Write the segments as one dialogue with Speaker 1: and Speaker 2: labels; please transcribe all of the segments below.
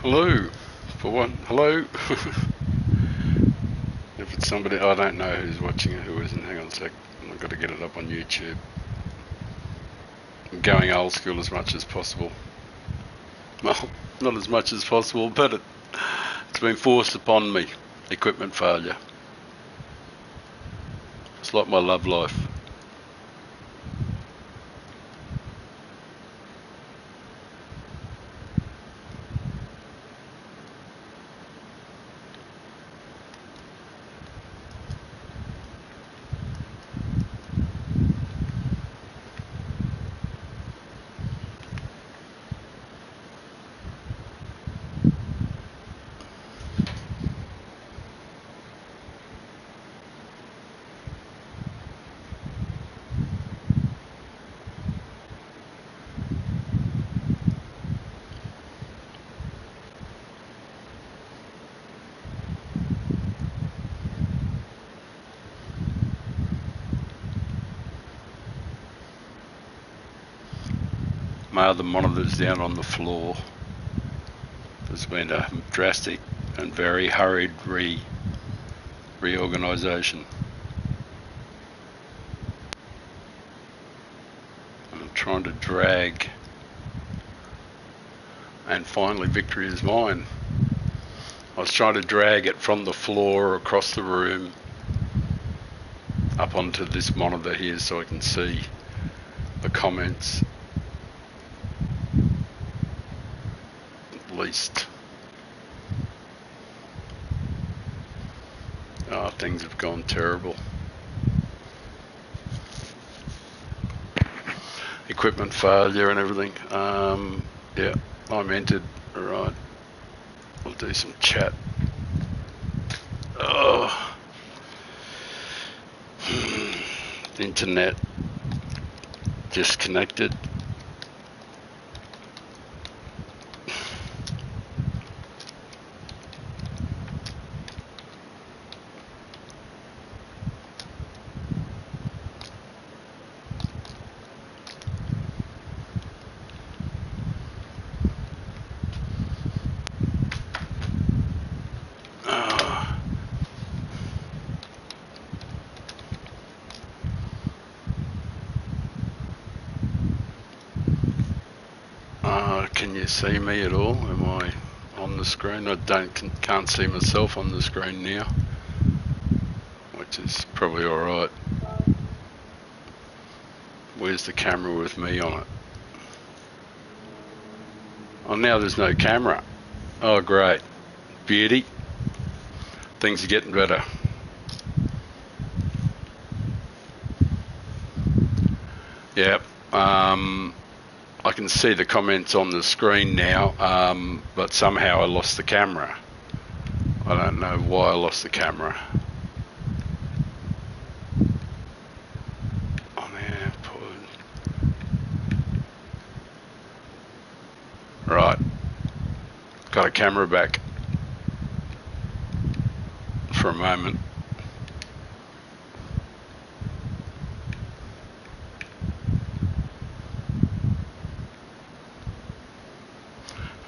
Speaker 1: Hello, for one. Hello. If it's somebody, I don't know who's watching it, who isn't. Hang on a sec. I've got to get it up on YouTube. I'm going old school as much as possible. Well, not as much as possible, but it's been forced upon me. Equipment failure. It's like my love life. My other monitor's down on the floor. There's been a drastic and very hurried reorganisation. I'm trying to drag, and finally victory is mine. I was trying to drag it from the floor across the room up onto this monitor here so I can see the comments. At least. Oh, things have gone terrible. Equipment failure and everything. Yeah, I'm entered. Alright. I'll do some chat. Oh. Internet disconnected. Can you see me at all? Am I on the screen? I can't see myself on the screen now, which is probably alright. Where's the camera with me on it? Oh, now there's no camera. Oh, great. Beauty. Things are getting better. Yep. I can see the comments on the screen now, but somehow I lost the camera. I don't know why I lost the camera. On airport. Right. Got a camera back for a moment.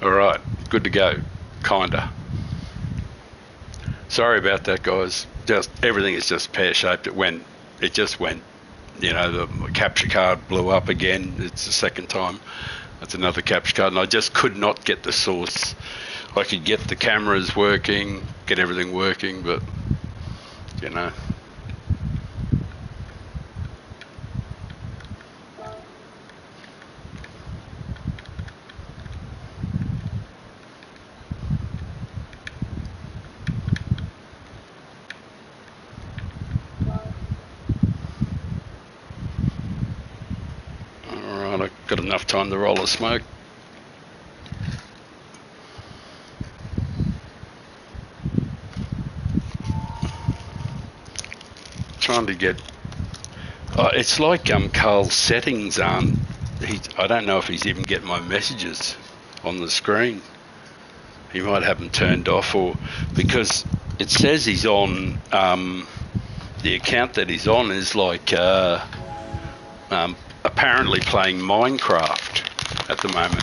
Speaker 1: Alright, good to go, kinda. Sorry about that, guys. Just everything is just pear-shaped. It just went, you know, the capture card blew up again. It's the second time. That's another capture card, and I just could not get the source. I could get the cameras working, get everything working, but, you know. Got enough time to roll a smoke. Trying to get. It's like Carl's settings aren't. I don't know if he's even getting my messages on the screen. He might have them turned off, or because it says he's on. The account that he's on is like. Apparently playing Minecraft at the moment.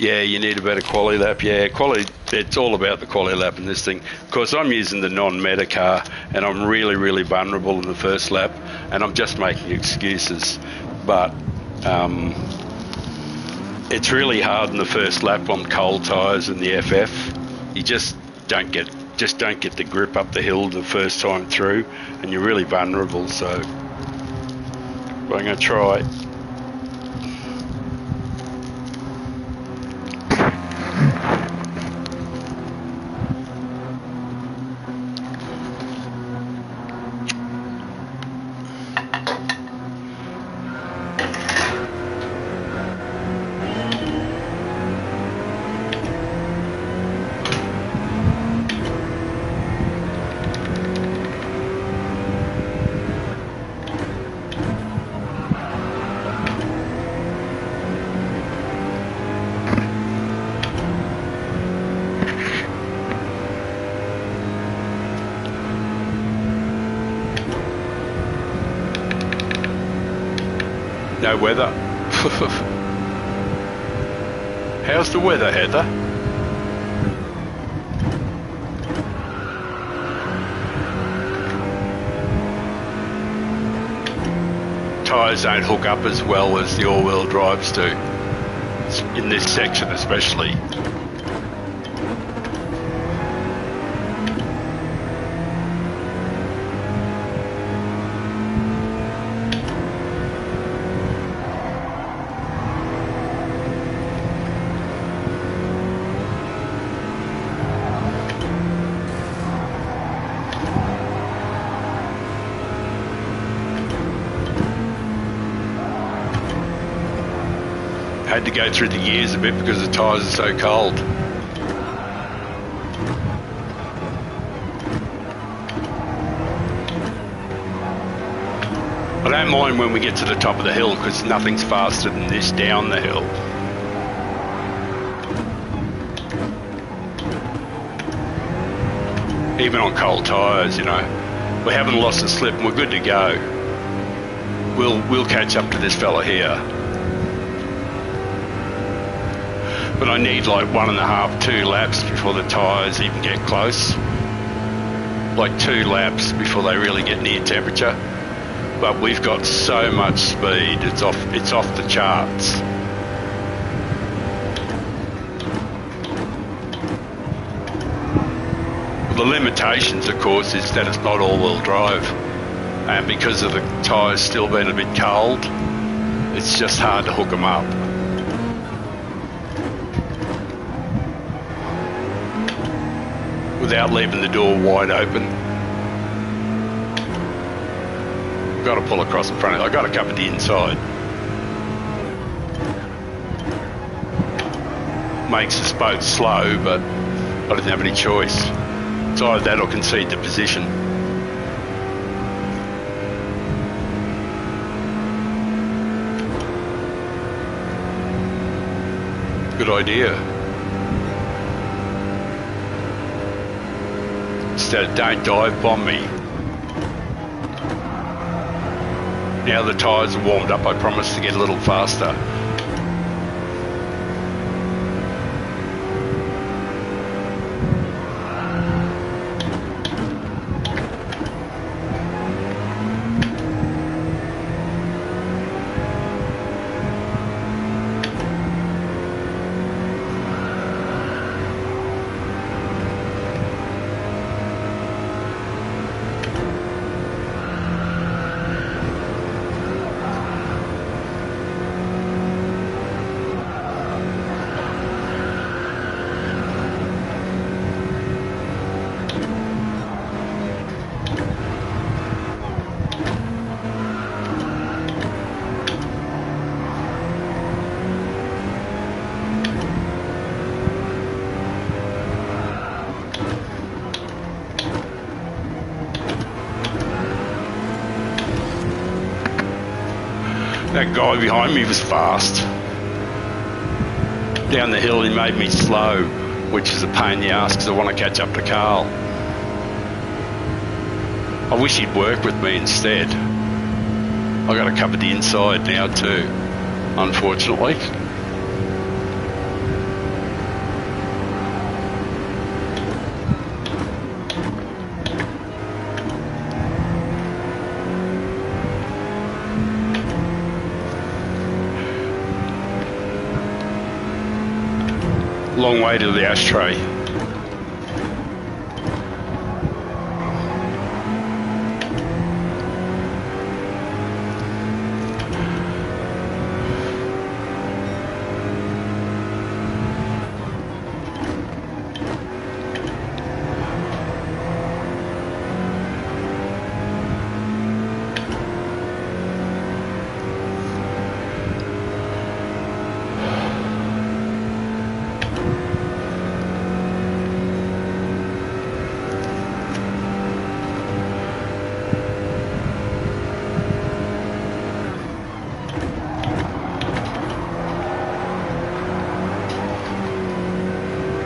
Speaker 1: Yeah, you need a better quality lap. Yeah, quality. It's all about the quality lap in this thing. Of course, I'm using the non-meta car, and I'm really, really vulnerable in the first lap, and I'm just making excuses. But it's really hard in the first lap on cold tyres and the FF. You just don't get the grip up the hill the first time through, and you're really vulnerable. So I'm going to try. No weather. How's the weather, Heather? Tyres don't hook up as well as the all-wheel drives do, in this section especially. Had to go through the gears a bit because the tyres are so cold. I don't mind when we get to the top of the hill because nothing's faster than this down the hill. Even on cold tyres, you know. We haven't lost a slip and we're good to go. We'll catch up to this fella here. But I need like 1.5, 2 laps before the tyres even get close. Like 2 laps before they really get near temperature. But we've got so much speed, it's off the charts. The limitations, of course, is that it's not all-wheel drive. And because of the tyres still being a bit cold, it's just hard to hook them up. Without leaving the door wide open. Got to pull across the front. I got to cover the inside. Makes us both slow, but I didn't have any choice. It's either that or concede the position. Good idea. Instead of don't dive bomb me. Now the tyres are warmed up, I promise to get a little faster. That guy behind me was fast. Down the hill he made me slow, which is a pain in the ass because I want to catch up to Carl. I wish he'd work with me instead. I got to cover the inside now too, unfortunately. Long way to the ashtray.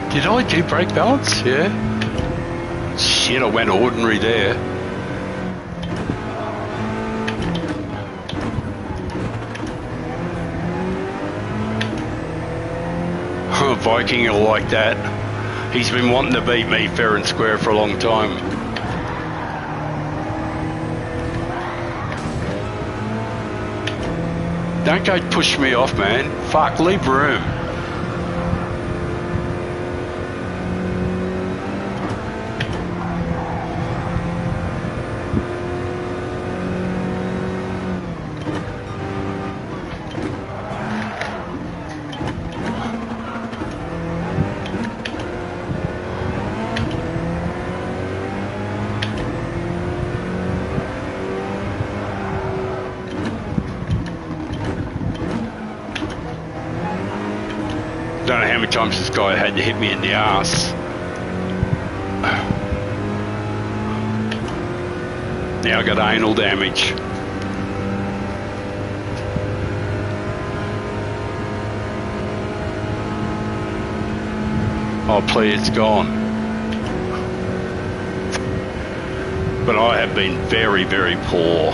Speaker 1: Did I do brake balance? Yeah. Shit, I went ordinary there. Viking will like that. He's been wanting to beat me fair and square for a long time. Don't go push me off, man. Fuck, leave room. Don't know how many times this guy had to hit me in the ass. Now I got anal damage. Oh please, it's gone. But I have been very, very poor.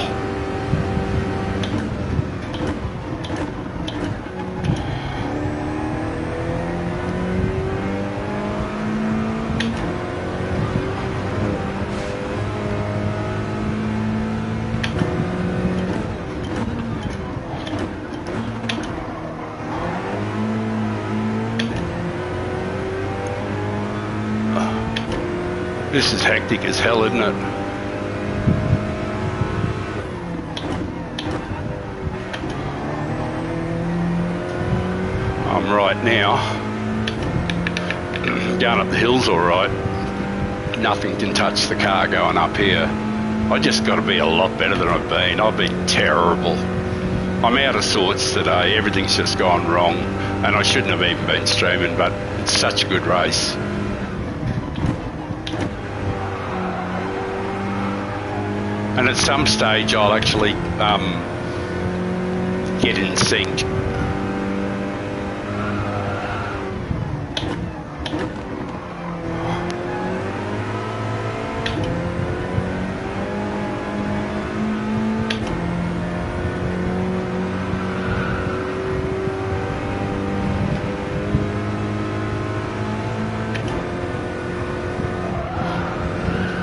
Speaker 1: This is hectic as hell, isn't it? I'm right now. Going up the hill's all right. Nothing can touch the car going up here. I just got to be a lot better than I've been. I've been terrible. I'm out of sorts today. Everything's just gone wrong. And I shouldn't have even been streaming, but it's such a good race. And at some stage I'll actually get in sync.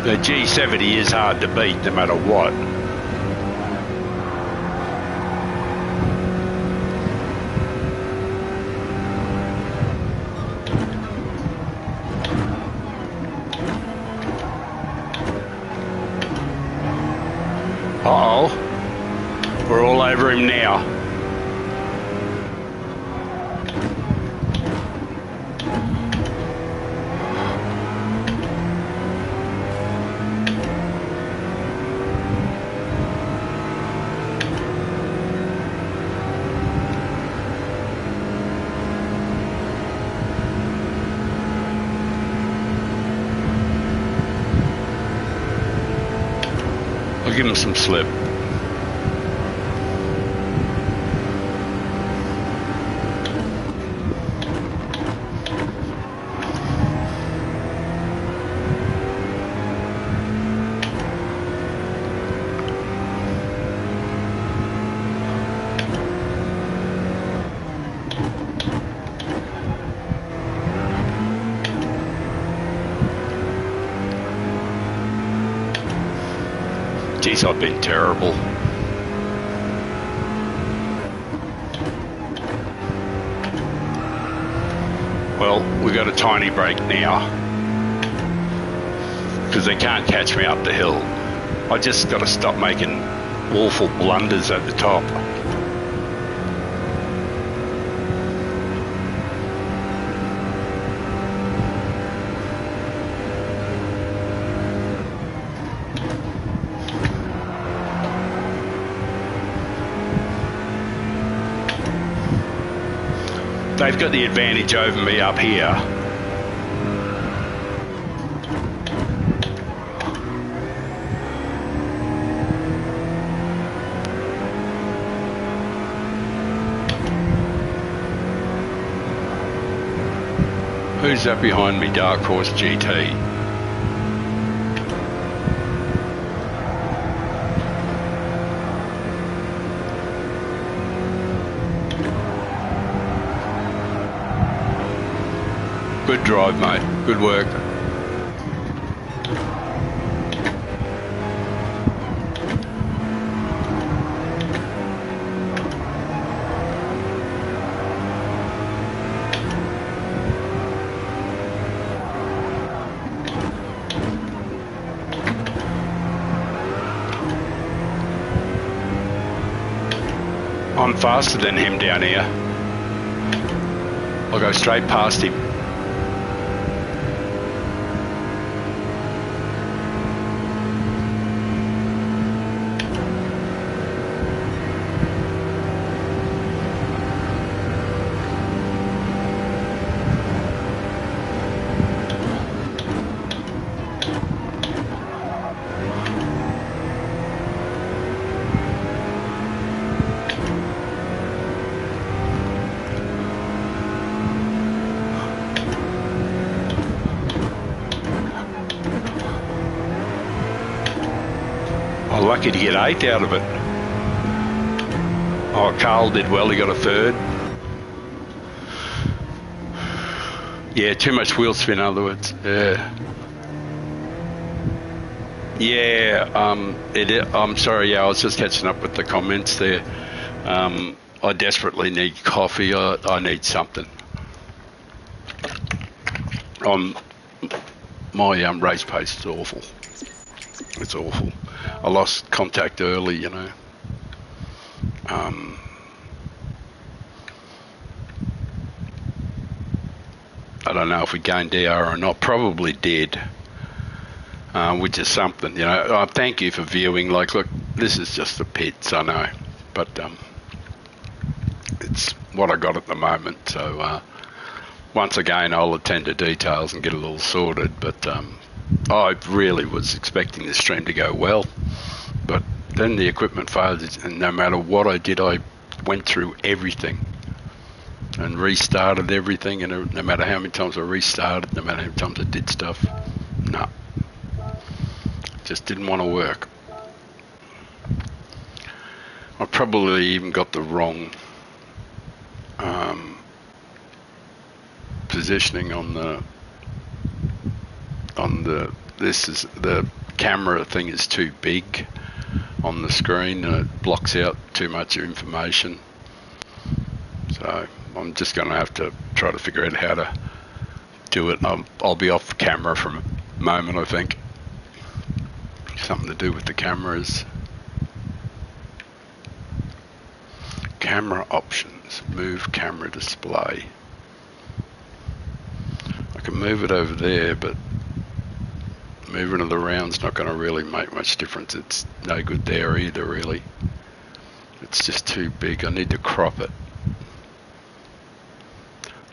Speaker 1: The G70 is hard to beat no matter what. Uh-oh. We're all over him now. I'll give him some slip. Geez, I've been terrible. Well, we got a tiny break now because they can't catch me up the hill. I just got to stop making awful blunders at the top. They've got the advantage over me up here. Who's that behind me? Dark Horse GT. Good drive, mate. Good work. I'm faster than him down here. I'll go straight past him. Lucky to get 8 out of it. Oh, Carl did well, he got a 3rd. Yeah, too much wheel spin, in other words. I'm sorry, I was just catching up with the comments there. I desperately need coffee, I need something. My race pace is awful. It's awful. I lost contact early, you know. I don't know if we gained DR or not. Probably did, which is something, you know. Thank you for viewing. Like, look, this is just the pits, I know, but it's what I got at the moment. So once again, I'll attend to details and get a little sorted. But I really was expecting this stream to go well, but then the equipment failed, and no matter what I did, I went through everything and restarted everything, and no matter how many times I restarted, no matter how many times I did stuff, no, just didn't want to work. I probably even got the wrong positioning on the the camera thing is too big on the screen and it blocks out too much information. So I'm just going to have to try to figure out how to do it. I'll be off camera for a moment, I think. Something to do with the cameras. Camera options, move camera display. I can move it over there, but moving it around's not going to really make much difference. It's no good there either, really. It's just too big. I need to crop it.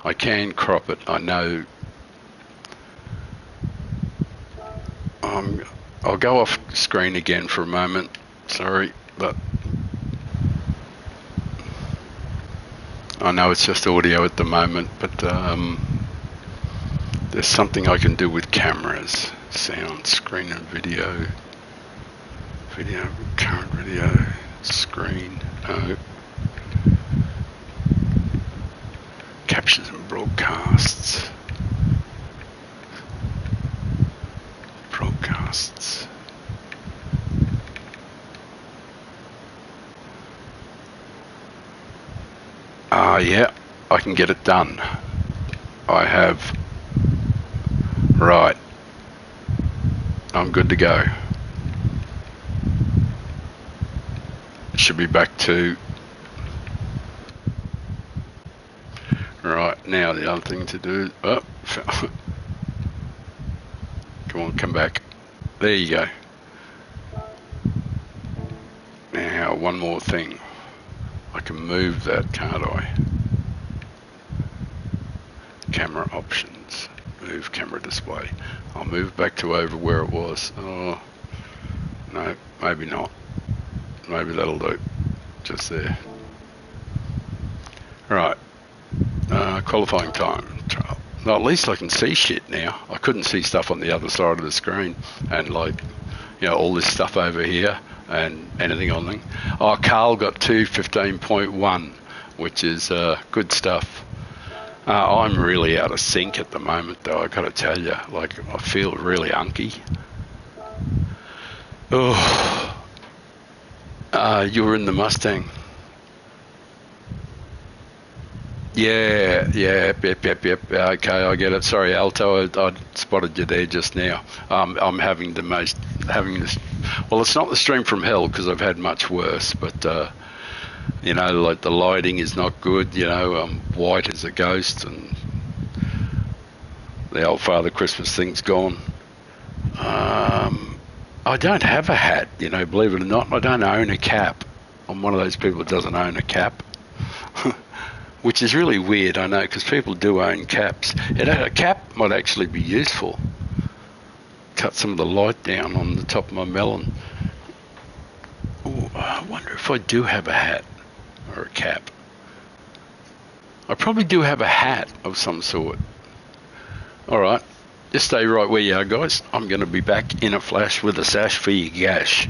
Speaker 1: I can crop it, I know. I'll go off screen again for a moment, sorry, but I know it's just audio at the moment, but there's something I can do with cameras. Sound, screen and video, current video, screen, no. Captions and broadcasts. Yeah, I can get it done. I have. Right. I'm good to go. Should be back to. Right, now the other thing to do. Oh, come on, come back. There you go. Now, one more thing. I can move that, can't I? Camera options. Move camera display. I'll move back to over where it was. Oh, no, maybe not. Maybe that'll do. Just there. Right. Qualifying time trial. Well, at least I can see shit now. I couldn't see stuff on the other side of the screen, and like, you know, all this stuff over here and anything on them. Oh, Carl got 2:15.1, which is good stuff. I'm really out of sync at the moment, though. I got to tell you, like, I feel really unky. Oh, you were in the Mustang. Yeah, yep. Okay, I get it. Sorry, Alto, I spotted you there just now. I'm having this. Well, it's not the stream from hell because I've had much worse, but you know, like the lighting is not good. You know, I'm white as a ghost, and the old Father Christmas thing's gone. I don't have a hat. You know, believe it or not, I don't own a cap. I'm one of those people that doesn't own a cap. Which is really weird, I know, because people do own caps. A cap might actually be useful. Cut some of the light down on the top of my melon. Ooh, I wonder if I do have a hat or a cap. I probably do have a hat of some sort. All right, just stay right where you are, guys. I'm going to be back in a flash with a sash for your gash.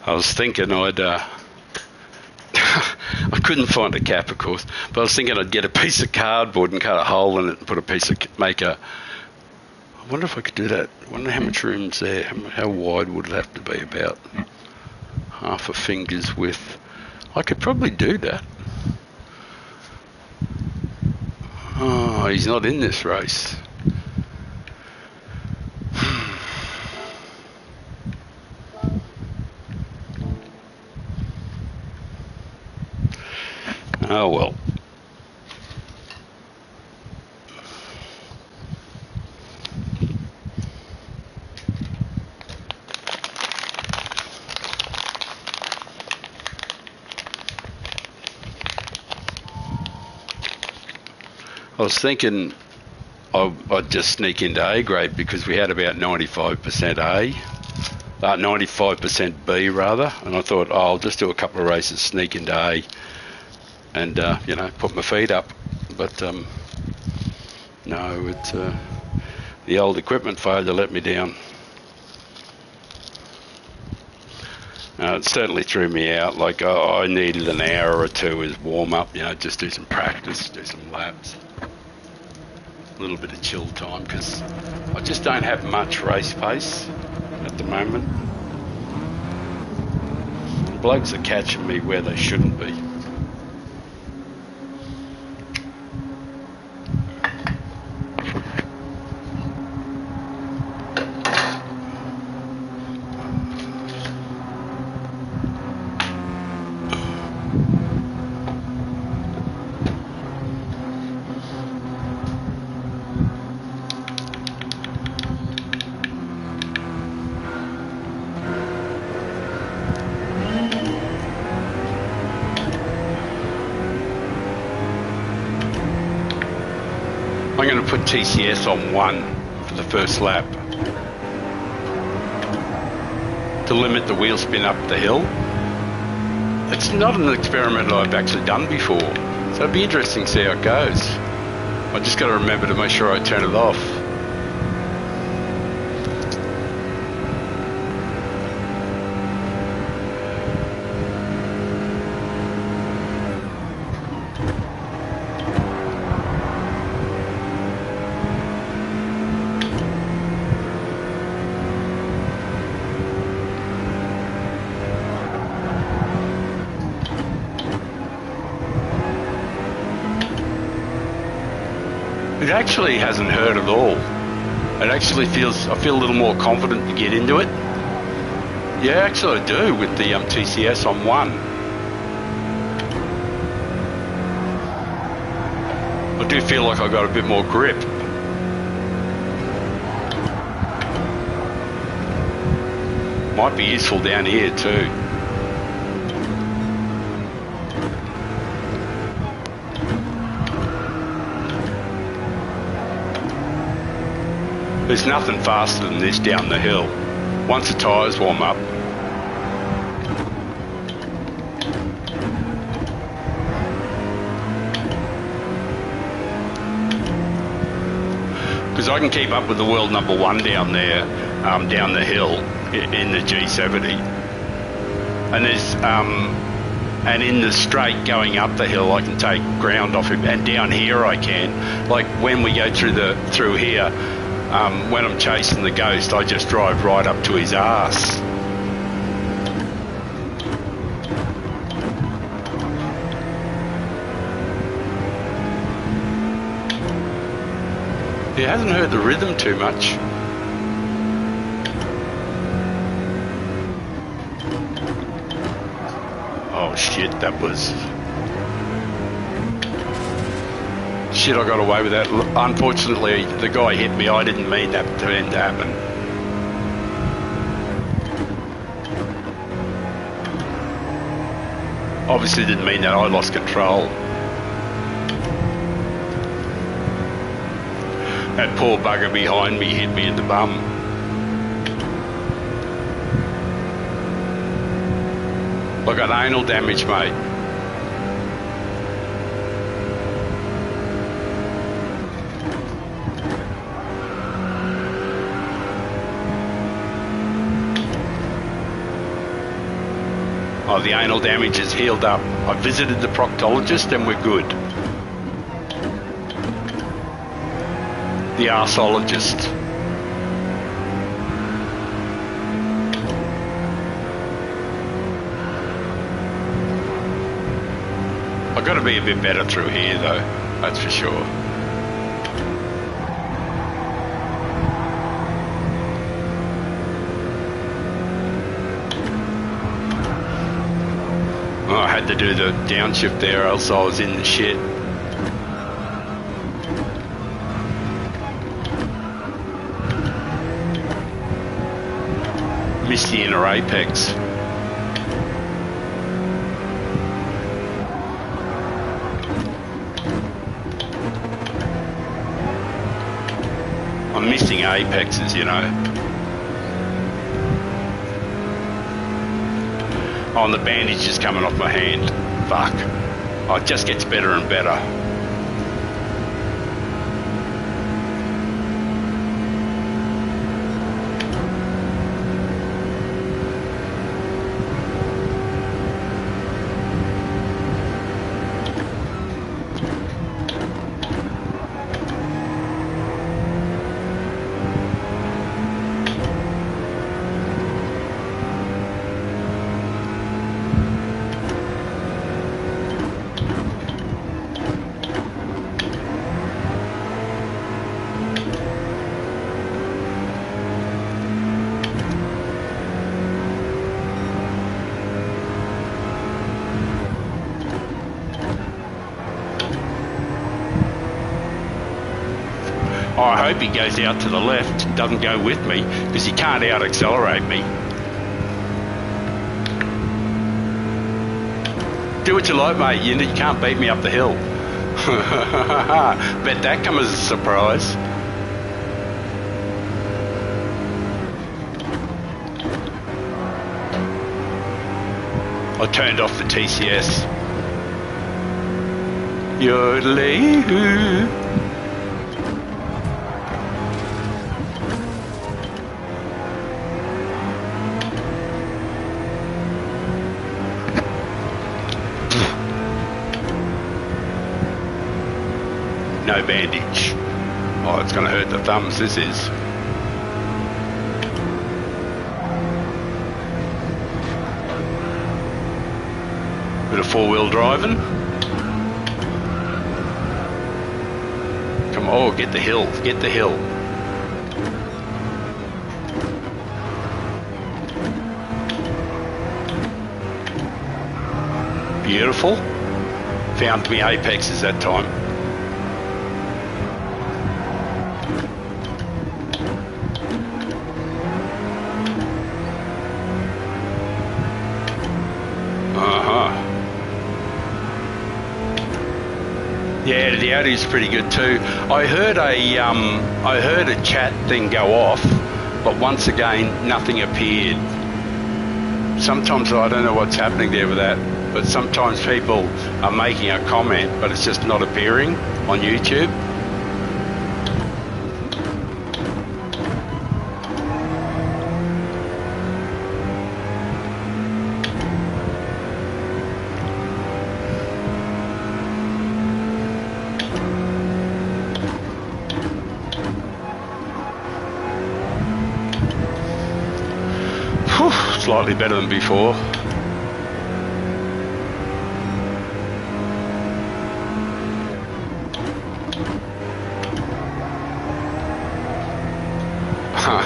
Speaker 1: I was thinking I'd, I couldn't find a cap, of course, but I was thinking I'd get a piece of cardboard and cut a hole in it and put a piece of, I wonder if I could do that. I wonder how much room's there. How wide would it have to be? About half a finger's width. I could probably do that. Oh, he's not in this race. Oh well. I was thinking I'd just sneak into A grade because we had about 95% A, 95% B rather, and I thought, oh, I'll just do a couple of races, sneak into A, and you know, put my feet up. But no, it's the old equipment failure let me down. It certainly threw me out. Like I needed an hour or two as warm up, you know, just do some practice, do some laps, a little bit of chill time because I just don't have much race pace at the moment. blokes are catching me where they shouldn't be. I'm going to put TCS on 1 for the first lap to limit the wheel spin up the hill. It's not an experiment I've actually done before, so it'll be interesting to see how it goes. I just got to remember to make sure I turn it off. It actually hasn't hurt at all. It actually feels, I feel a little more confident to get into it. Yeah, actually I do with the TCS on 1. I do feel like I got a bit more grip. Might be useful down here too. There's nothing faster than this down the hill, once the tyres warm up. Because I can keep up with the world number 1 down there, down the hill in the G70. And there's, and in the straight going up the hill, I can take ground off him, and down here I can. Like when we go through here, when I'm chasing the ghost, I just drive right up to his arse. It hasn't hurt the rhythm too much. Oh shit, that was... Shit, I got away with that. Unfortunately, the guy hit me. I didn't mean that to end to happen. Obviously didn't mean that. I lost control. That poor bugger behind me hit me in the bum. I got anal damage, mate. Oh, the anal damage is healed up. I visited the proctologist and we're good. The arseologist. I've got to be a bit better through here though, that's for sure. Oh, I had to do the downshift there, else I was in the shit. Missed the inner apex. I'm missing apexes, you know. Oh, and the bandage is coming off my hand. Fuck. Oh, it just gets better and better. I hope he goes out to the left, doesn't go with me, because he can't out-accelerate me. Do what you like, mate. You can't beat me up the hill. Bet that come as a surprise. I turned off the TCS. Yodelee-hoo. No bandage. Oh, it's going to hurt the thumbs, this is. Bit of four-wheel driving. Come on, oh, get the hill, get the hill. Beautiful. Found me apexes that time. Yeah, the Audi's pretty good too. I heard a chat thing go off, but once again nothing appeared. Sometimes I don't know what's happening there with that, but sometimes people are making a comment, but it's just not appearing on YouTube. Slightly better than before.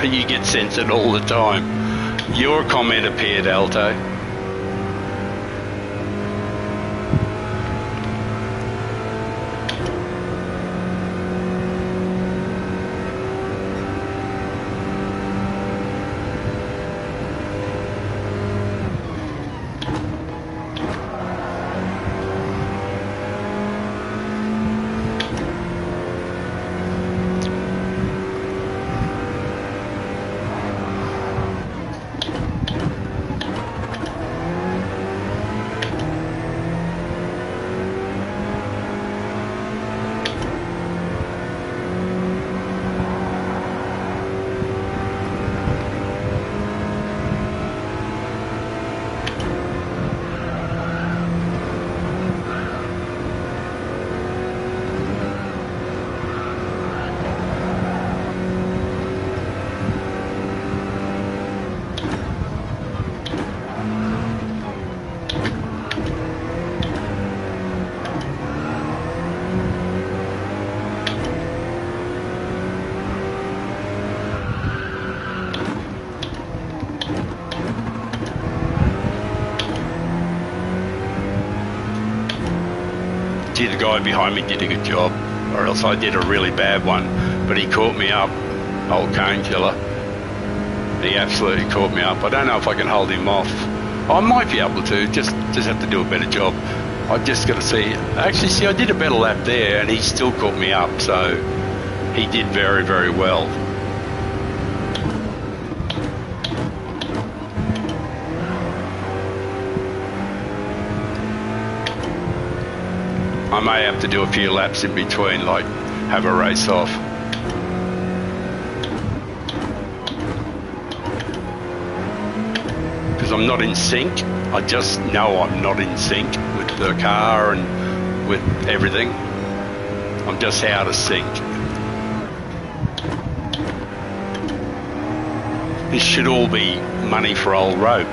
Speaker 1: You get censored all the time. Your comment appeared, Alto. The guy behind me did a good job, or else I did a really bad one, but he caught me up. Old cone killer, he absolutely caught me up. I don't know if I can hold him off. I might be able to, just have to do a better job. I've just got to see. Actually, see, I did a better lap there and he still caught me up, so he did very, very well. I may have to do a few laps in between, like have a race off. Because I'm not in sync. I just know I'm not in sync with the car and with everything. I'm just out of sync. This should all be money for old rope.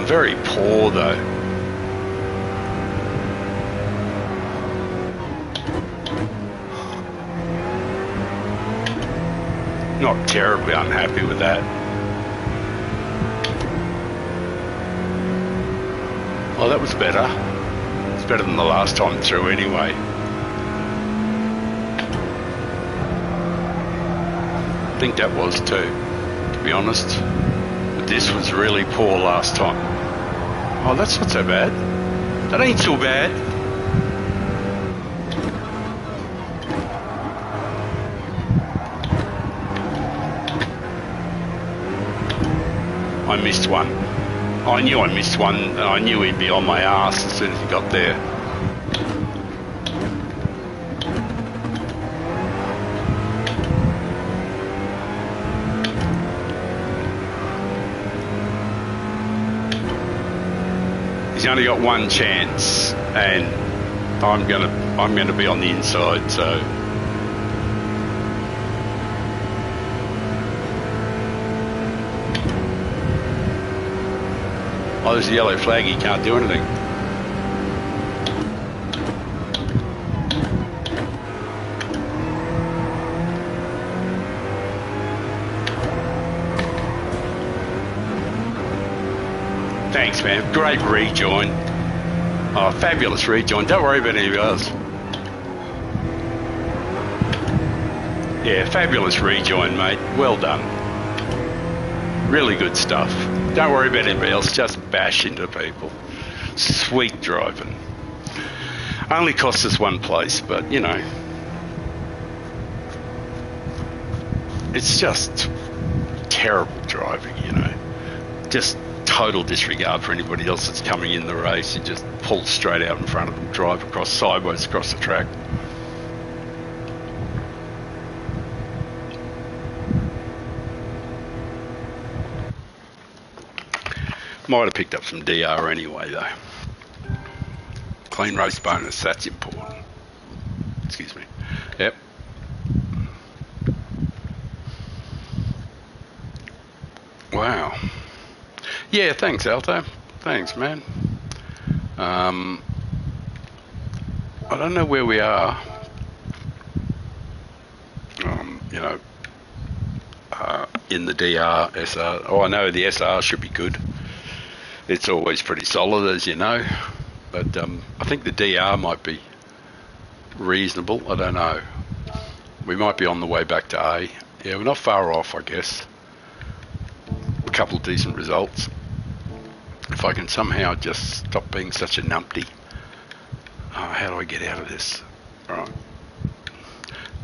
Speaker 1: very poor though. Not terribly unhappy with that. Well, that was better. It's better than the last time through anyway. I think that was too, to be honest. But this was really poor last time. Oh, that's not so bad. That ain't so bad. I missed one. I knew I missed one, and I knew he'd be on my ass as soon as he got there. He's only got one chance, and I'm gonna be on the inside, so. Oh, there's a yellow flag, he can't do anything. Thanks, man. Great rejoin. Oh, fabulous rejoin. Don't worry about any of yours. Yeah, fabulous rejoin, mate. Well done. Really good stuff. Don't worry about anybody else. Just bash into people. Sweet driving. Only cost us one place, but, you know. It's just terrible driving, you know. Just total disregard for anybody else that's coming in the race. You just pull straight out in front of them, drive across sideways across the track. Might have picked up some DR anyway though. Clean race bonus, that's important. Excuse me. Yep. Wow. Yeah, thanks, Alto. Thanks, man. I don't know where we are. You know, in the DR, SR. Oh, I know the SR should be good. It's always pretty solid, as you know. But I think the DR might be reasonable. I don't know. We might be on the way back to A. Yeah, we're not far off, I guess. A couple of decent results. If I can somehow just stop being such a numpty. How do I get out of this? All right.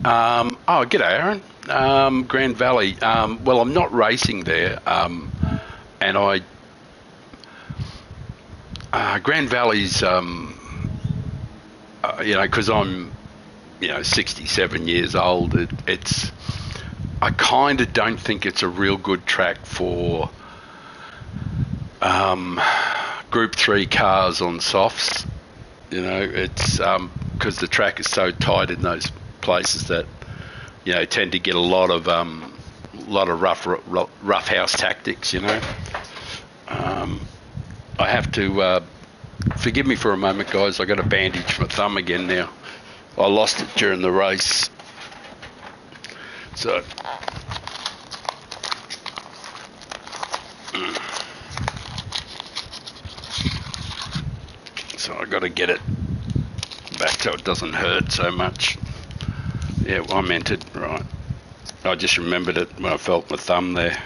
Speaker 1: Oh, g'day, Aaron. Grand Valley. Well, I'm not racing there. And Grand Valley's, you know, because I'm, 67 years old, I kind of don't think it's a real good track for Group 3 cars on softs. You know, it's because the track is so tight in those places that, tend to get a lot of rough house tactics, I have to, forgive me for a moment, guys. I got to bandage my thumb again now. I lost it during the race. So I got to get it back so it doesn't hurt so much. Yeah, well, I meant it, right. I just remembered it when I felt my thumb there.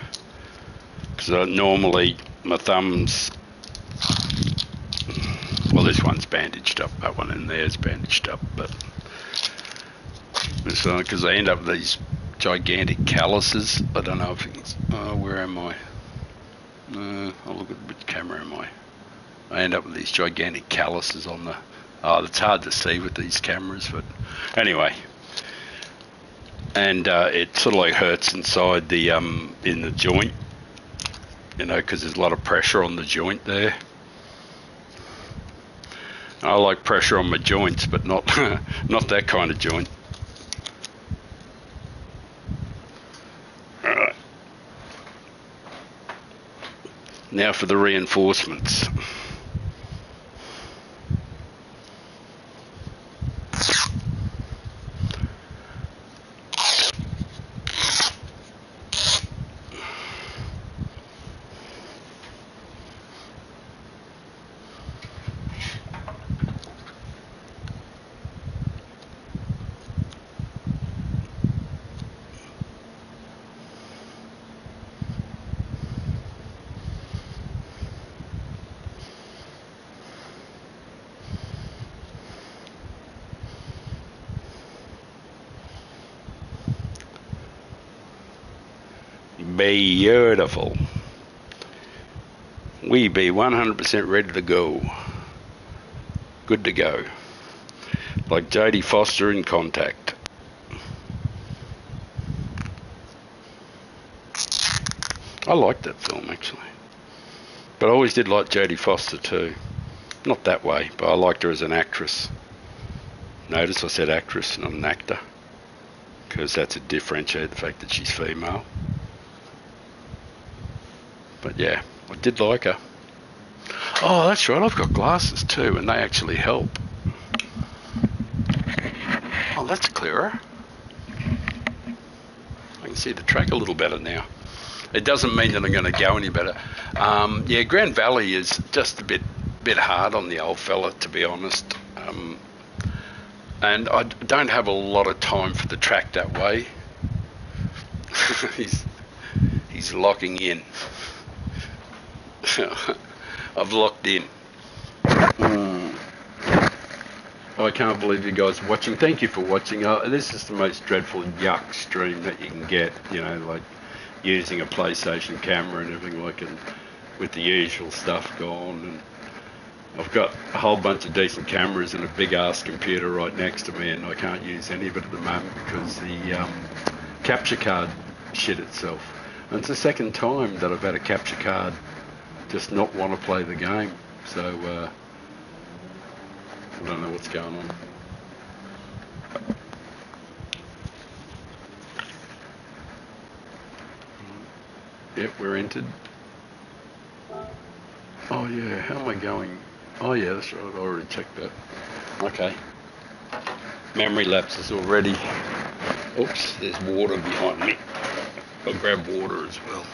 Speaker 1: Because normally my thumb's, well, this one's bandaged up. That one in there is bandaged up. But so, because I end up with these gigantic calluses. I don't know if it's, where am I? I'll look at which camera am I? I end up with these gigantic calluses on the, it's hard to see with these cameras, but anyway. And it sort of like hurts inside the, in the joint, because there's a lot of pressure on the joint there. I like pressure on my joints, but not not that kind of joint. All right. Now for the reinforcements. Beautiful. We be 100% ready to go. Good to go. Like Jodie Foster in Contact. I liked that film actually. But I always did like Jodie Foster too. Not that way, but I liked her as an actress. Notice I said actress, not an actor. Because that's a differentiate the fact that she's female. But yeah, I did like her. Oh, that's right, I've got glasses too, and they actually help. Oh, that's clearer. I can see the track a little better now. It doesn't mean that I'm going to go any better. Yeah, Grand Valley is just a bit hard on the old fella, to be honest. And I don't have a lot of time for the track that way. He's locking in. I've locked in. I can't believe you guys are watching. Thank you for watching. This is the most dreadful yuck stream that you can get, you know, like using a PlayStation camera and everything, like, and with the usual stuff gone. And I've got a whole bunch of decent cameras and a big ass computer right next to me, and I can't use any of it at the moment because the capture card shit itself. And it's the second time that I've had a capture card just not want to play the game, so I don't know what's going on. Yep, we're entered. Oh yeah, how am I going? Oh yeah, that's right, I already checked that. Okay. Memory lapses already. Oops, there's water behind me. I'll grab water as well.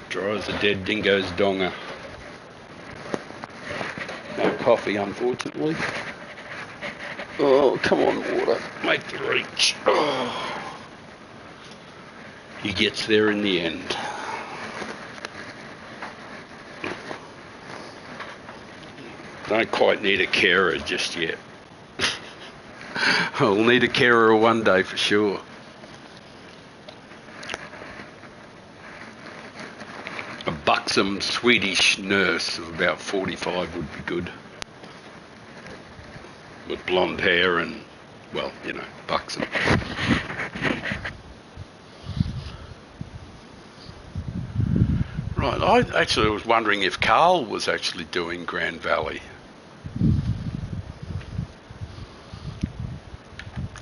Speaker 1: Dry as a dead dingo's donger. No coffee, unfortunately. Oh, come on, water. Make the reach. Oh. He gets there in the end. Don't quite need a carer just yet. I'll need a carer one day for sure. A buxom Swedish nurse of about 45 would be good. With blonde hair and, well, you know, buxom. Right, I actually was wondering if Carl was actually doing Grand Valley.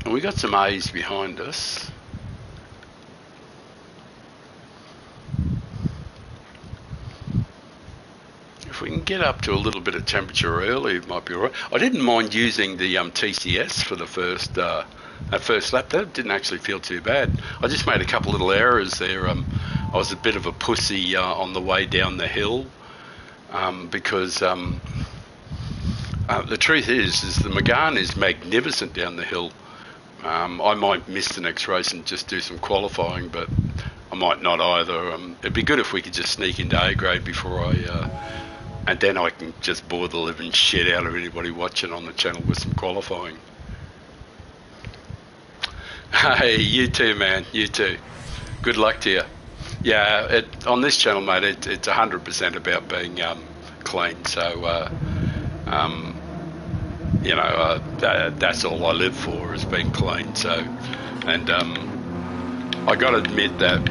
Speaker 1: And we got some A's behind us. If we can get up to a little bit of temperature early, it might be all right. I didn't mind using the TCS for the first lap. That didn't actually feel too bad. I just made a couple little errors there. I was a bit of a pussy on the way down the hill because the truth is the Megane is magnificent down the hill. I might miss the next race and just do some qualifying, but I might not either. It'd be good if we could just sneak into A grade before and then I can just bore the living shit out of anybody watching on the channel with some qualifying. Hey, you too, man. You too. Good luck to you. Yeah, on this channel, mate, it's 100% about being clean. So, you know, that's all I live for, is being clean. So, and I got to admit that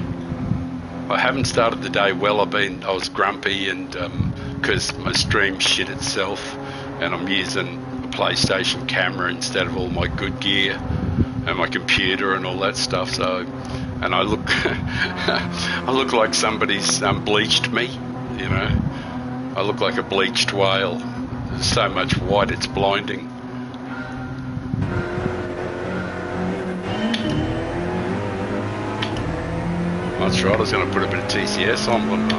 Speaker 1: I haven't started the day well. I was grumpy, and because my stream shit itself, and I'm using a PlayStation camera instead of all my good gear and my computer and all that stuff. So, and I look I look like somebody's bleached me. you know. I look like a bleached whale. There's so much white, it's blinding. That's right, I was going to put a bit of TCS on, wasn't I?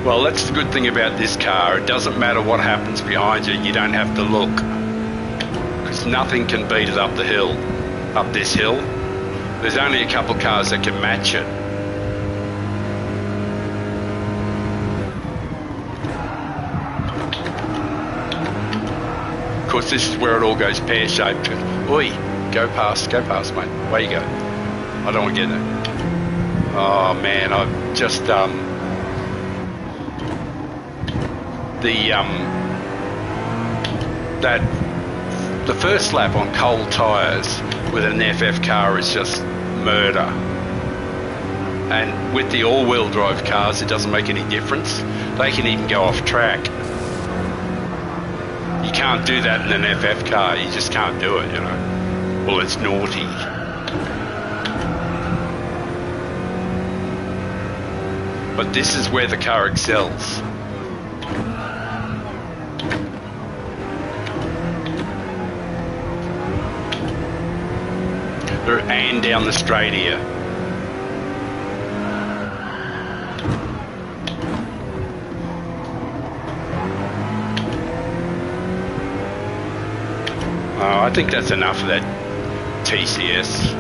Speaker 1: Well, that's the good thing about this car. It doesn't matter what happens behind you. You don't have to look. Because nothing can beat it up the hill. Up this hill. There's only a couple of cars that can match it. Of course, this is where it all goes pear-shaped. Oi, go past, mate. Where you go? I don't want to get there. Oh, man, I've just... the first lap on cold tyres with an FF car is just murder. And with the all-wheel drive cars, it doesn't make any difference. They can even go off track. You can't do that in an FF car. You just can't do it, you know. Well, it's naughty. But this is where the car excels. And down the straight here. Oh, I think that's enough of that TCS.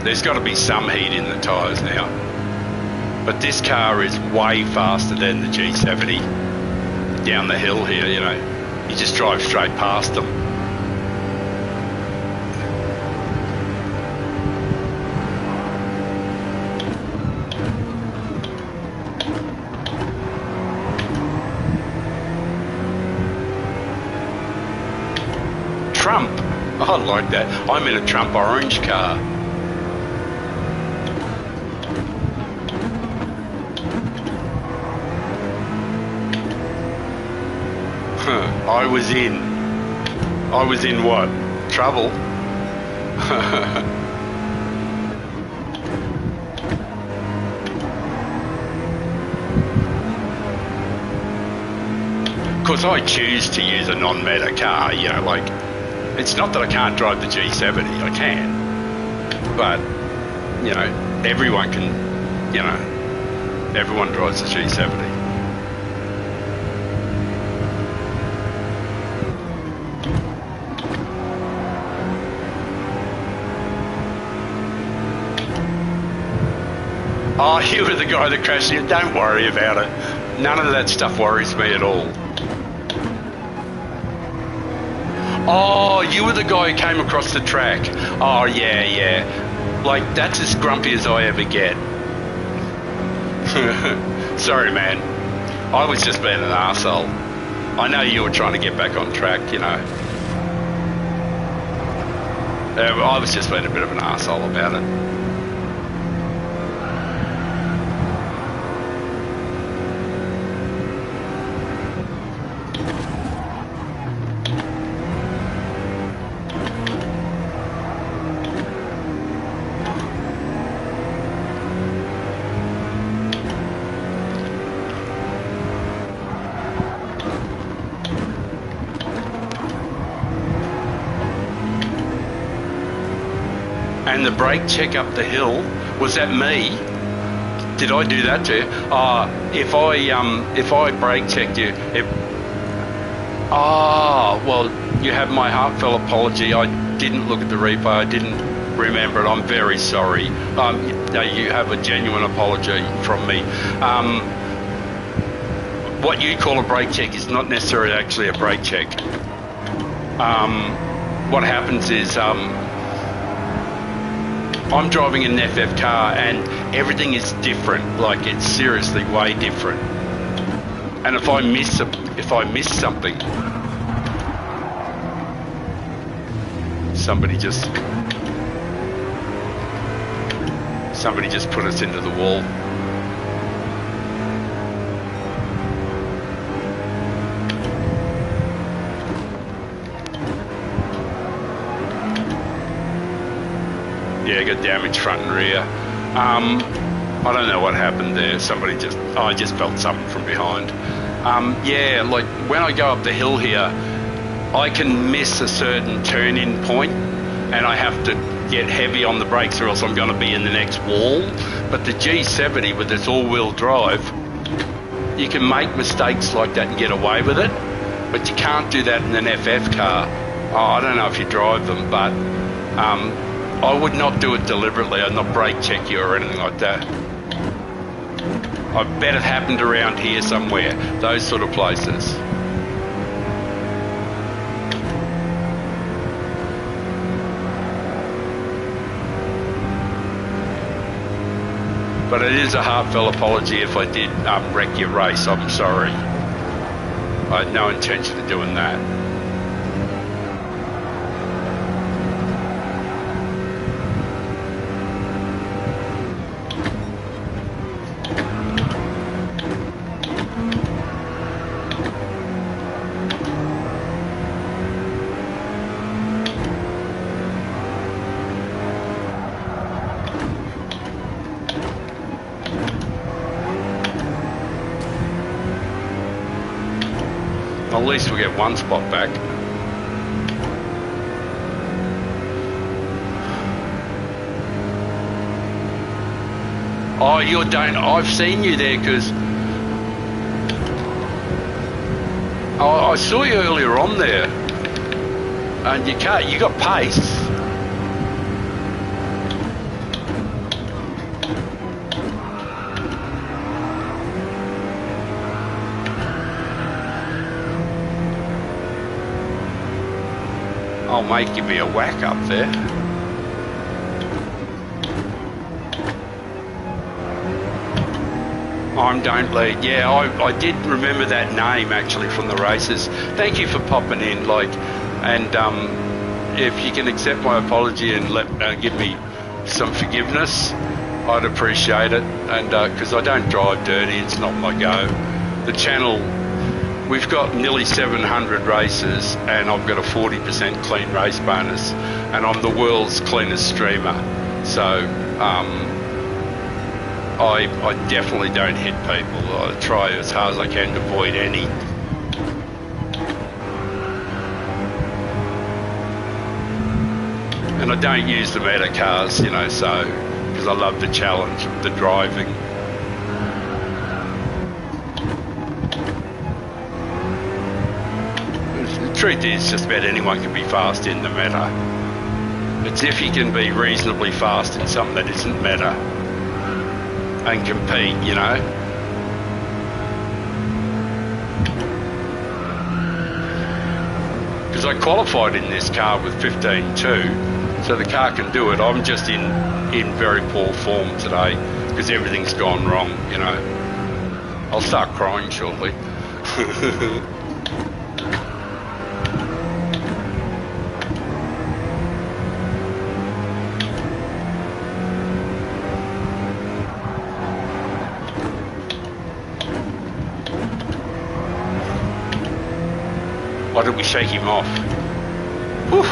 Speaker 1: There's got to be some heat in the tyres now. But this car is way faster than the G70 down the hill here, you know. You just drive straight past them. Trump. I like that. I'm in a Trump orange car. I was in what? Trouble. Of course, I choose to use a non-meta car, you know, like, it's not that I can't drive the G70, I can, but, you know, everyone can, you know, everyone drives the G70. Oh, you were the guy that crashed in. Don't worry about it. None of that stuff worries me at all. Oh, you were the guy who came across the track. Oh, yeah. Like, that's as grumpy as I ever get. Sorry, man. I was just being an arsehole. I know you were trying to get back on track, you know. I was just being a bit of an arsehole about it. And the brake check up the hill, was that me? Did I do that to you? If I brake checked you, well, you have my heartfelt apology. I didn't look at the replay. I didn't remember it. I'm very sorry. You have a genuine apology from me. What you call a brake check is not necessarily actually a brake check. What happens is, I'm driving an FF car and everything is different. Like, it's seriously way different. And if I miss something, somebody just put us into the wall. Yeah, got damaged front and rear. I don't know what happened there. I just felt something from behind. Yeah, like when I go up the hill here, I can miss a certain turn-in point, and I have to get heavy on the brakes or else I'm going to be in the next wall. But the G70 with its all-wheel drive, you can make mistakes like that and get away with it, but you can't do that in an FF car. I don't know if you drive them, but I would not do it deliberately. I'd not brake check you or anything like that. I bet it happened around here somewhere, those sort of places. But it is a heartfelt apology if I did wreck your race. I'm sorry. I had no intention of doing that. At least we get one spot back. Oh, you don't. I've seen you there because I saw you earlier on there, and you got pace. Oh, mate, give me a whack up there. Don't lead. Yeah, I did remember that name actually from the races. Thank you for popping in. If you can accept my apology and give me some forgiveness, I'd appreciate it. And because I don't drive dirty, it's not my go. The channel, we've got nearly 700 races, and I've got a 40% clean race bonus, and I'm the world's cleanest streamer. So I definitely don't hit people. I try as hard as I can to avoid any. And I don't use the meta cars, so because I love the challenge of the driving. The truth is, just about anyone can be fast in the meta. It's if you can be reasonably fast in something that isn't meta and compete, Because I qualified in this car with 15.2, so the car can do it. I'm just in very poor form today because everything's gone wrong, I'll start crying shortly. Why did we shake him off? Whew.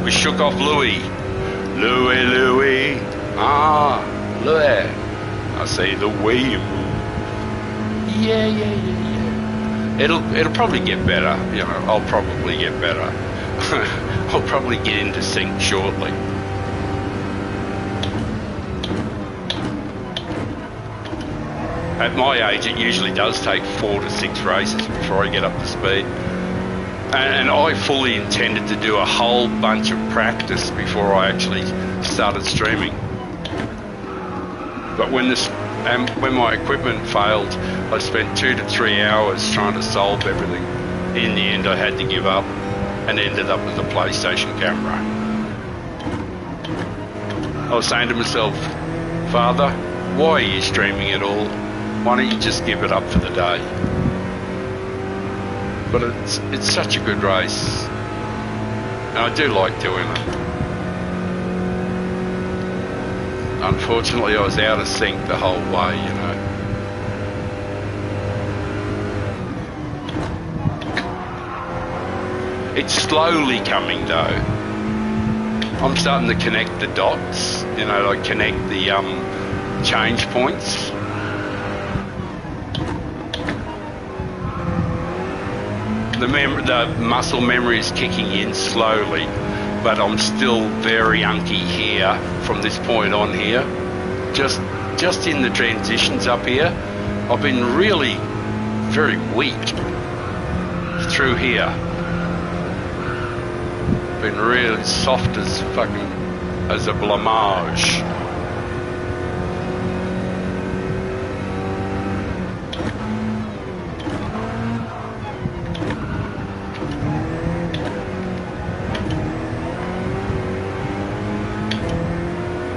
Speaker 1: We shook off Louis. Louis. Louis. I say the way you move. Yeah. It'll probably get better. I'll probably get better. I'll probably get into sync shortly. At my age, it usually does take 4 to 6 races before I get up to speed. And I fully intended to do a whole bunch of practice before I actually started streaming. But when my equipment failed, I spent 2 to 3 hours trying to solve everything. In the end, I had to give up and ended up with a PlayStation camera. I was saying to myself, Father, why are you streaming at all? Why don't you just give it up for the day? But it's such a good race, and I do like doing it. Unfortunately, I was out of sync the whole way, It's slowly coming though. I'm starting to connect the dots, you know, like connect the change points. The muscle memory is kicking in slowly, but I'm still very unky here from this point on here. Just in the transitions up here, I've been really very weak through here. Been really soft as fucking as a blamage.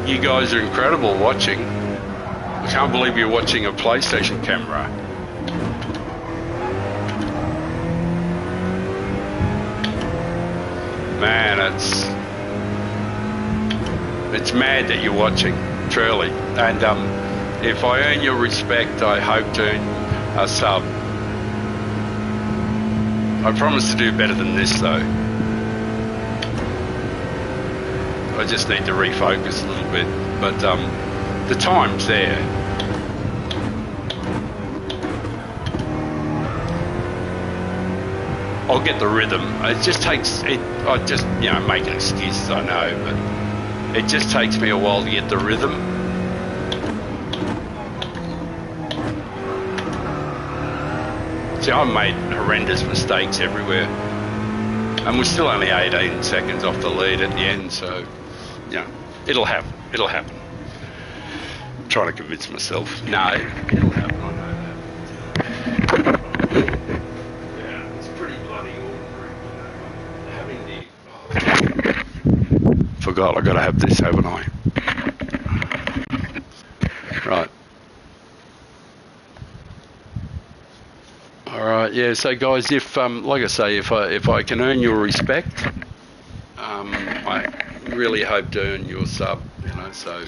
Speaker 1: You guys are incredible watching. I can't believe you're watching a PlayStation camera. Man, it's mad that you're watching, truly. And if I earn your respect, I hope to earn a sub. I promise to do better than this, though. I just need to refocus a little bit, but the time's there. I'll get the rhythm. It just takes it. I just, you know, making excuses, I know, but it just takes me a while to get the rhythm. See, I've made horrendous mistakes everywhere, and we're still only 18 seconds off the lead at the end, so. Yeah, it'll happen. It'll happen. I'm trying to convince myself. No, it'll happen. I know that. Yeah, it's pretty bloody ordinary. Having the forgot I got to have this, haven't I? Right. All right. Yeah. So, guys, if like I say, if I can earn your respect, I really hope to earn your sub, you know, so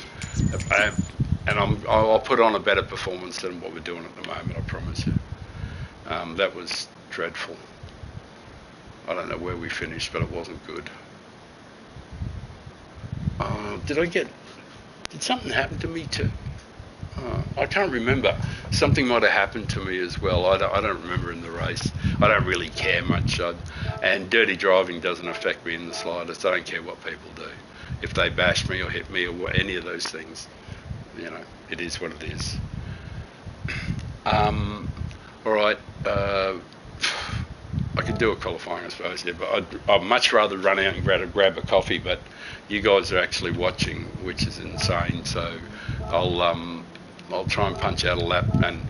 Speaker 1: and I'll put on a better performance than what we're doing at the moment, I promise you. That was dreadful. I don't know where we finished, but it wasn't good. Did something happen to me too? I can't remember. Something might have happened to me as well. I don't remember in the race. I don't really care much. And dirty driving doesn't affect me in the slightest. I don't care what people do. If they bash me or hit me or any of those things, you know, it is what it is. All right. I could do a qualifying, I suppose, yeah, but I'd much rather run out and grab a coffee, but you guys are actually watching, which is insane. So I'll try and punch out a lap, and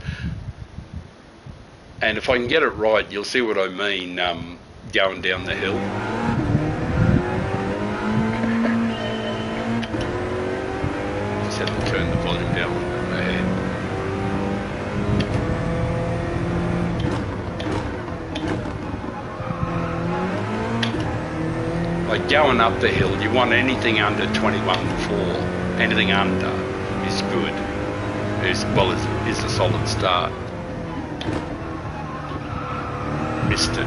Speaker 1: if I can get it right, you'll see what I mean, going down the hill. Just had to turn the volume down a little bit in my head. Like going up the hill, you want anything under 21.4, anything under is good. Is a solid start. Missed it.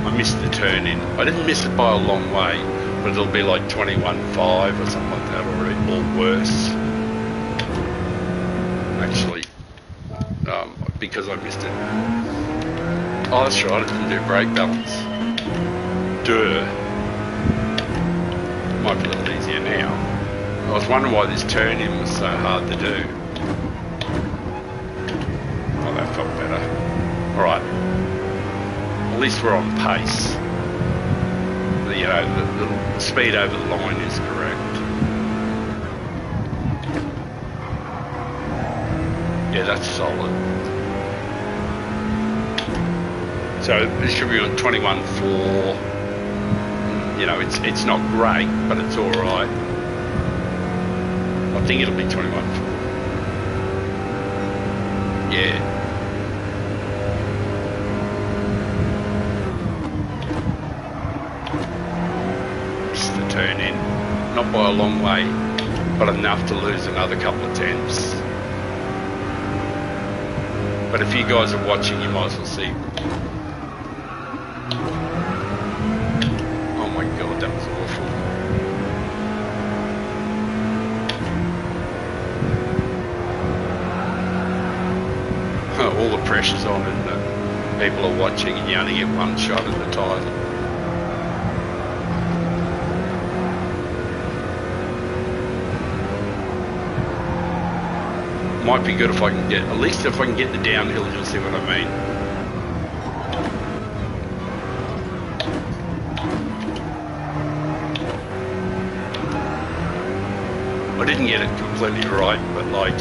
Speaker 1: I missed the turn in. I didn't miss it by a long way, but it'll be like 21.5 or something like that, or worse. Actually, because I missed it. Oh, that's right, I didn't do brake balance. Duh. Might be a little easier now. I was wondering why this turn-in was so hard to do. Oh, that felt better. All right. At least we're on pace. You know, the speed over the line is correct. Yeah, that's solid. So this should be on 21.4. You know, it's not great, but it's all right. I think it'll be 21.4. Yeah. Missed the turn in. Not by a long way, but enough to lose another couple of tenths. But if you guys are watching, you might as well see. Oh my pressure's on and people are watching and you only get one shot at a time. Might be good if I can get, at least if I can get the downhill, you'll see what I mean. I didn't get it completely right, but like,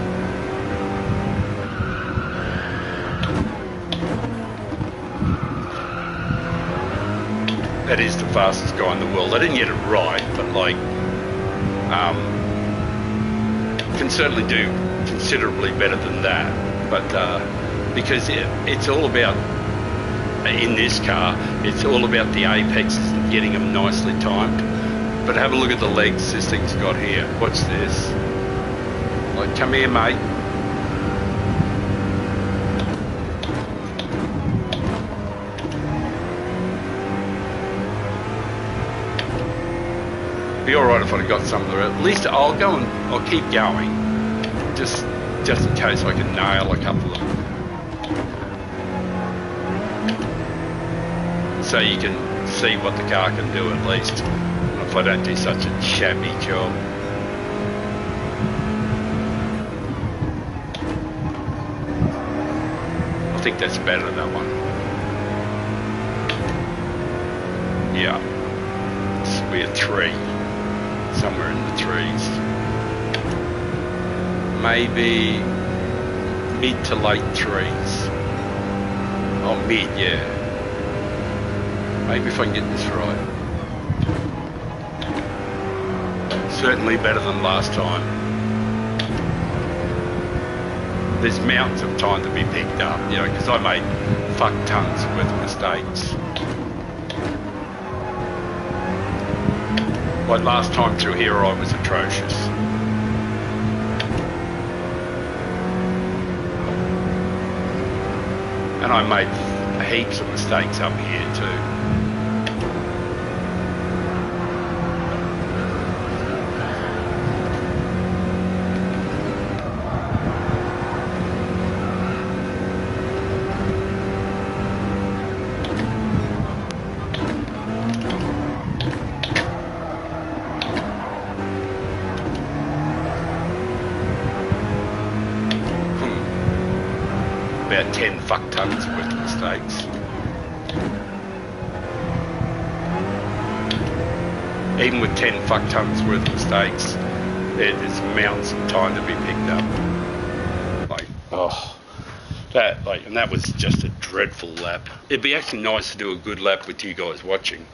Speaker 1: that is the fastest guy in the world. I didn't get it right, but like, can certainly do considerably better than that. But because it's all about, in this car, it's all about the apexes and getting them nicely timed. But have a look at the legs this thing's got here. Watch this. Like, come here, mate. Be alright if I'd got some of the, at least I'll go and I'll keep going, just in case I can nail a couple of them. So you can see what the car can do at least, if I don't do such a shabby job. I think that's better, that one. Yeah, we're 3. Somewhere in the 3s. Maybe mid to late 3s. Oh, mid, yeah. Maybe if I can get this right. Certainly better than last time. There's mountains of time to be picked up, you know, because I made fuck tons worth of mistakes. Like last time through here, I was atrocious. And I made heaps of mistakes up here too. About 10 fuck tons worth of mistakes. Even with 10 fuck tons worth of mistakes, there's mountains of time to be picked up. Like, oh, that, like, and that was just a dreadful lap. It'd be actually nice to do a good lap with you guys watching.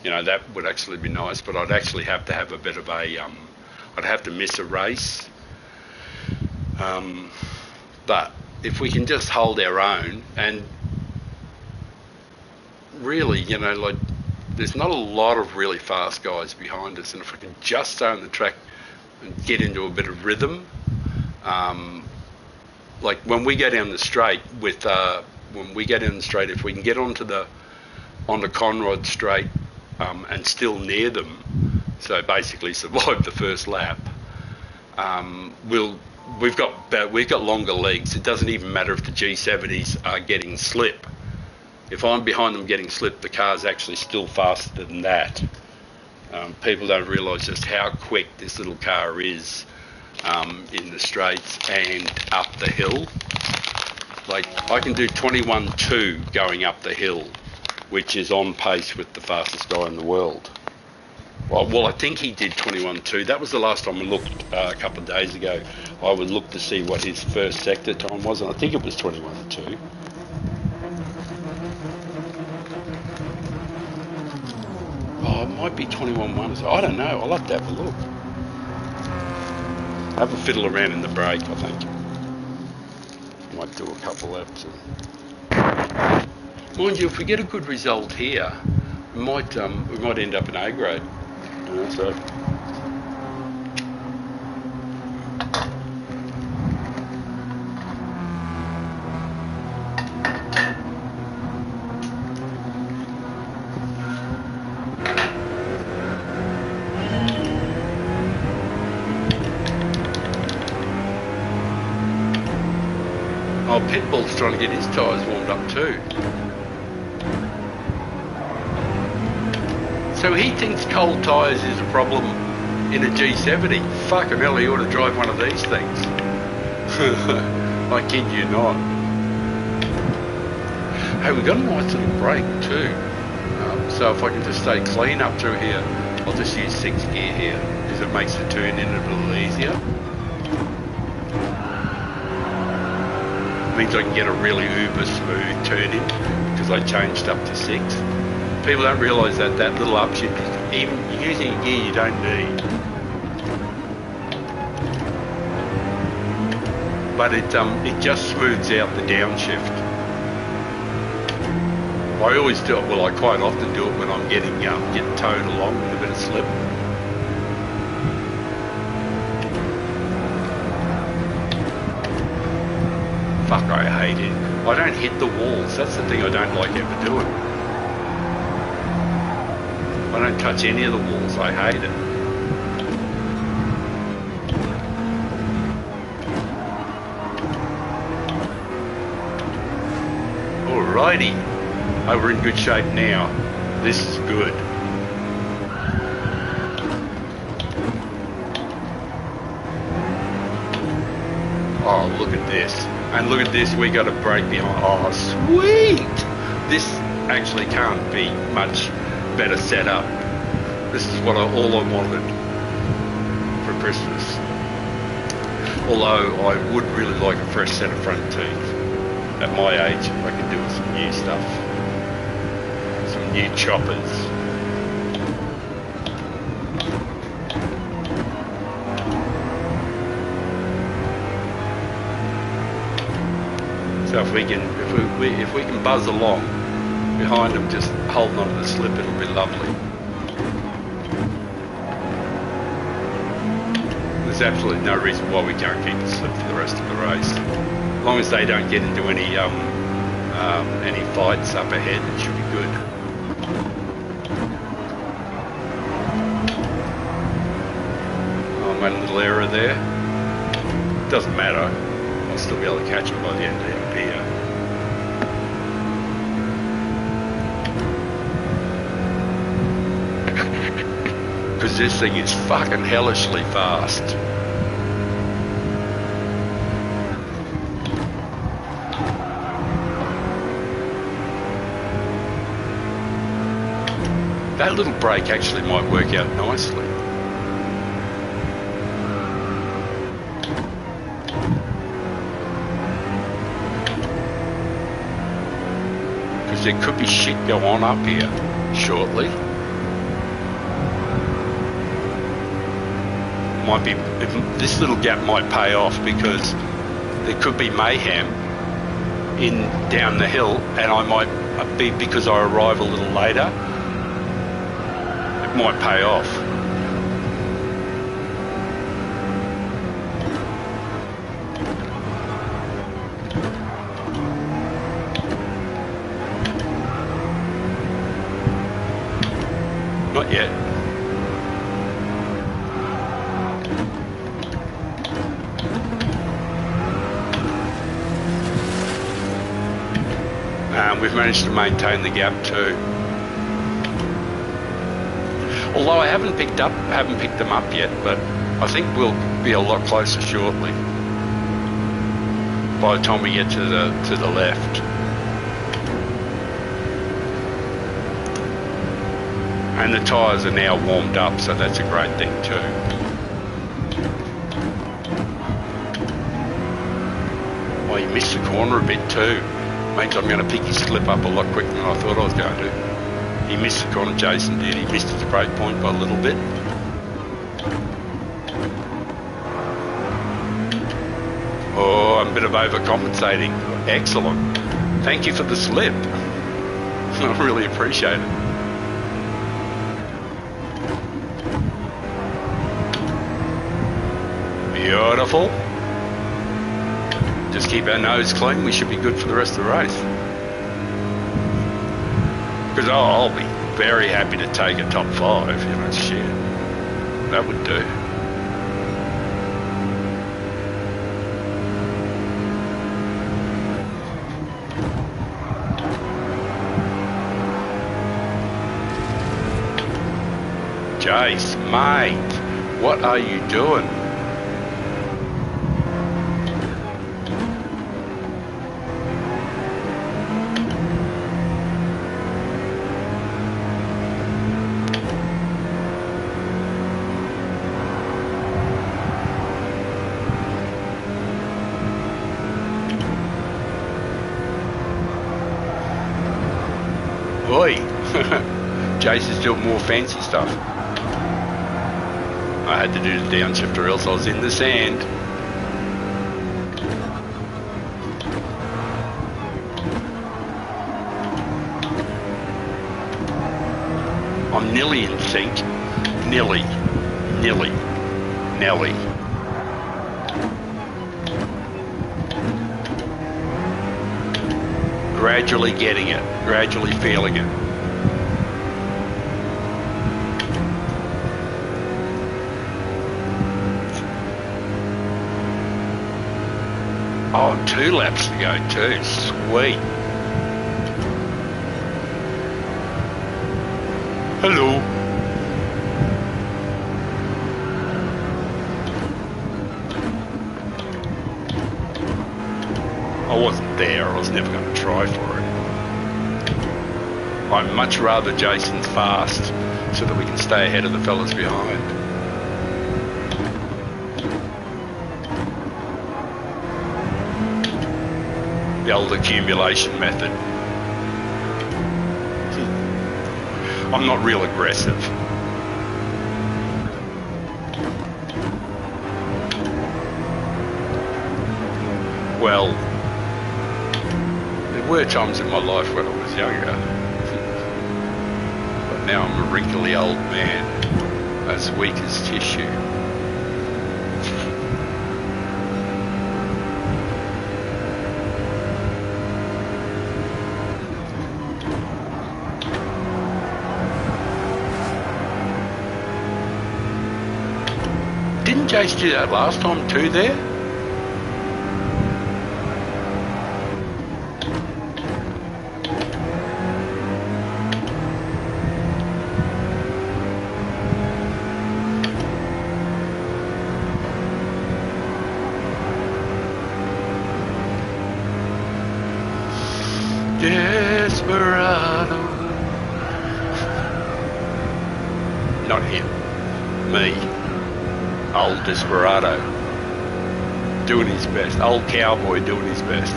Speaker 1: You know, that would actually be nice, but I'd actually have to have a bit of a, I'd have to miss a race. But if we can just hold our own, and really, you know, like, there's not a lot of really fast guys behind us, and if we can just stay on the track and get into a bit of rhythm, like when we go down the straight with, if we can get onto Conrod Straight and still near them, so basically survive the first lap, we've got longer legs. It doesn't even matter if the G70s are getting slip. If I'm behind them getting slip, the car's actually still faster than that. People don't realise just how quick this little car is in the straights and up the hill. Like, I can do 21.2 going up the hill, which is on pace with the fastest guy in the world. Well, I think he did 21.2. That was the last time I looked a couple of days ago. I would look to see what his first sector time was, and I think it was 21.2. Oh, it might be 21.1. I don't know. I'll have to have a look. Have a fiddle around in the brake, I think. Might do a couple laps. Mind you, if we get a good result here, we might end up in A grade. So. Pitbull's trying to get his tyres warmed up too. So he thinks cold tyres is a problem in a G70. Fucking hell, he ought to drive one of these things. I kid you not. Hey, we got a nice little brake too. So if I can just stay clean up through here, I'll just use 6th gear here because it makes the turn in a little easier. Means I can get a really uber smooth turn in because I changed up to 6. People don't realise that that little upshift is even using a gear you don't need. But it just smooths out the downshift. I always do it, well I quite often do it when I'm getting towed along with a bit of slip. Fuck, I hate it. I don't hit the walls. That's the thing I don't like ever doing. I don't touch any of the walls. I hate it. Alrighty. Oh, we're in good shape now. This is good. Oh, look at this. And look at this, we got a brake behind. Oh, sweet! This actually can't be much better setup. This is what all I wanted for Christmas. Although I would really like a fresh set of front teeth. At my age, I could do with some new stuff. Some new choppers. So if we can buzz along behind them, just holding on to the slip, it'll be lovely. There's absolutely no reason why we can't keep the slip for the rest of the race. As long as they don't get into any fights up ahead, it should be good. Oh, I made a little error there. Doesn't matter. I'll still be able to catch them by the end of the here. Because this thing is fucking hellishly fast. That little brake actually might work out nicely. Because there could be shit go on up here shortly. Might be, this little gap might pay off because there could be mayhem in down the hill, and I might be, because I arrive a little later, it might pay off. Not yet. We've managed to maintain the gap too. Although I haven't picked them up yet, but I think we'll be a lot closer shortly. By the time we get to the left. And the tyres are now warmed up, so that's a great thing too. Oh, you missed the corner a bit too. Means I'm going to pick his slip up a lot quicker than I thought I was going to. He missed the corner, Jason did. He missed his brake point by a little bit. Oh, I'm a bit of overcompensating. Excellent. Thank you for the slip. I really appreciate it. Beautiful. Just keep our nose clean, we should be good for the rest of the race. Because I'll be very happy to take a top 5, you know, shit. That would do. Jace, mate, what are you doing? Oi! Jace is doing more fancy stuff. I had to do the downshift or else I was in the sand. I'm nearly in sync. Nearly. Gradually getting it, gradually feeling it. Oh, 2 laps to go too, sweet. Hello. I wasn't there, I was never going to try for it. I'd much rather Jason's fast so that we can stay ahead of the fellas behind. The old accumulation method. I'm not real aggressive. Well, there were times in my life when I was younger, but now I'm a wrinkly old man, as weak as tissue. Didn't Jace do that last time too there? Desperado. Not him. Me. Old desperado. Doing his best. Old cowboy doing his best.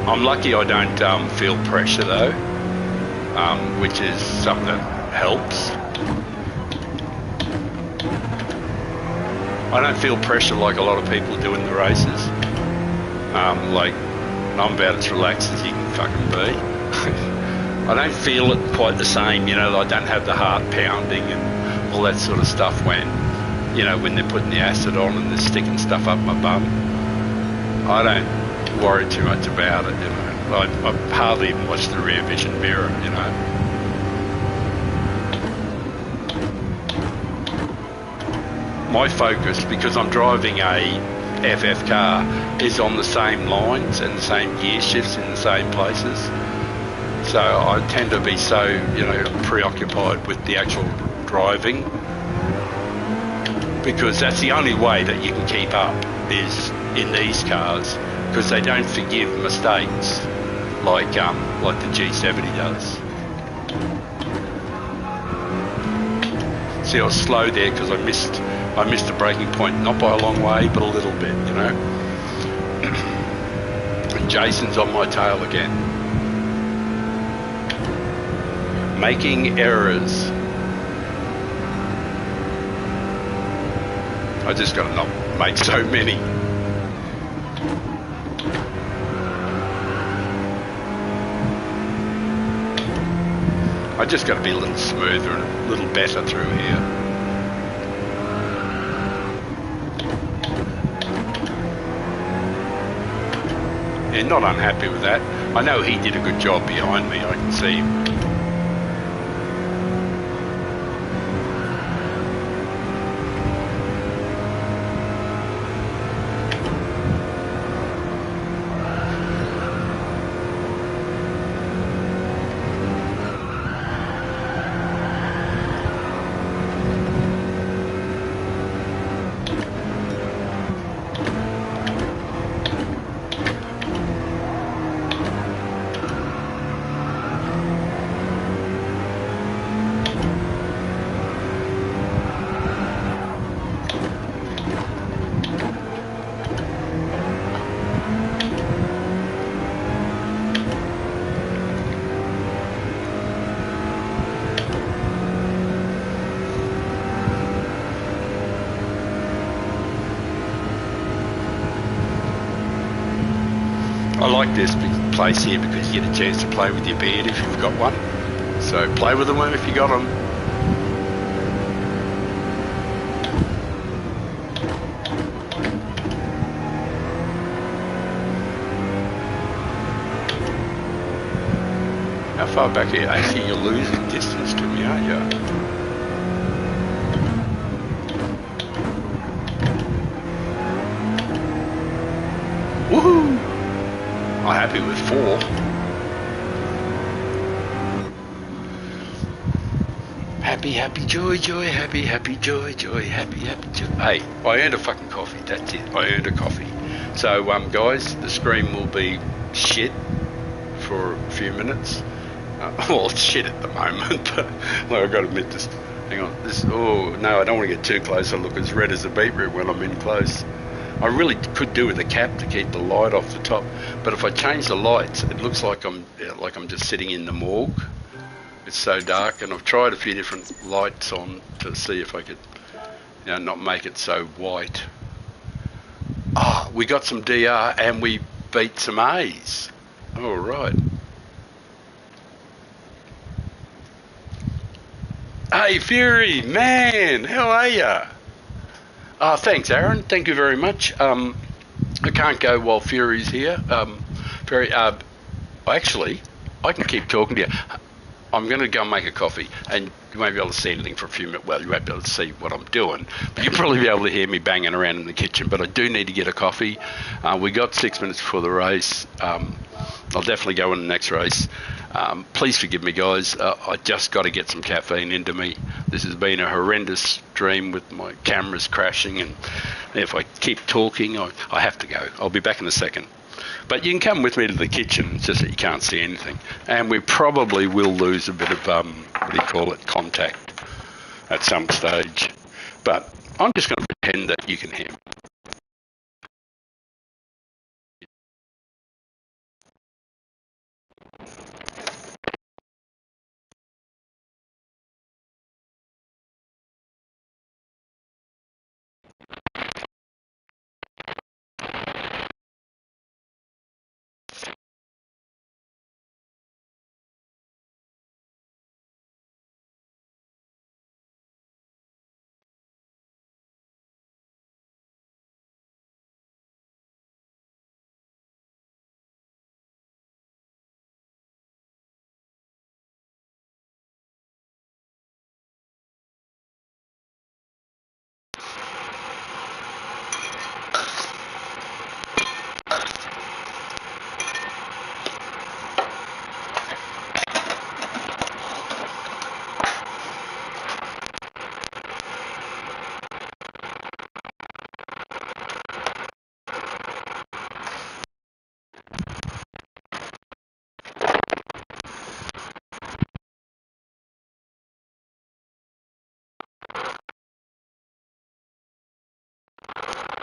Speaker 1: I'm lucky I don't feel pressure though, which is something that helps. I don't feel pressure like a lot of people do in the races. Like, I'm about as relaxed as you can fucking be. I don't feel it quite the same, you know, I don't have the heart pounding and all that sort of stuff when, you know, when they're putting the acid on and they're sticking stuff up my bum. I don't worry too much about it, you know. I hardly even watch the rear vision mirror, you know. My focus, because I'm driving a FF car, is on the same lines and the same gear shifts in the same places. So I tend to be so, you know, preoccupied with the actual driving, because that's the only way that you can keep up is in these cars, because they don't forgive mistakes like the G70 does. See, I was slow there because I missed the braking point, not by a long way, but a little bit, you know. And Jason's on my tail again. Making errors. I just got to not make so many. I just got to be a little smoother and a little better through here. Yeah, not unhappy with that. I know he did a good job behind me, I can see him. I like this place here because you get a chance to play with your beard if you've got one. So play with them if you got them. How far back here? Actually, you're losing distance to me, aren't you? Woohoo! I'm happy with 4. Happy, happy, joy, joy, happy, happy, joy, joy, happy, happy, joy. Hey, I earned a fucking coffee. That's it. I earned a coffee. So, guys, the screen will be shit for a few minutes. Well, it's shit at the moment, but well, I've got to admit this. Hang on. Oh, no, I don't want to get too close. I look as red as a beetroot when I'm in close. I really could do with a cap to keep the light off the top, but if I change the lights, it looks like I'm just sitting in the morgue. It's so dark, and I've tried a few different lights on to see if I could, not make it so white. Ah, we got some DR and we beat some A's. All right. Hey, Fury, man, how are ya? Thanks, Aaron. Thank you very much. I can't go while Fury's here. Fury, actually, I can keep talking to you. I'm going to go and make a coffee, and you won't be able to see anything for a few minutes. Well, you won't be able to see what I'm doing, but you'll probably be able to hear me banging around in the kitchen. But I do need to get a coffee. We got 6 minutes before the race. I'll definitely go in the next race. Please forgive me, guys. I just got to get some caffeine into me. This has been a horrendous dream with my cameras crashing, and if I keep talking, I have to go. I'll be back in a second. But you can come with me to the kitchen. It's just that you can't see anything. And we probably will lose a bit of, contact at some stage. But I'm just going to pretend that you can hear me.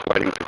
Speaker 1: Waiting for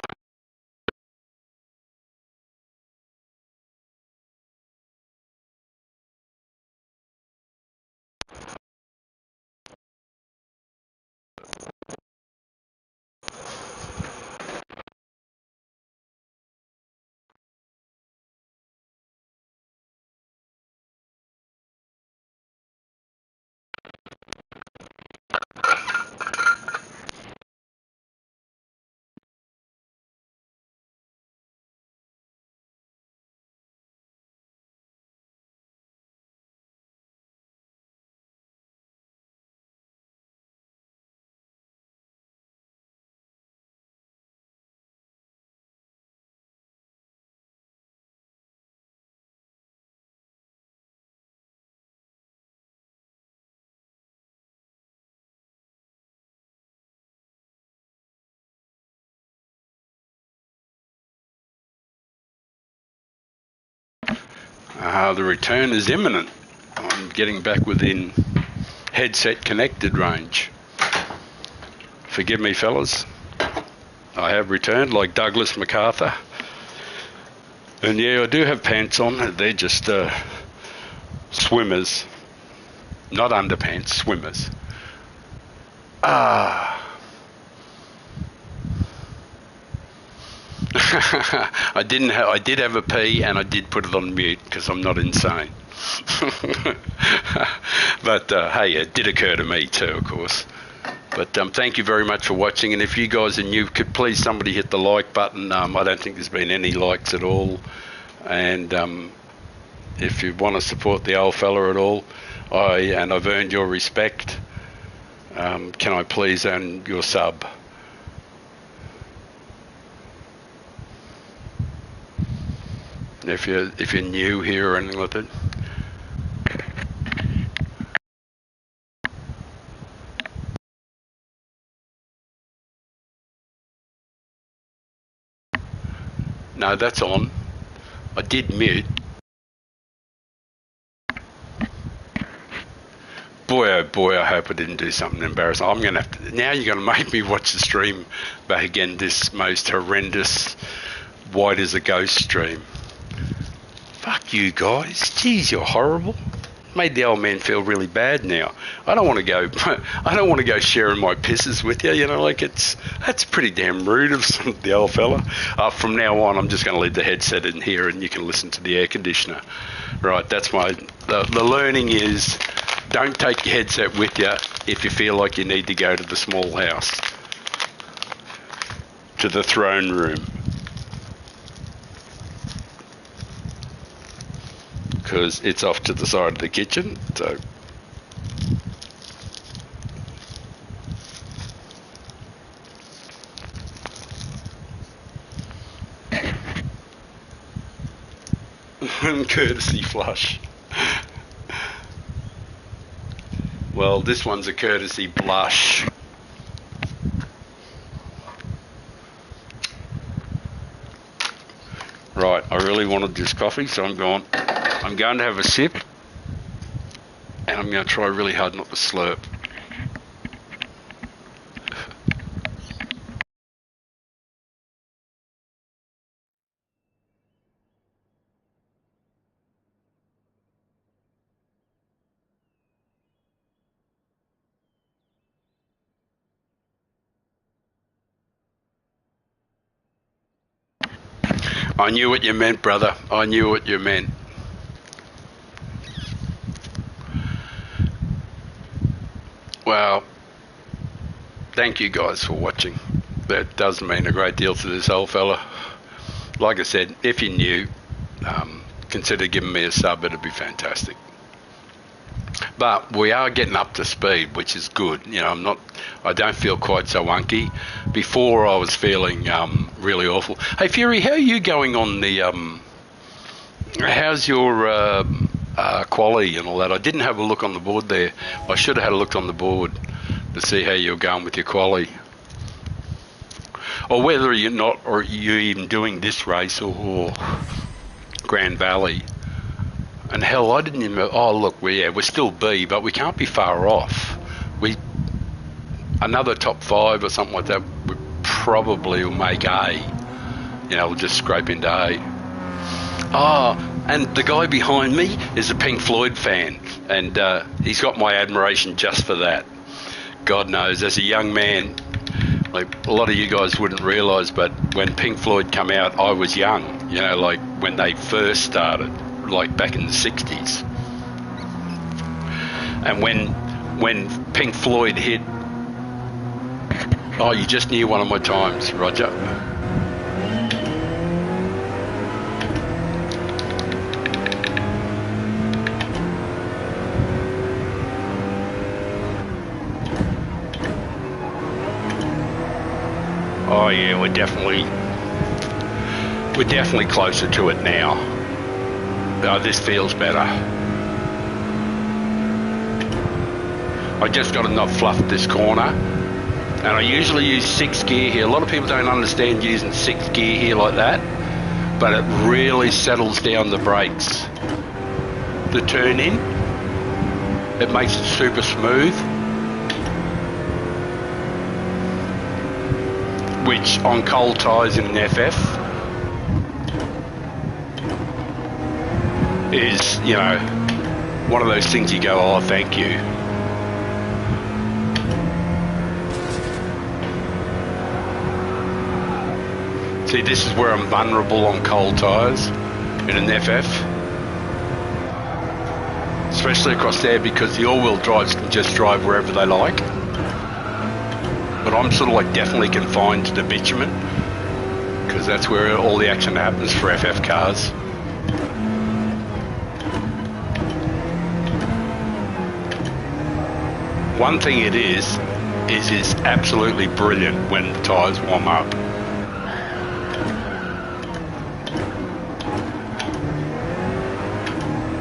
Speaker 1: the return is imminent. I'm getting back within headset connected range. Forgive me, fellas. I have returned like Douglas MacArthur. And yeah, I do have pants on. They're just swimmers. Not underpants, swimmers. I didn't. I did have a pee, and I did put it on mute because I'm not insane. But hey, it did occur to me too, of course. But thank you very much for watching. And if you guys are new, could please somebody hit the like button. I don't think there's been any likes at all. And if you want to support the old fella at all, I've earned your respect. Can I please earn your sub? If you're new here or anything like that. No, that's on. I did mute. Boy, oh boy, I hope I didn't do something embarrassing. I'm going to have to... Now you're going to make me watch the stream back again, this most horrendous, white as a ghost stream. Fuck you guys. Jeez, you're horrible. Made the old man feel really bad now. I don't want to go sharing my pisses with you, like that's pretty damn rude of the old fella. From now on, I'm just going to leave the headset in here and you can listen to the air conditioner. Right, that's the learning is don't take your headset with you if you feel like you need to go to the small house, to the throne room. Because it's off to the side of the kitchen, so... Courtesy flush. Well, this one's a courtesy blush. Right, I really wanted this coffee, so I'm going to have a sip, and I'm going to try really hard not to slurp. I knew what you meant, brother. I knew what you meant. Well, thank you guys for watching. That does mean a great deal to this old fella. Like I said, if you're new, consider giving me a sub. It'd be fantastic. But we are getting up to speed, which is good. I don't feel quite so wonky. Before I was feeling really awful. Hey Fury, how are you going on the how's your quality and all that? I didn't have a look on the board there. I should have had a look on the board to see how you're going with your quality, or whether you're not, or you're even doing this race or Grand Valley. And hell, I didn't even... Oh, look, we're still B, but we can't be far off. Another top 5 or something like that would probably will make A. We'll just scrape into A. Oh, and the guy behind me is a Pink Floyd fan, and he's got my admiration just for that. God knows, as a young man, like a lot of you guys wouldn't realise, but when Pink Floyd come out, I was young, like when they first started. Like back in the 60s, and when Pink Floyd hit, oh, you just knew one of my times, Roger. Oh yeah, we're definitely closer to it now. Oh, this feels better. I just got to not fluff this corner. And I usually use 6th gear here. A lot of people don't understand using 6th gear here like that. But it really settles down the brakes. The turn in, it makes it super smooth. Which on cold tyres in an FF is, one of those things you go, oh, thank you. See, this is where I'm vulnerable on cold tyres in an FF. Especially across there, because the all-wheel drives can just drive wherever they like. But I'm sort of like definitely confined to the bitumen, because that's where all the action happens for FF cars. One thing it is it's absolutely brilliant when the tyres warm up.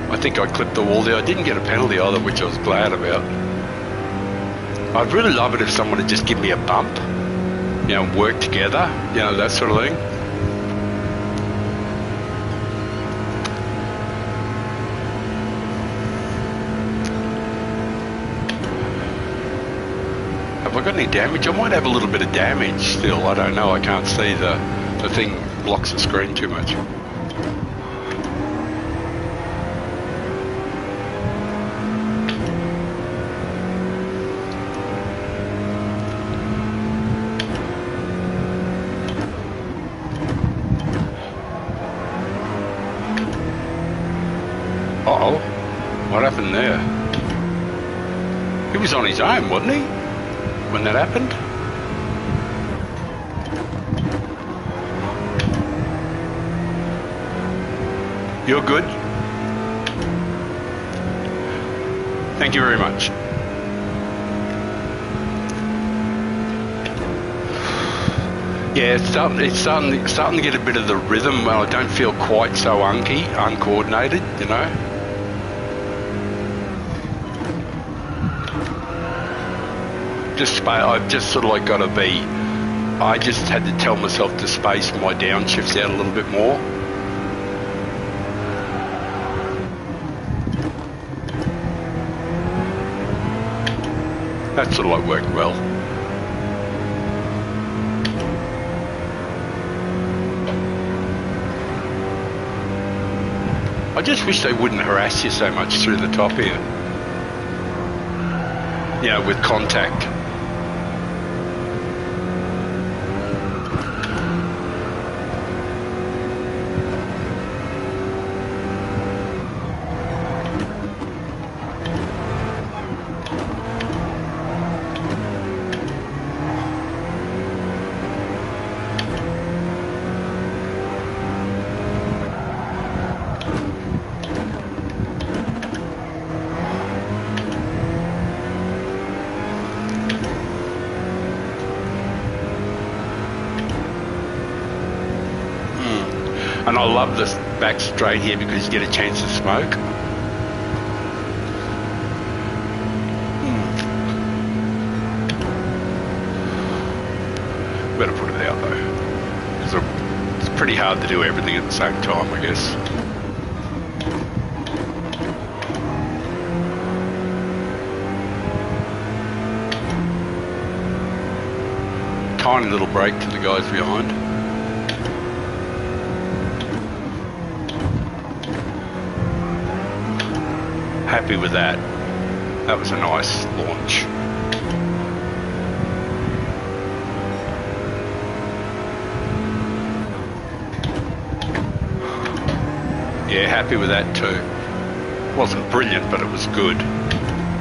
Speaker 1: I think I clipped the wall there. I didn't get a penalty either, which I was glad about. I'd really love it if someone would just give me a bump, you know, work together, you know, that sort of thing. Have I got any damage? I might have a little bit of damage still. I don't know. I can't see. The thing blocks the screen too much. Uh-oh. What happened there? He was on his own, wasn't he, when that happened? You're good? Thank you very much. Yeah, it's starting to get a bit of the rhythm. Well, I don't feel quite so uncoordinated, you know. I've just sort of like got to be. I just had to tell myself to space my downshifts out a little bit more. That sort of like worked well. I just wish they wouldn't harass you so much through the top here. You know, with contact. And I love this back straight here because you get a chance to smoke. Better put it out though, because it's pretty hard to do everything at the same time, I guess. Tiny little break to the guys behind. Happy with that. That was a nice launch. Yeah, happy with that too. Wasn't brilliant, but it was good.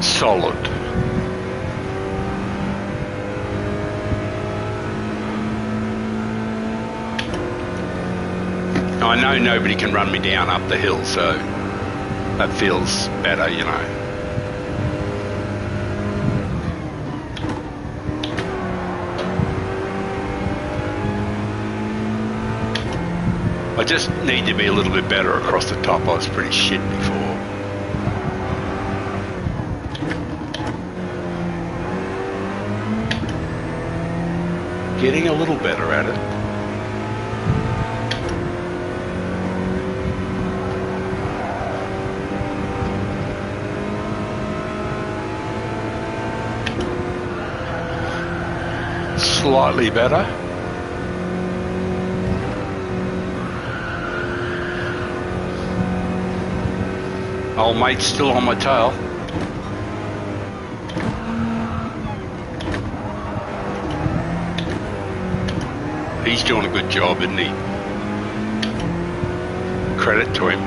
Speaker 1: Solid. I know nobody can run me down up the hill, so that feels better, you know. I just need to be a little bit better across the top. I was pretty shit before. Getting a little better at it. Slightly better. Old mate's still on my tail. he's doing a good job, isn't he? Credit to him.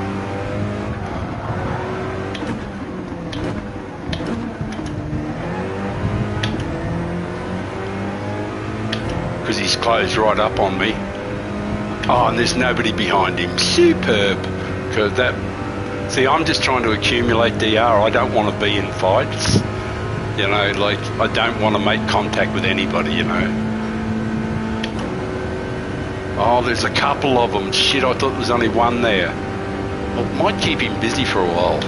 Speaker 1: Because he's closed right up on me. Oh, and there's nobody behind him. Superb. Because that... See, I'm just trying to accumulate DR. I don't want to be in fights. You know, like, I don't want to make contact with anybody, you know. Oh, there's a couple of them. Shit, I thought there was only one there. Well, it might keep him busy for a while.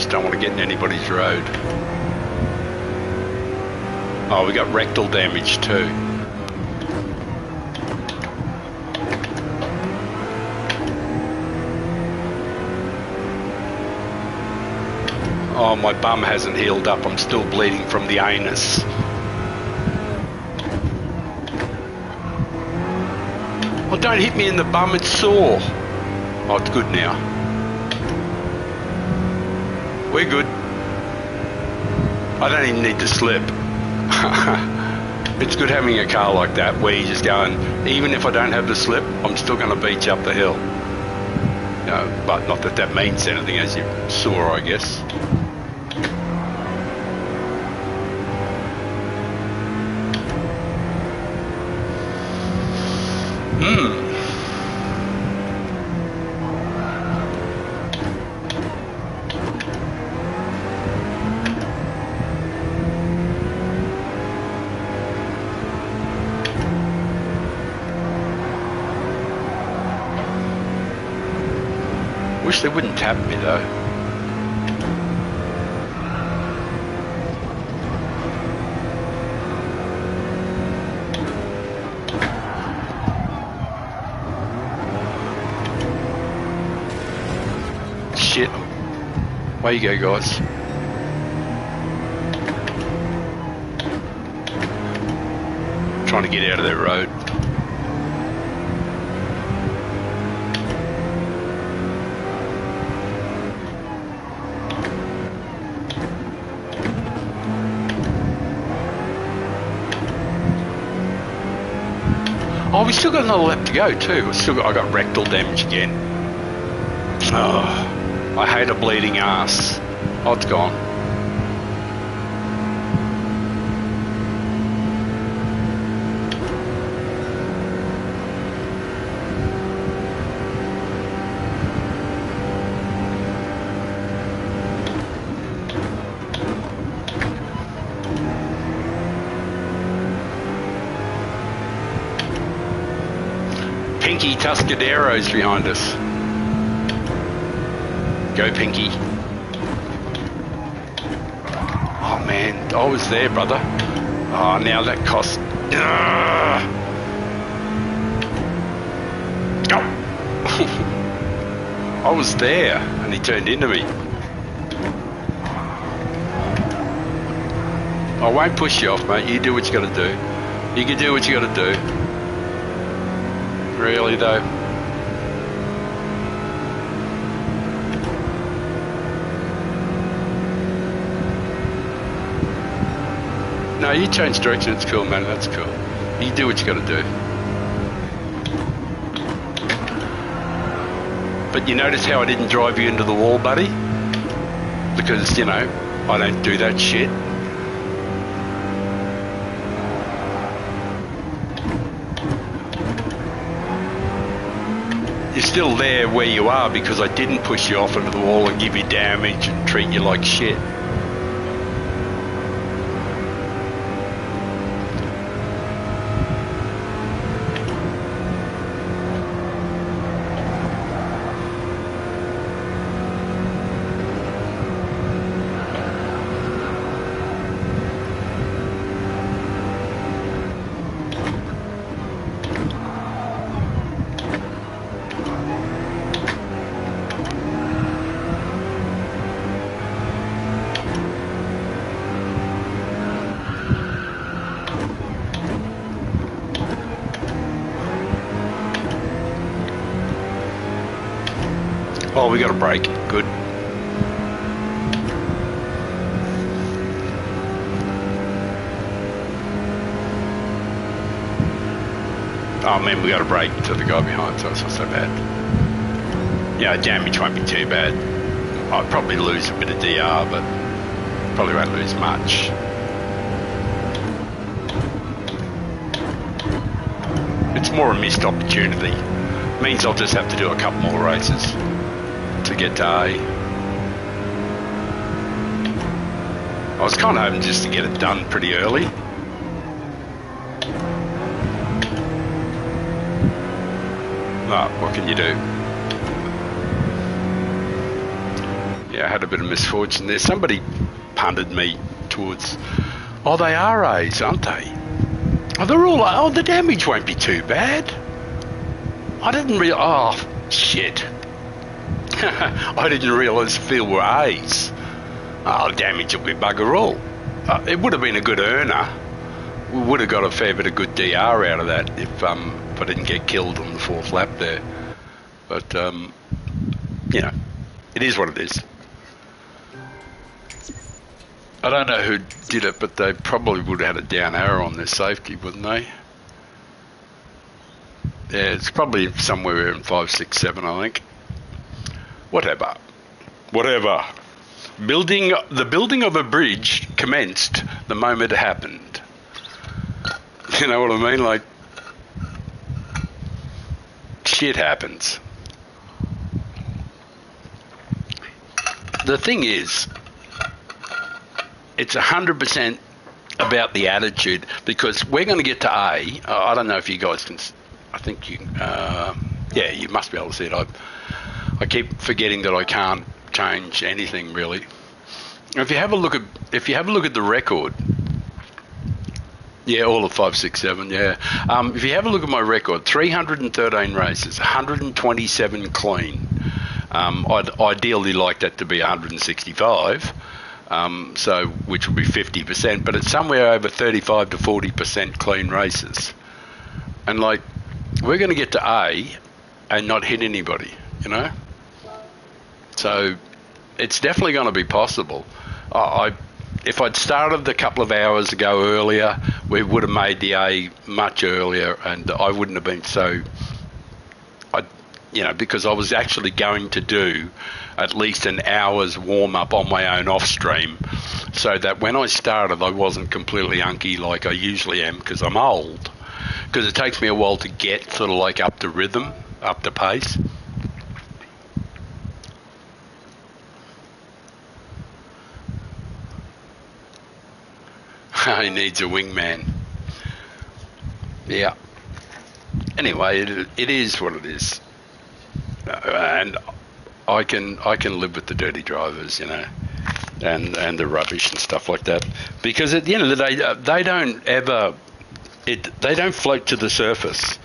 Speaker 1: Don't want to get in anybody's road. Oh, we got rectal damage too. Oh, my bum hasn't healed up. I'm still bleeding from the anus. Oh, don't hit me in the bum, it's sore. Oh, it's good now. We're good. I don't even need to slip. It's good having a car like that where you just go and even if I don't have the slip, I'm still going to beat you up the hill. You know, but not that that means anything, as you saw, I guess. Wish they wouldn't tap me though. Shit. Way you go, guys. Trying to get out of their road. Oh, we still got another lap to go too. I got rectal damage again. Oh, I hate a bleeding ass. Oh, it's gone. Pinky Tuscadero's behind us. Go, Pinky. Oh, man. I was there, brother. Oh, now that cost... Go! I was there, and he turned into me. I won't push you off, mate. You do what you got to do. You can do what you got to do. Really, though? No, you change direction. It's cool, man. That's cool. You do what you got to do. But you notice how I didn't drive you into the wall, buddy? Because, you know, I don't do that shit. You're still there where you are because I didn't push you off into the wall and give you damage and treat you like shit. Oh, we got a break. Good. Oh man, we got a break to the guy behind, so it's not so bad. Yeah, damage won't be too bad. I'll probably lose a bit of DR, but probably won't lose much. It's more a missed opportunity. Means I'll just have to do a couple more races to get to A. I was kind of hoping just to get it done pretty early. Oh, what can you do? Yeah, I had a bit of misfortune there. Somebody punted me towards... Oh, they are A's, aren't they? Oh, they're all... Oh, the damage won't be too bad. I didn't realise... Oh, shit. I didn't realise the field were A's. Oh, damage will be bugger all. It would have been a good earner. We would have got a fair bit of good DR out of that if I didn't get killed on the fourth lap there. But, you know, it is what it is. I don't know who did it, but they probably would have had a down arrow on their safety, wouldn't they? Yeah, it's probably somewhere in 5, 6, 7, I think. Whatever. The building of a bridge commenced the moment it happened. You know what I mean? Like, shit happens. The thing is, it's 100% about the attitude, because we're going to get to A. I don't know if you guys can... I think you... yeah, you must be able to see it. I keep forgetting that I can't change anything, really. If you have a look at the record... Yeah, all of 5, 6, 7, yeah. If you have a look at my record, 313 races, 127 clean. I'd ideally like that to be 165, so which would be 50%, but it's somewhere over 35 to 40% clean races. And like, we're going to get to A and not hit anybody, you know? So it's definitely going to be possible. If I'd started a couple of hours ago earlier, we would have made the A much earlier, and I wouldn't have been so... because I was actually going to do at least an hour's warm-up on my own off-stream, so that when I started, I wasn't completely unky like I usually am, because I'm old. Because it takes me a while to get sort of like up to rhythm, up to pace. He needs a wingman. Yeah. Anyway, it is what it is. And I can live with the dirty drivers, you know, and the rubbish and stuff like that, because at the end of the day, they don't float to the surface.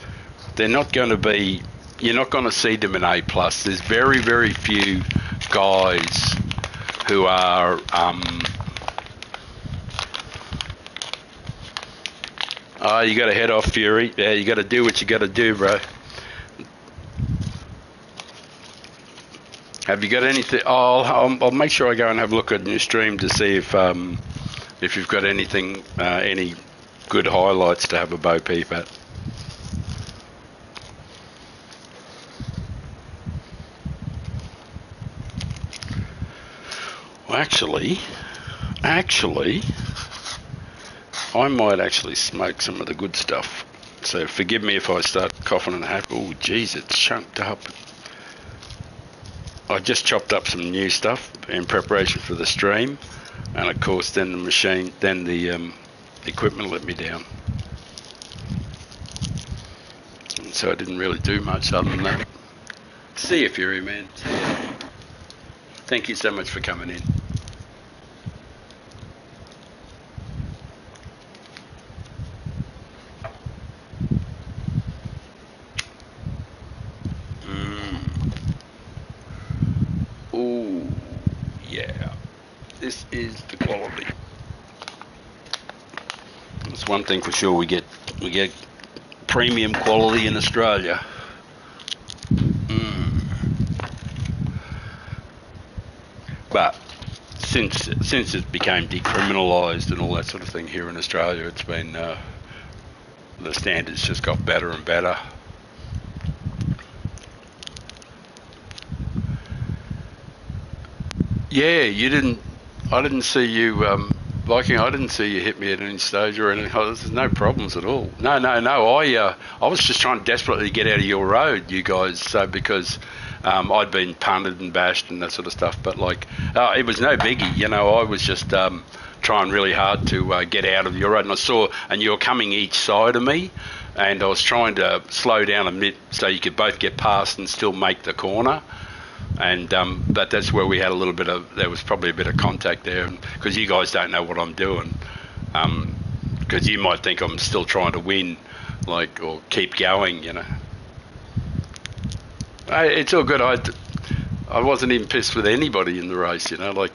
Speaker 1: They're not going to be. You're not going to see them in A+. There's very, very few guys who are. Oh, you got to head off, Fury. Yeah, you got to do what you got to do, bro. Have you got anything? Oh, I'll make sure I go and have a look at your stream to see if you've got anything, any good highlights to have a bo peep at. Well, actually, I might actually smoke some of the good stuff. So forgive me if I start coughing and have. Oh, geez, it's chunked up. I just chopped up some new stuff in preparation for the stream, and of course then the equipment let me down. And so I didn't really do much other than that. See you, Fury Man. See ya. Thank you so much for coming in. This is the quality. That's one thing for sure. We get premium quality in Australia. But since it became decriminalised and all that sort of thing here in Australia, it's been the standards just got better and better. Yeah, I didn't see you, I didn't see you hit me at any stage or anything. Oh, there's no problems at all. No. I was just trying desperately to get out of your road, you guys, because I'd been punted and bashed and that sort of stuff. But it was no biggie, you know. I was just trying really hard to get out of your road, and you were coming each side of me, and I was trying to slow down a bit so you could both get past and still make the corner. And but that's where we had there was probably a bit of contact there, because you guys don't know what I'm doing, because you might think I'm still trying to win, or keep going, you know. It's all good. I wasn't even pissed with anybody in the race, you know,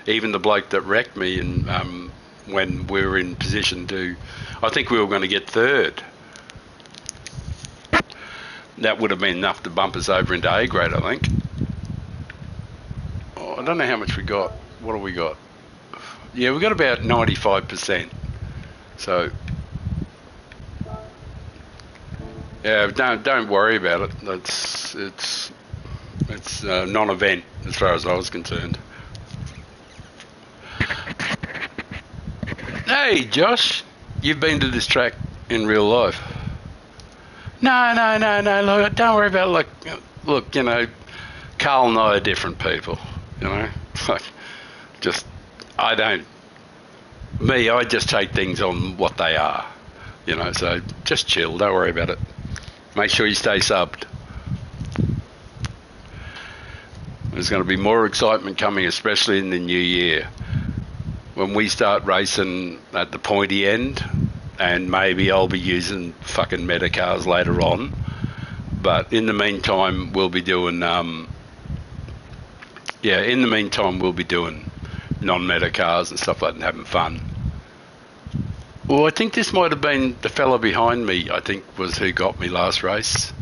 Speaker 1: even the bloke that wrecked me, and when we were in position to, I think we were going to get third. That would have been enough to bump us over into A grade, I think. I don't know how much we got. What have we got? Yeah, we got about 95%. So, yeah, don't worry about it. It's a non-event as far as I was concerned. Hey, Josh, you've been to this track in real life? No. Look, don't worry about it. Look, you know, Carl and I are different people. You know, I just take things on what they are, you know, so just chill, don't worry about it. Make sure you stay subbed. There's going to be more excitement coming, especially in the new year, when we start racing at the pointy end, and maybe I'll be using fucking meta cars later on, but in the meantime, we'll be doing non-meta cars and stuff like that and having fun. Well, I think this might have been the fella behind me, I think, was who got me last race.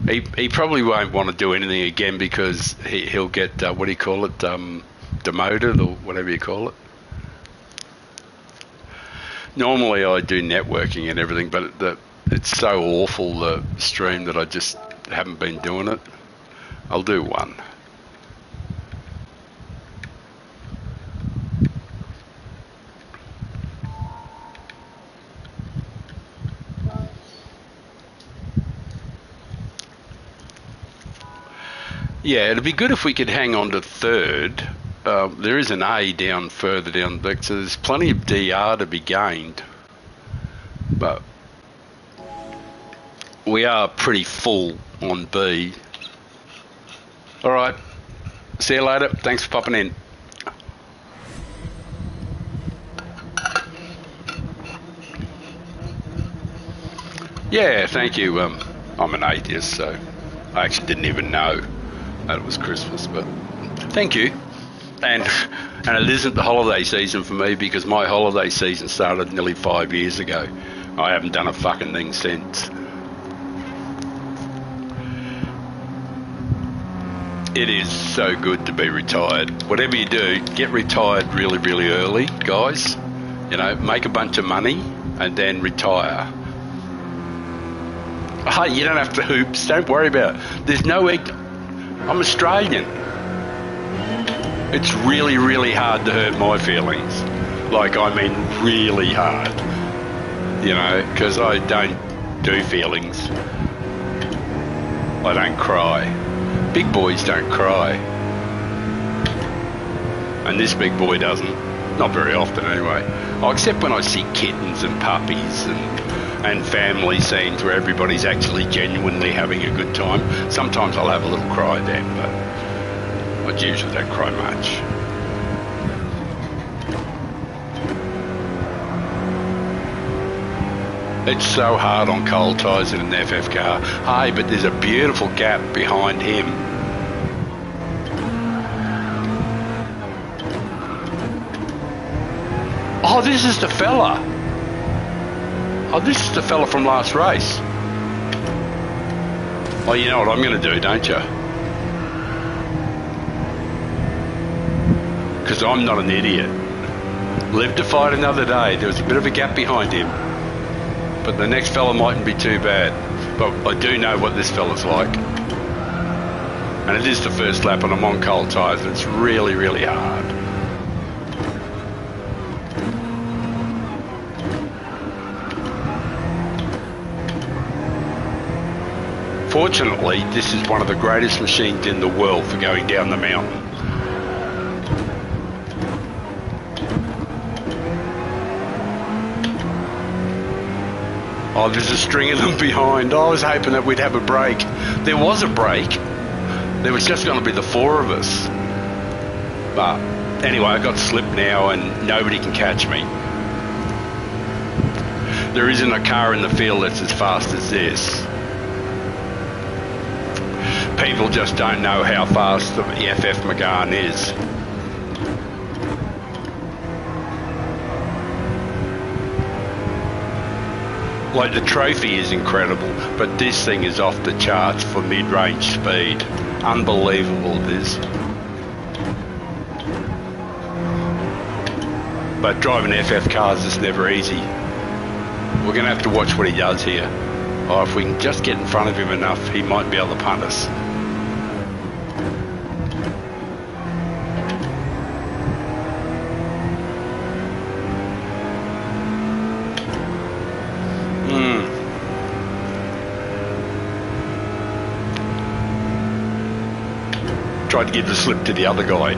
Speaker 1: He probably won't want to do anything again, because he'll get, what do you call it, demoted or whatever you call it. Normally I do networking and everything, but it's so awful, the stream, that I just haven't been doing it. I'll do one. Yeah, it'd be good if we could hang on to third. There is an A down further down the back, so there's plenty of DR to be gained. But we are pretty full on B. All right. See you later. Thanks for popping in. Yeah, thank you. I'm an atheist, so I actually didn't even know that it was Christmas, but thank you. And it isn't the holiday season for me, because my holiday season started nearly 5 years ago. I haven't done a fucking thing since. It is so good to be retired. Whatever you do, get retired really, really early, guys. You know, make a bunch of money and then retire. Hey, you don't have to hoops. Don't worry about it. There's no... I'm Australian. It's really, really hard to hurt my feelings. I mean really hard. You know, because I don't do feelings. I don't cry. Big boys don't cry. And this big boy doesn't. Not very often anyway. Oh, except when I see kittens and puppies and family scenes where everybody's actually genuinely having a good time. Sometimes I'll have a little cry then, but I usually don't cry much. It's so hard on cold tyres in an FF car. Hey, but there's a beautiful gap behind him. Oh, this is the fella. Oh, this is the fella from last race. Oh, you know what I'm going to do, don't you? because I'm not an idiot. Live to fight another day. There was a bit of a gap behind him, but the next fella mightn't be too bad. But I do know what this fella's like. And it is the first lap and I'm on cold tyres and it's really, really hard. Fortunately, this is one of the greatest machines in the world for going down the mountain. Oh, there's a string of them behind. I was hoping that we'd have a break. There was a break. There was just going to be the four of us. But anyway, I got slipped now and nobody can catch me. There isn't a car in the field that's as fast as this. People just don't know how fast the FF McGahn is. Like, the trophy is incredible, but this thing is off the charts for mid-range speed. Unbelievable it is. But driving FF cars is never easy. We're going to have to watch what he does here. Oh, if we can just get in front of him enough, he might be able to punt us. Tried to give the slip to the other guy.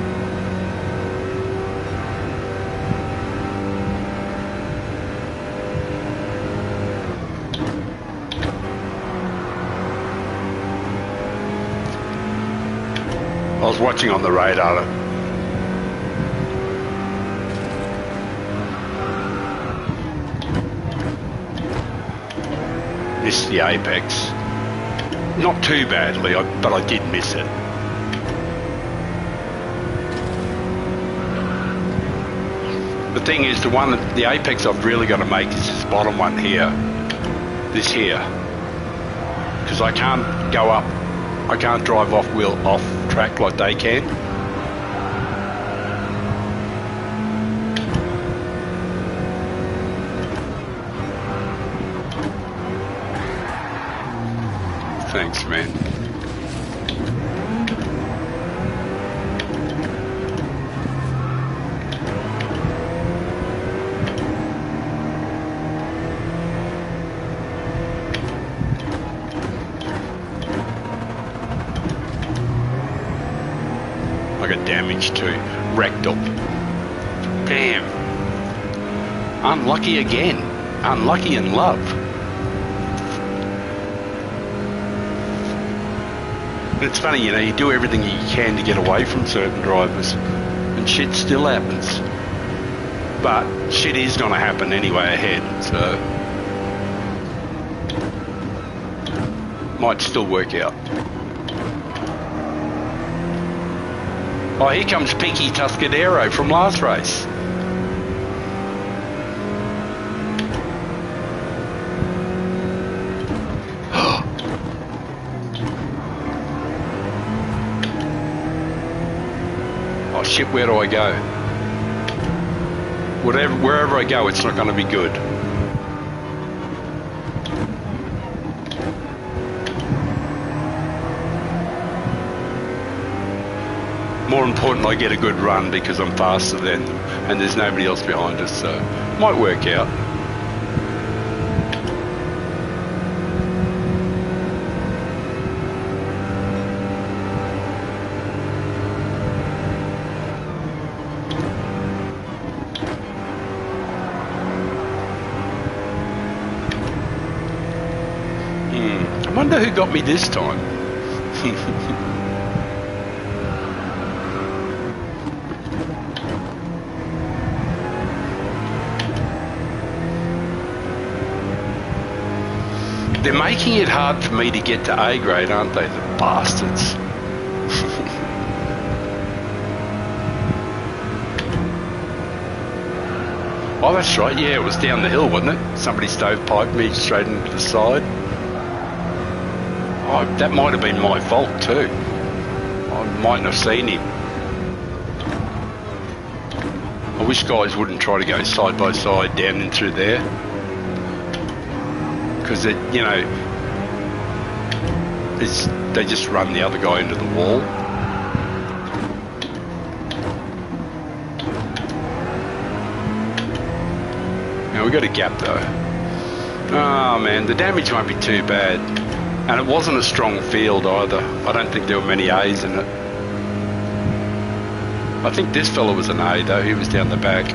Speaker 1: I was watching on the radar. Missed the apex. Not too badly, but I did miss it. The thing is, the apex I've really got to make is this bottom one here. This here. Because I can't go up. I can't drive off track like they can. Thanks, man. I got damage too. Rectal. Damn. Unlucky again. Unlucky in love. It's funny, you know, you do everything you can to get away from certain drivers and shit still happens. But shit is going to happen anyway ahead, so might still work out. Oh, here comes Pinky Tuscadero from last race. Oh shit, where do I go? Wherever I go, it's not going to be good. More important, I get a good run because I'm faster than them and there's nobody else behind us, so might work out. I wonder who got me this time. They're making it hard for me to get to A grade, aren't they, the bastards? Oh, that's right, yeah, it was down the hill, wasn't it? Somebody stovepiped me straight into the side. Oh, that might have been my fault too. I mightn't have seen him. I wish guys wouldn't try to go side by side down and through there, because it, you know, they just run the other guy into the wall. Now we got a gap though. Oh man, the damage won't be too bad, and it wasn't a strong field either. I don't think there were many A's in it. I think this fella was an A though, he was down the back.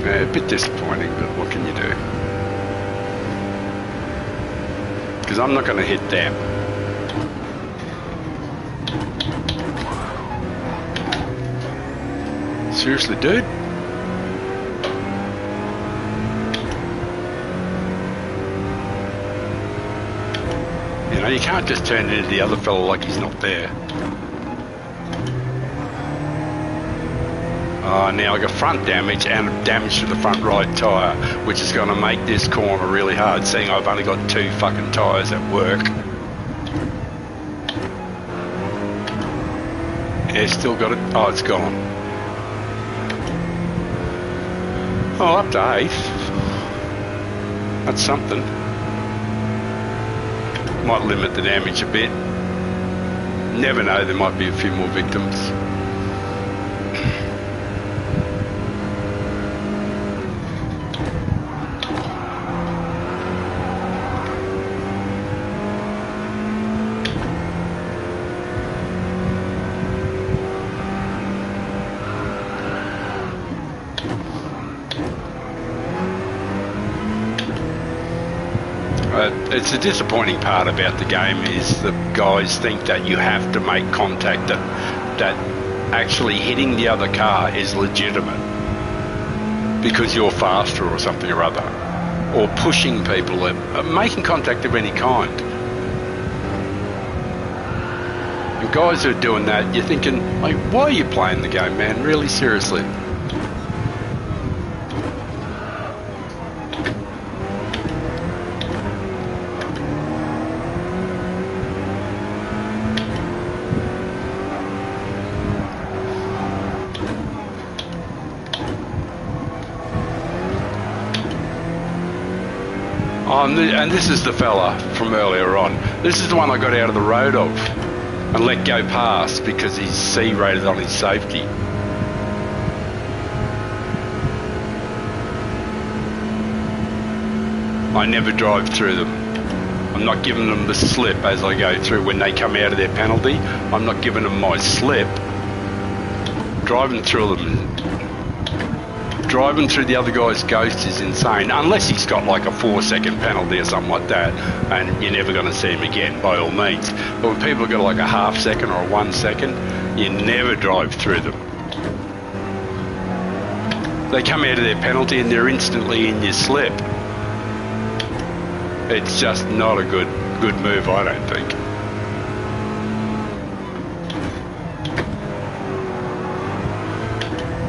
Speaker 1: Yeah, a bit disappointing, but what can you do? Because I'm not going to hit them. Seriously, dude? You know, you can't just turn into the other fella like he's not there. Now I got front damage and damage to the front right tyre, which is going to make this corner really hard, seeing I've only got 2 fucking tyres at work. Yeah, still got it. Oh, it's gone. Oh, up to 8th. That's something. Might limit the damage a bit. Never know, there might be a few more victims. It's a disappointing part about the game is the guys think that you have to make contact, that actually hitting the other car is legitimate because you're faster or something or other, or pushing people, making contact of any kind. And guys who are doing that, you're thinking, like, why are you playing the game, man? Really, seriously. And this is the fella from earlier on. This is the one I got out of the road of and let go past because he's C-rated on his safety. I never drive through them. I'm not giving them the slip as I go through when they come out of their penalty. I'm not giving them my slip. Driving through them. Driving through the other guy's ghost is insane, unless he's got like a 4-second penalty or something like that, and you're never going to see him again, by all means. But when people have got like a half-second or a 1 second, you never drive through them. They come out of their penalty and they're instantly in your slip. It's just not a good move, I don't think.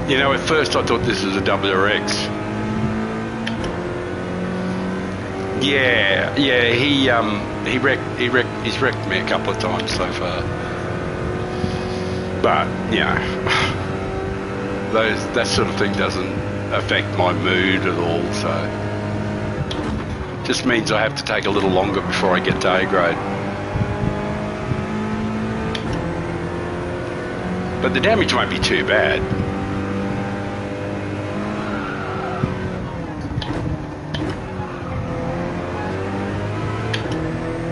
Speaker 1: You know, at first I thought this was a WRX. Yeah, he's wrecked me a couple of times so far. But, you know, that sort of thing doesn't affect my mood at all, so just means I have to take a little longer before I get to A grade. But the damage won't be too bad.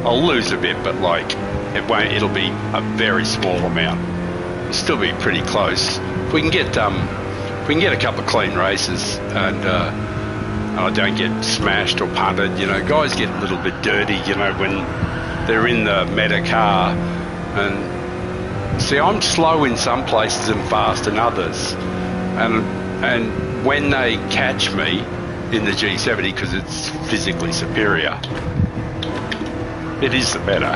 Speaker 1: I'll lose a bit, but like it'll be a very small amount. It'll still be pretty close. If we can get a couple of clean races and I don't get smashed or punted, you know, guys get a little bit dirty, you know, when they're in the meta car. And see, I'm slow in some places and fast in others, and when they catch me in the G70, because it's physically superior, it is the better.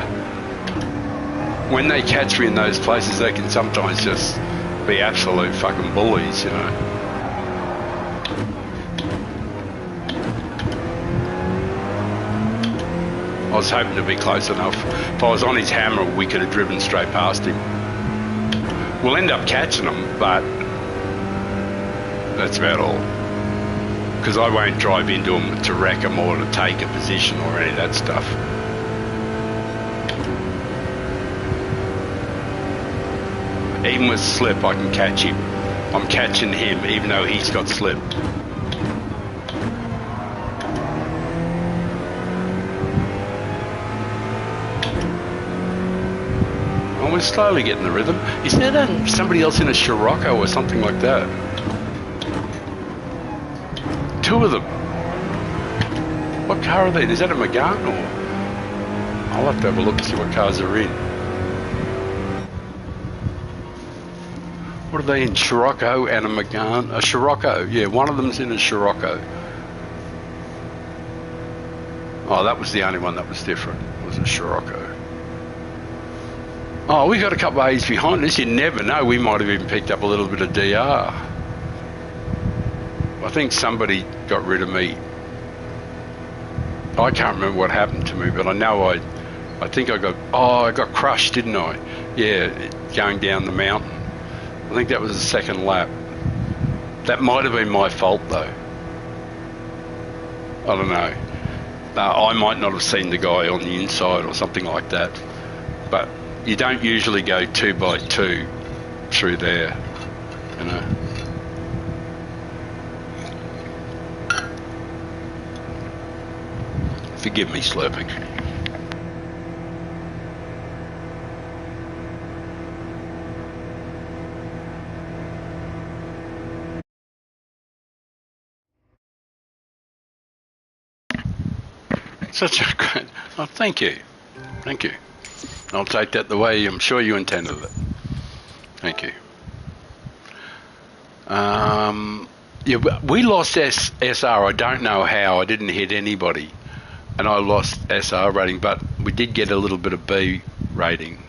Speaker 1: When they catch me in those places, they can sometimes just be absolute fucking bullies, you know. I was hoping to be close enough. If I was on his hammer, we could have driven straight past him. We'll end up catching them, but that's about all. Because I won't drive into them to wreck them or to take a position or any of that stuff. Even with slip, I can catch him. I'm catching him even though he's got slip. Oh, we're slowly getting the rhythm. Is there somebody else in a Scirocco or something like that? Two of them. What car are they? Is that a Megane or? I'll have to have a look and see what cars are in. What are they in? Scirocco and a Megane? A Scirocco, yeah, one of them's in a Scirocco. Oh, that was the only one that was different. It was a Scirocco. Oh, we got a couple of A's behind us. You never know. We might have even picked up a little bit of DR. I think somebody got rid of me. I can't remember what happened to me, but I know I think I got crushed, didn't I? Yeah, going down the mountain. I think that was the second lap. That might have been my fault though. I don't know. I might not have seen the guy on the inside or something like that. But you don't usually go 2 by 2 through there, you know. Forgive me slurping. Such a great... Oh, thank you. Thank you. I'll take that the way I'm sure you intended it. Thank you. Yeah, we lost SR. I don't know how. I didn't hit anybody. And I lost SR rating, but we did get a little bit of B rating.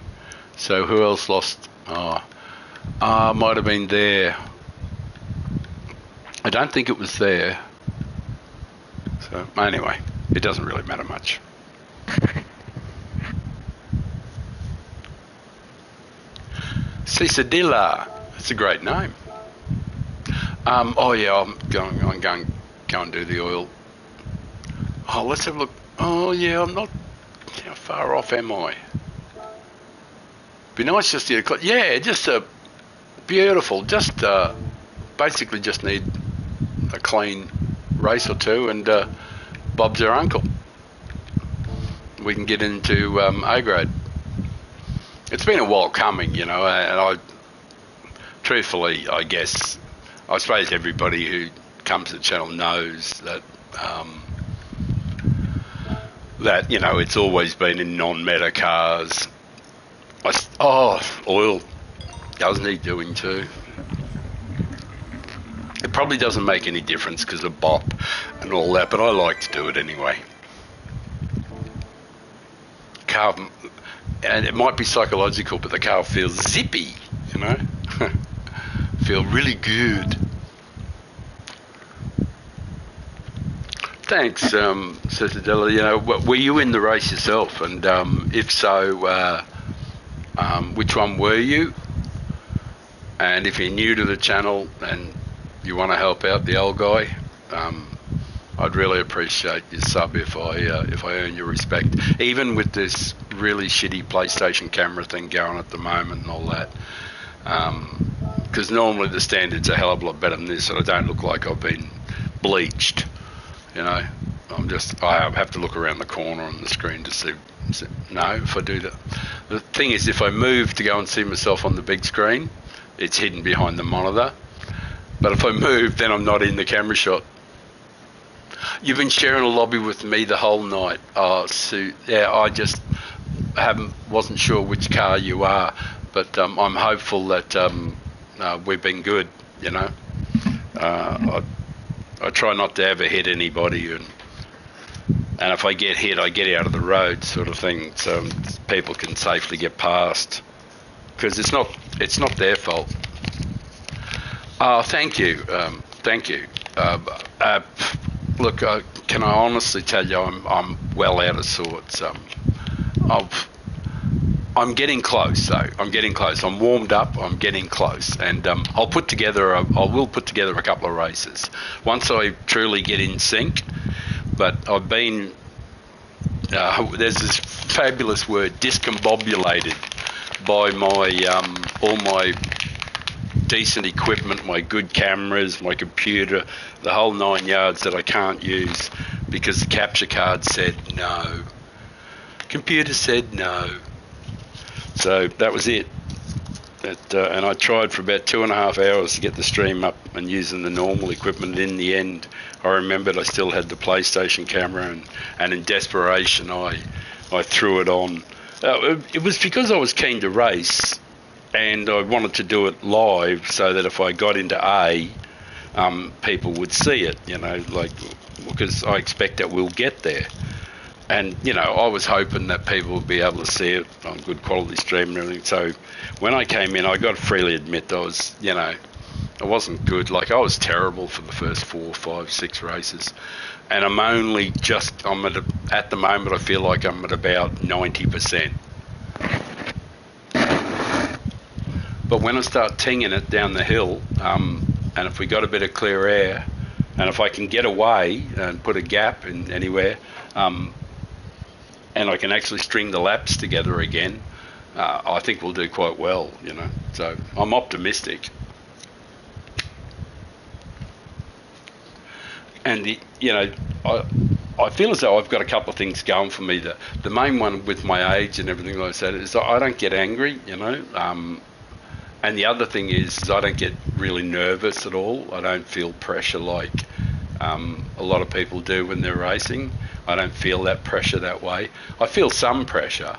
Speaker 1: So who else lost? Might have been there. I don't think it was there. So anyway, it doesn't really matter much. Cisadilla. That's a great name. Oh yeah, I'm going go and do the oil. Oh, let's have a look. Oh yeah, I'm not. How far off am I? Be nice just to get a, yeah, just a beautiful. Just basically just need a clean race or two, and Bob's our uncle. We can get into A grade. It's been a while coming, you know, and I, truthfully, I guess, I suppose everybody who comes to the channel knows that, that, you know, it's always been in non-meta cars. Oil, doesn't he doing too? It probably doesn't make any difference because of bop and all that, but I like to do it anyway. Car, and it might be psychological, but the car feels zippy, you know? Feel really good. Thanks, Citadella. You know, were you in the race yourself? And if so, which one were you? And if you're new to the channel and you want to help out the old guy, I'd really appreciate your sub if I earn your respect. Even with this really shitty PlayStation camera thing going at the moment and all that, because normally the standards are a hell of a lot better than this, and I don't look like I've been bleached. You know, I have to look around the corner on the screen to see. No, if I do that. The thing is, if I move to go and see myself on the big screen, it's hidden behind the monitor. But if I move, then I'm not in the camera shot. You've been sharing a lobby with me the whole night. Oh, Sue. Yeah, I just wasn't sure which car you are, but I'm hopeful that we've been good. You know, I try not to ever hit anybody, and if I get hit, I get out of the road, sort of thing, so people can safely get past. Because it's not their fault. Oh, thank you, thank you. Look, can I honestly tell you, I'm well out of sorts. I'm getting close, though. I'm getting close. I'm warmed up. I'm getting close, and I will put together a couple of races once I truly get in sync. But I've been there's this fabulous word, discombobulated, by my all my decent equipment, my good cameras, my computer, the whole 9 yards that I can't use because the capture card said no. Computer said no. So that was it. And I tried for about 2.5 hours to get the stream up and using the normal equipment. In the end, I remembered I still had the PlayStation camera, and in desperation, I threw it on. It was because I was keen to race, and I wanted to do it live so that if I got into A, people would see it, because I expect that we'll get there. And, I was hoping that people would be able to see it on good quality stream and everything. So when I came in, I got to freely admit I wasn't good. Like, I was terrible for the first 4, 5, 6 races. And I'm at the moment, I feel like I'm at about 90%. But when I start tinging it down the hill, and if we got a bit of clear air, and if I can get away and put a gap in anywhere, and I can actually string the laps together again, I think we'll do quite well, So I'm optimistic. And, I feel as though I've got a couple of things going for me. The main one with my age and everything like that is that I don't get angry, and the other thing is I don't get really nervous at all. I don't feel pressure like a lot of people do when they're racing. I don't feel that pressure that way. I feel some pressure,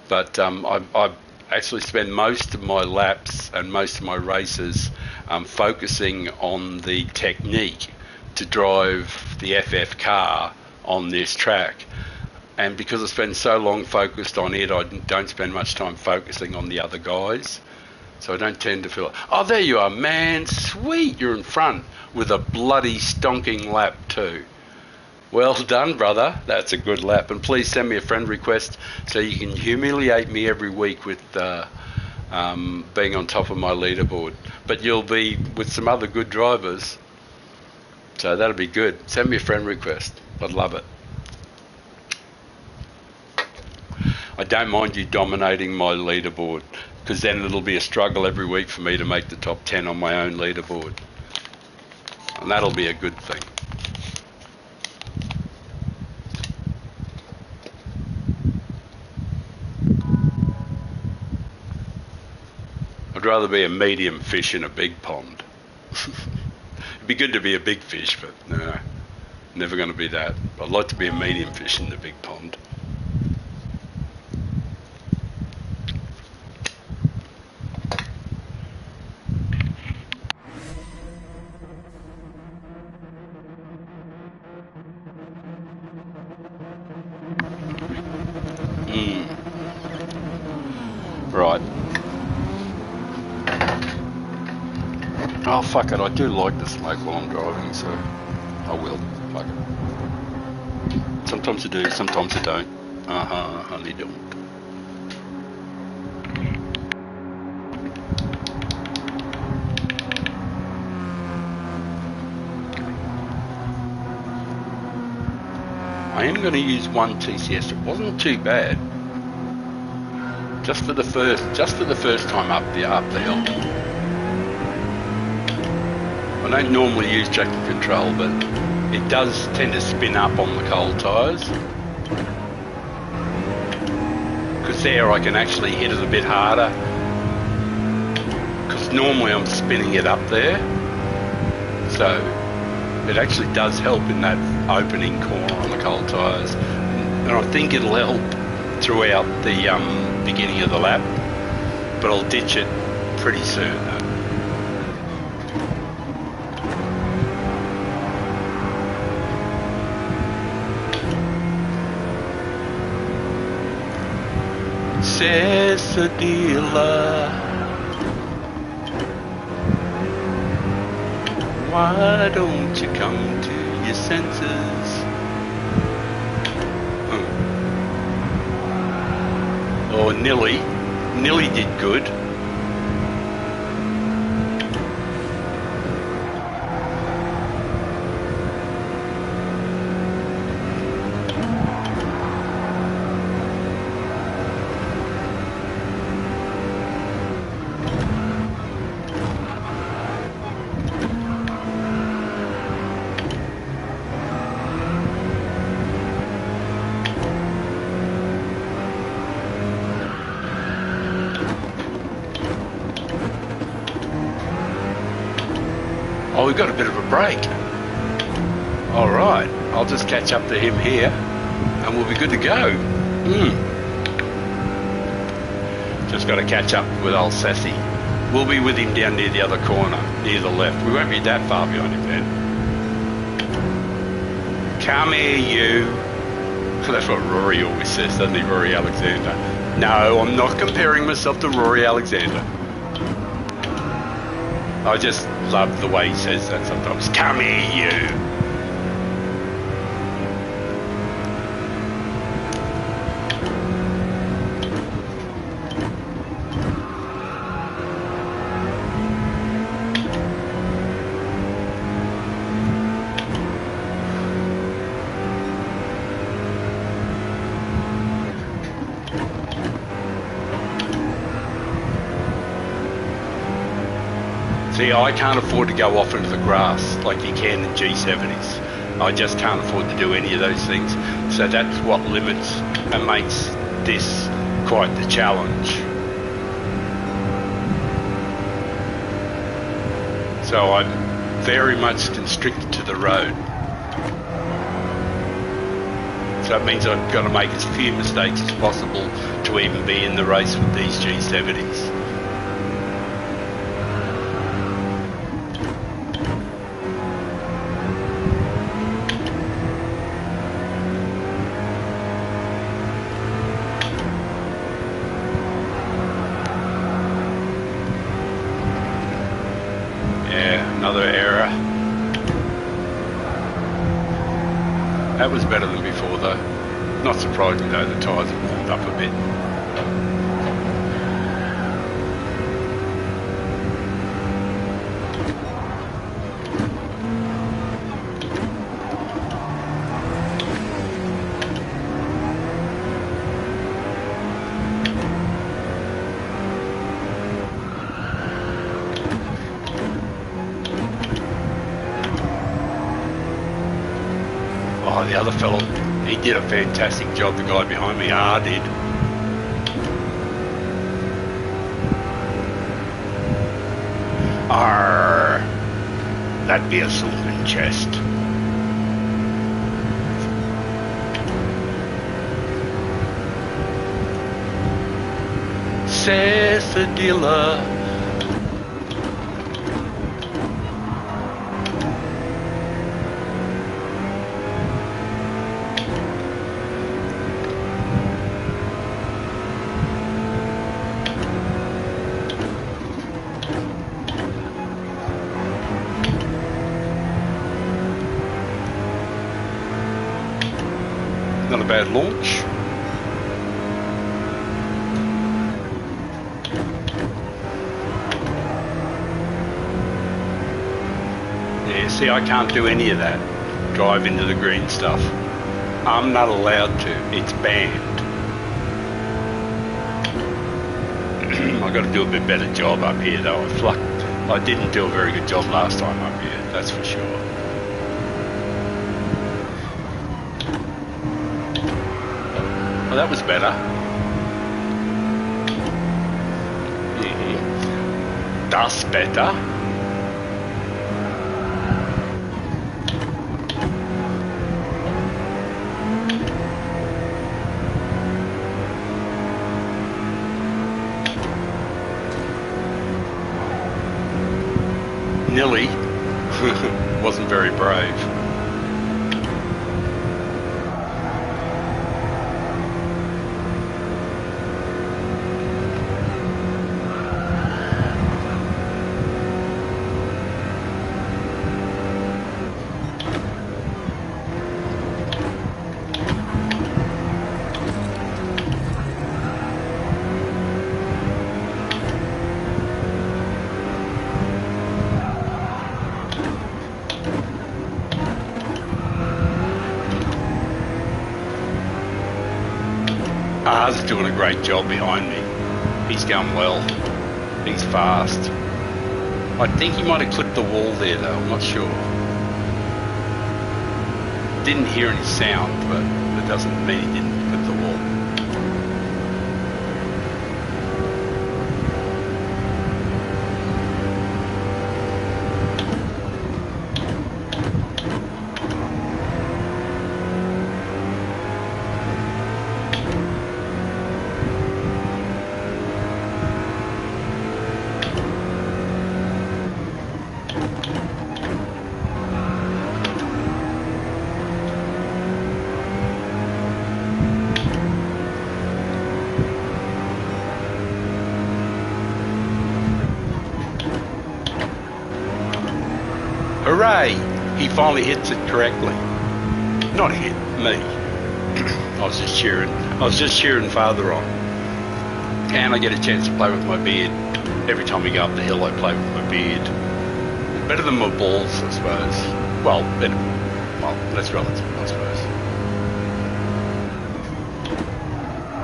Speaker 1: but I actually spend most of my laps and most of my races focusing on the technique to drive the FF car on this track. And because I spend so long focused on it, I don't spend much time focusing on the other guys. So I don't tend to feel, oh, there you are, man, sweet, you're in front with a bloody stonking lap too. Well done, brother. That's a good lap. And please send me a friend request so you can humiliate me every week with being on top of my leaderboard. But you'll be with some other good drivers. So that'll be good. Send me a friend request. I'd love it. I don't mind you dominating my leaderboard, because then it'll be a struggle every week for me to make the top 10 on my own leaderboard. And that'll be a good thing. I'd rather be a medium fish in a big pond. It'd be good to be a big fish, but no, never going to be that. I'd like to be a medium fish in the big pond. Right. Oh, fuck it. I do like the smoke while I'm driving, so I will. Fuck it. Sometimes I do, sometimes I don't. Honey don't. I am going to use one TCS. It wasn't too bad. Just for the first time up the hill. I don't normally use traction control, but it does tend to spin up on the cold tyres. Because there I can actually hit it a bit harder. Because normally I'm spinning it up there. So it actually does help in that opening corner on the cold tyres. And I think it'll help throughout the beginning of the lap. But I'll ditch it pretty soon. Says the dealer, why don't you come to your senses? or Nilly. Nilly did good. Oh, we've got a bit of a break. All right, I'll just catch up to him here and we'll be good to go. Just got to catch up with old Sassy. We'll be with him down near the other corner, near the left. We won't be that far behind him then. Come here, you. That's what Rory always says, doesn't he, Rory Alexander? No, I'm not comparing myself to Rory Alexander. I just love the way he says that sometimes. Come here, you. See, I can't afford to go off into the grass like you can in G70s. I just can't afford to do any of those things. So that's what limits and makes this quite the challenge. So I'm very much constricted to the road. So it means I've got to make as few mistakes as possible to even be in the race with these G70s. Another error. That was better than before though. Not surprising though, the tyres have warmed up a bit. Oh, the other fellow, he did a fantastic job, the guy behind me, did. Arr, that'd be a silken chest. Says the dealer. Not a bad launch. Yeah, see, I can't do any of that. Drive into the green stuff. I'm not allowed to. It's banned. I've got to do a bit better job up here, though. I didn't do a very good job last time up here, that's for sure. Well, that was better. That's better. Nilly wasn't very brave. Car's doing a great job behind me. He's going well. He's fast. I think he might have clipped the wall there though, I'm not sure. Didn't hear any sound, but it doesn't mean he didn't clip the wall. Hooray! He finally hits it correctly. Not hit me. I was just cheering father on. And I get a chance to play with my beard. Every time we go up the hill I play with my beard. Better than my balls, I suppose. Well, better. Well, that's relative, I suppose.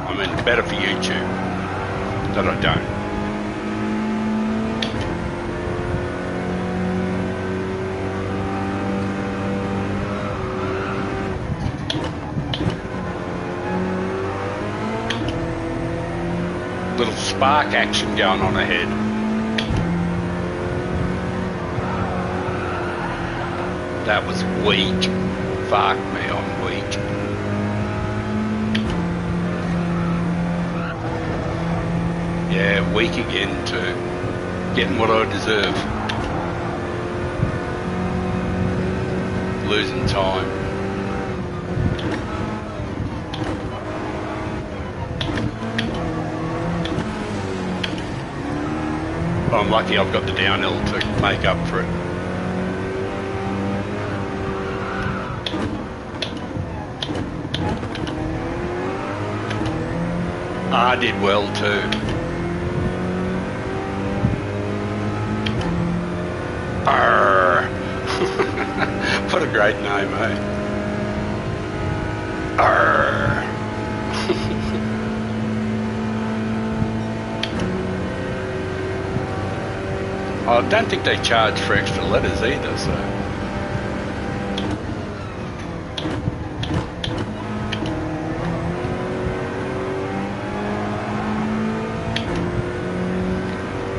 Speaker 1: I mean, better for YouTube. That I don't. Little spark action going on ahead. That was weak. Fuck me, I'm weak. Yeah, weak again too. Getting what I deserve. Losing time. I'm lucky I've got the downhill to make up for it. I did well too. Arr. What a great name, eh? Arr. I don't think they charge for extra letters either, so.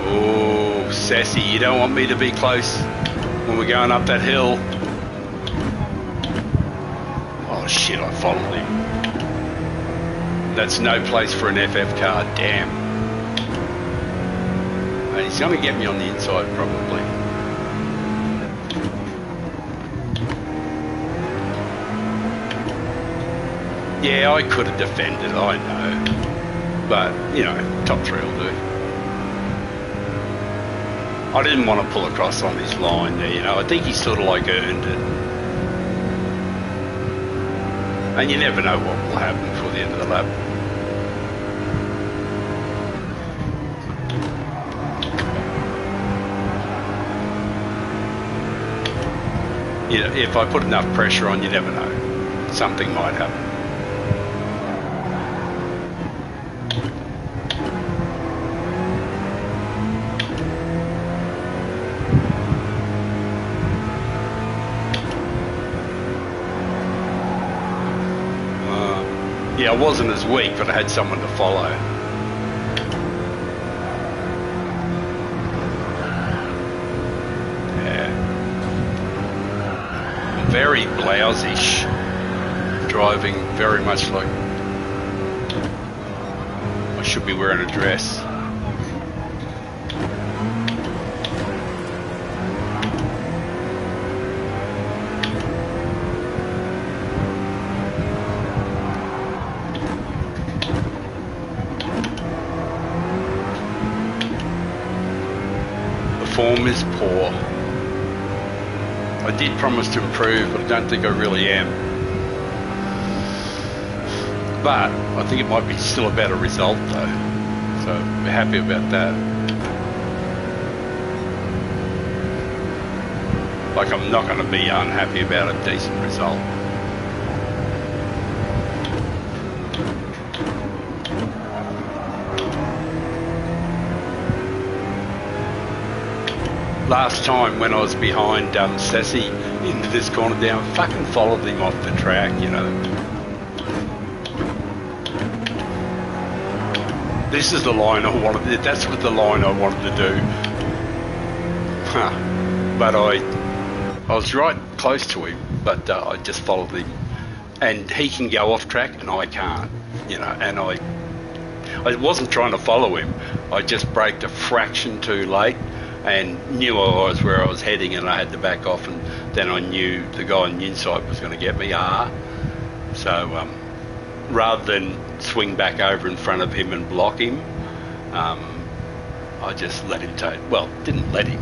Speaker 1: Oh, sassy, you don't want me to be close when we're going up that hill. Oh shit, I followed him. That's no place for an FF car, damn. He's going to get me on the inside, probably. Yeah, I could have defended, I know. But, you know, top three will do. I didn't want to pull across on his line there, you know. I think he sort of like earned it. And you never know what will happen before the end of the lap. You know, if I put enough pressure on, you never know. Something might happen. Yeah, I wasn't as weak, but I had someone to follow. Very blouse-ish, driving very much like I should be wearing a dress. The form is poor. I did promise to improve, but I don't think I really am. But I think it might be still a better result though. So we're happy about that. Like I'm not going to be unhappy about a decent result. last time when I was behind Sassy into this corner down, fucking followed him off the track, you know. This is the line I wanted. That's what the line I wanted to do. But I was right close to him, but I just followed him. And he can go off track and I can't, you know, and I wasn't trying to follow him. I just braked a fraction too late and knew I was where I was heading, and I had to back off, and then I knew the guy on the inside was going to get me. So rather than swing back over in front of him and block him, I just let him take. Well, didn't let him.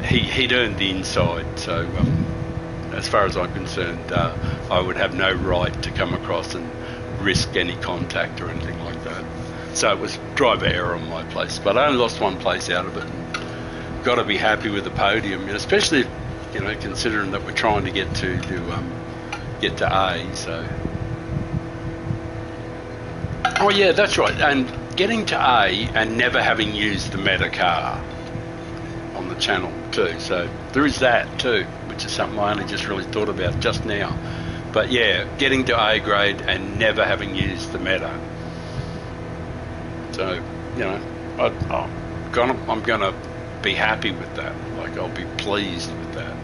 Speaker 1: He'd earned the inside, so as far as I'm concerned, I would have no right to come across and risk any contact or anything like that. So it was driver error on my place, but I only lost one place out of it. Got to be happy with the podium, especially, you know, considering that we're trying to get to A. So, oh yeah, that's right. And getting to A and never having used the meta car on the channel too. So there is that too, which is something I only just really thought about just now. But yeah, getting to A grade and never having used the meta. So, you know, I'm gonna be happy with that. Like, I'll be pleased with that.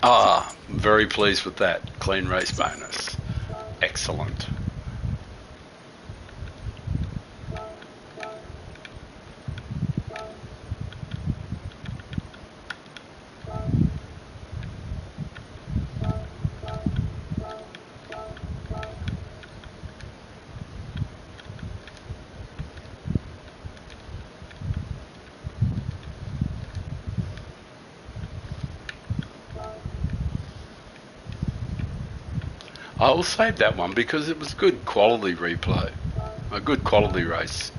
Speaker 1: I'm very pleased with that. Clean race bonus. Excellent. I'll save that one because it was good quality replay, a good quality race.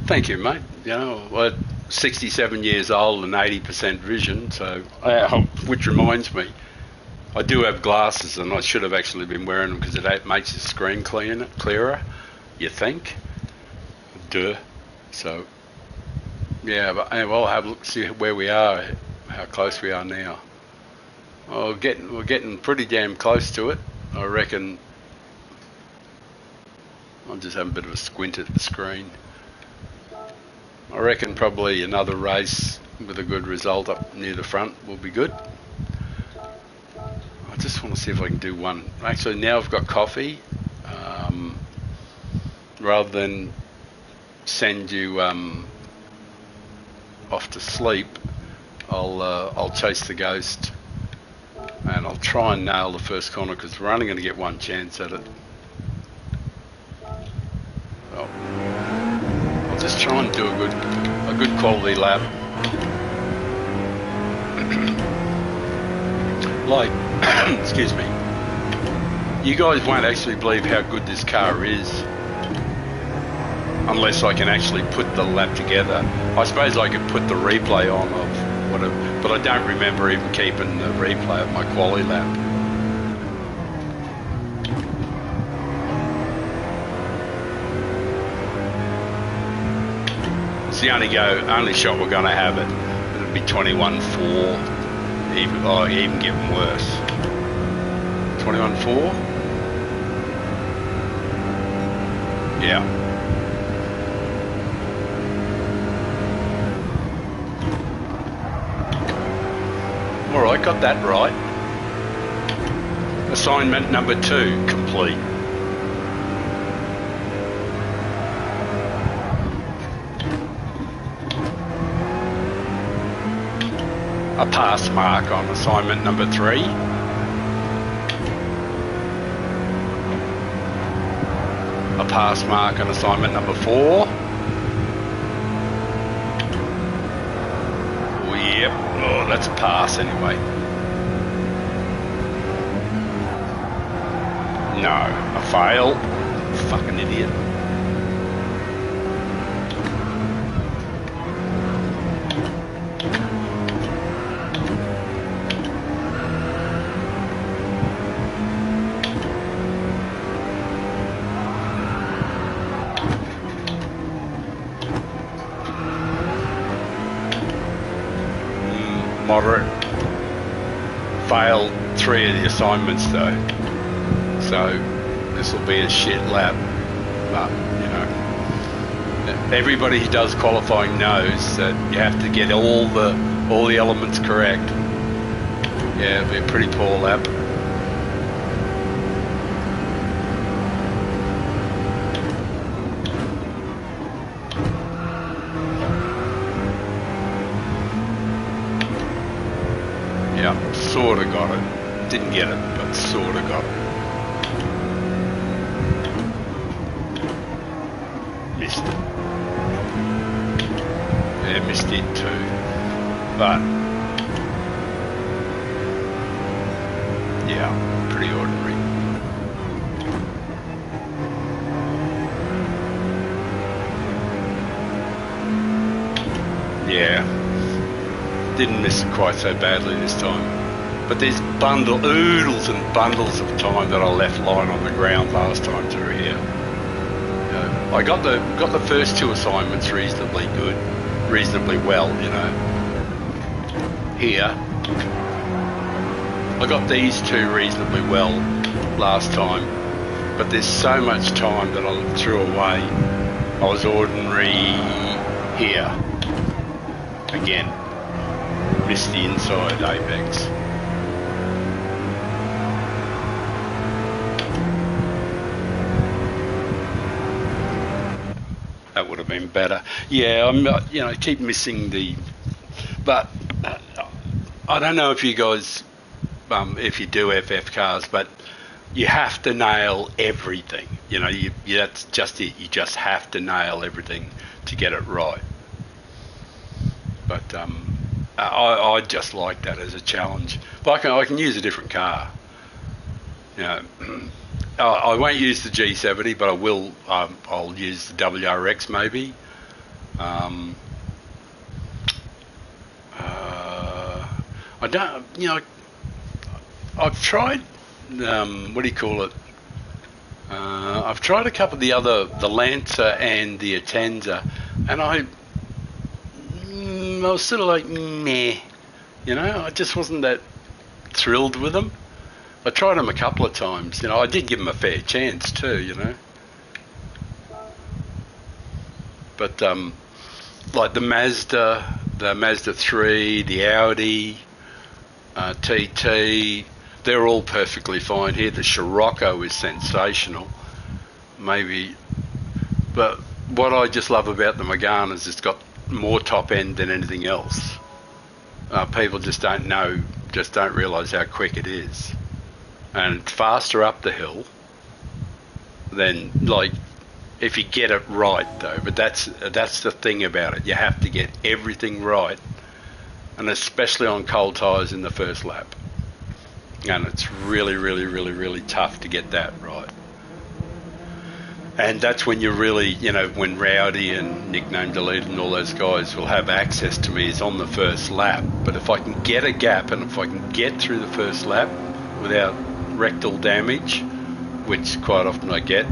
Speaker 1: Thank you, mate. You know, I'm 67 years old and 80% vision, so which reminds me, I do have glasses, and I should have actually been wearing them because it makes the screen clearer. You think? Duh. So. Yeah, but we'll have a look, see where we are, how close we are now. We're getting pretty damn close to it. I reckon. I'll just have a bit of a squint at the screen. I reckon probably another race with a good result up near the front will be good. I just want to see if I can do one. Actually, now I've got coffee. Rather than send you off to sleep, I'll chase the ghost, and I'll try and nail the first corner because we're only going to get one chance at it. So I'll just try and do a good quality lap. Like, excuse me, you guys won't actually believe how good this car is unless I can actually put the lap together. I suppose I could put the replay on of whatever, but I don't remember even keeping the replay of my quali lap. It's the only shot we're going to have it. It'll be 21.4, even getting worse. 21.4? Yeah. Alright, got that right. Assignment number 2 complete. A pass mark on assignment number 3. A pass mark on assignment number 4. Yep. Oh, that's a pass anyway. No, a fail. Fucking idiot. moderate. Failed 3 of the assignments though, so this will be a shit lap. But you know, everybody who does qualifying knows that you have to get all the elements correct. Yeah, it'll be a pretty poor lap. Yeah, sort of got it. Didn't get it, but sort of got it. Missed it. Yeah, missed it too. But, yeah, pretty ordinary. Yeah. Didn't miss it quite so badly this time, but there's oodles and bundles of time that I left lying on the ground last time through here. You know, I got the first 2 assignments reasonably well. You know, here I got these 2 reasonably well last time, but there's so much time that I threw away. I was ordinary here again. Missed the inside apex. That would have been better. Yeah, I'm you know, keep missing the. But I don't know if you guys, if you do FF cars, but you have to nail everything. You know, that's just it. You just have to nail everything to get it right. But I just like that as a challenge. But I can use a different car. You know, I won't use the G70, but I will. I'll use the WRX maybe. I don't. You know, I've tried. What do you call it? I've tried a couple of the Lancer and the Atenza, and I was sort of like, meh, you know, I just wasn't that thrilled with them. I tried them a couple of times, you know, I did give them a fair chance too, you know. But like the Mazda 3, the Audi, TT, they're all perfectly fine here. The Scirocco is sensational, maybe. But what I just love about the Megane is it's got more top end than anything else. People just don't know, just don't realise how quick it is, and it's faster up the hill than, like, if you get it right though. But that's the thing about it. You have to get everything right, and especially on cold tyres in the first lap. And it's really, really, really, really tough to get that right. And that's when you really, you know, when Rowdy and Nickname Deleted and all those guys will have access to me is on the first lap. But if I can get a gap and if I can get through the first lap without rectal damage, which quite often I get,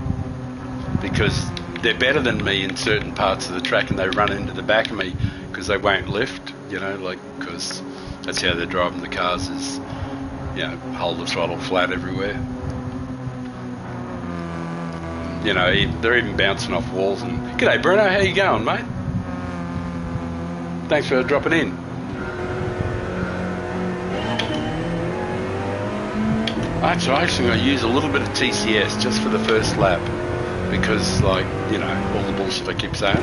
Speaker 1: because they're better than me in certain parts of the track and they run into the back of me because they won't lift, you know, like, because that's how they're driving the cars is, you know, hold the throttle flat everywhere. You know, they're even bouncing off walls. And g'day Bruno, how you going, mate? Thanks for dropping in. Actually going to use a little bit of TCS just for the first lap because, like, you know, all the bullshit I keep saying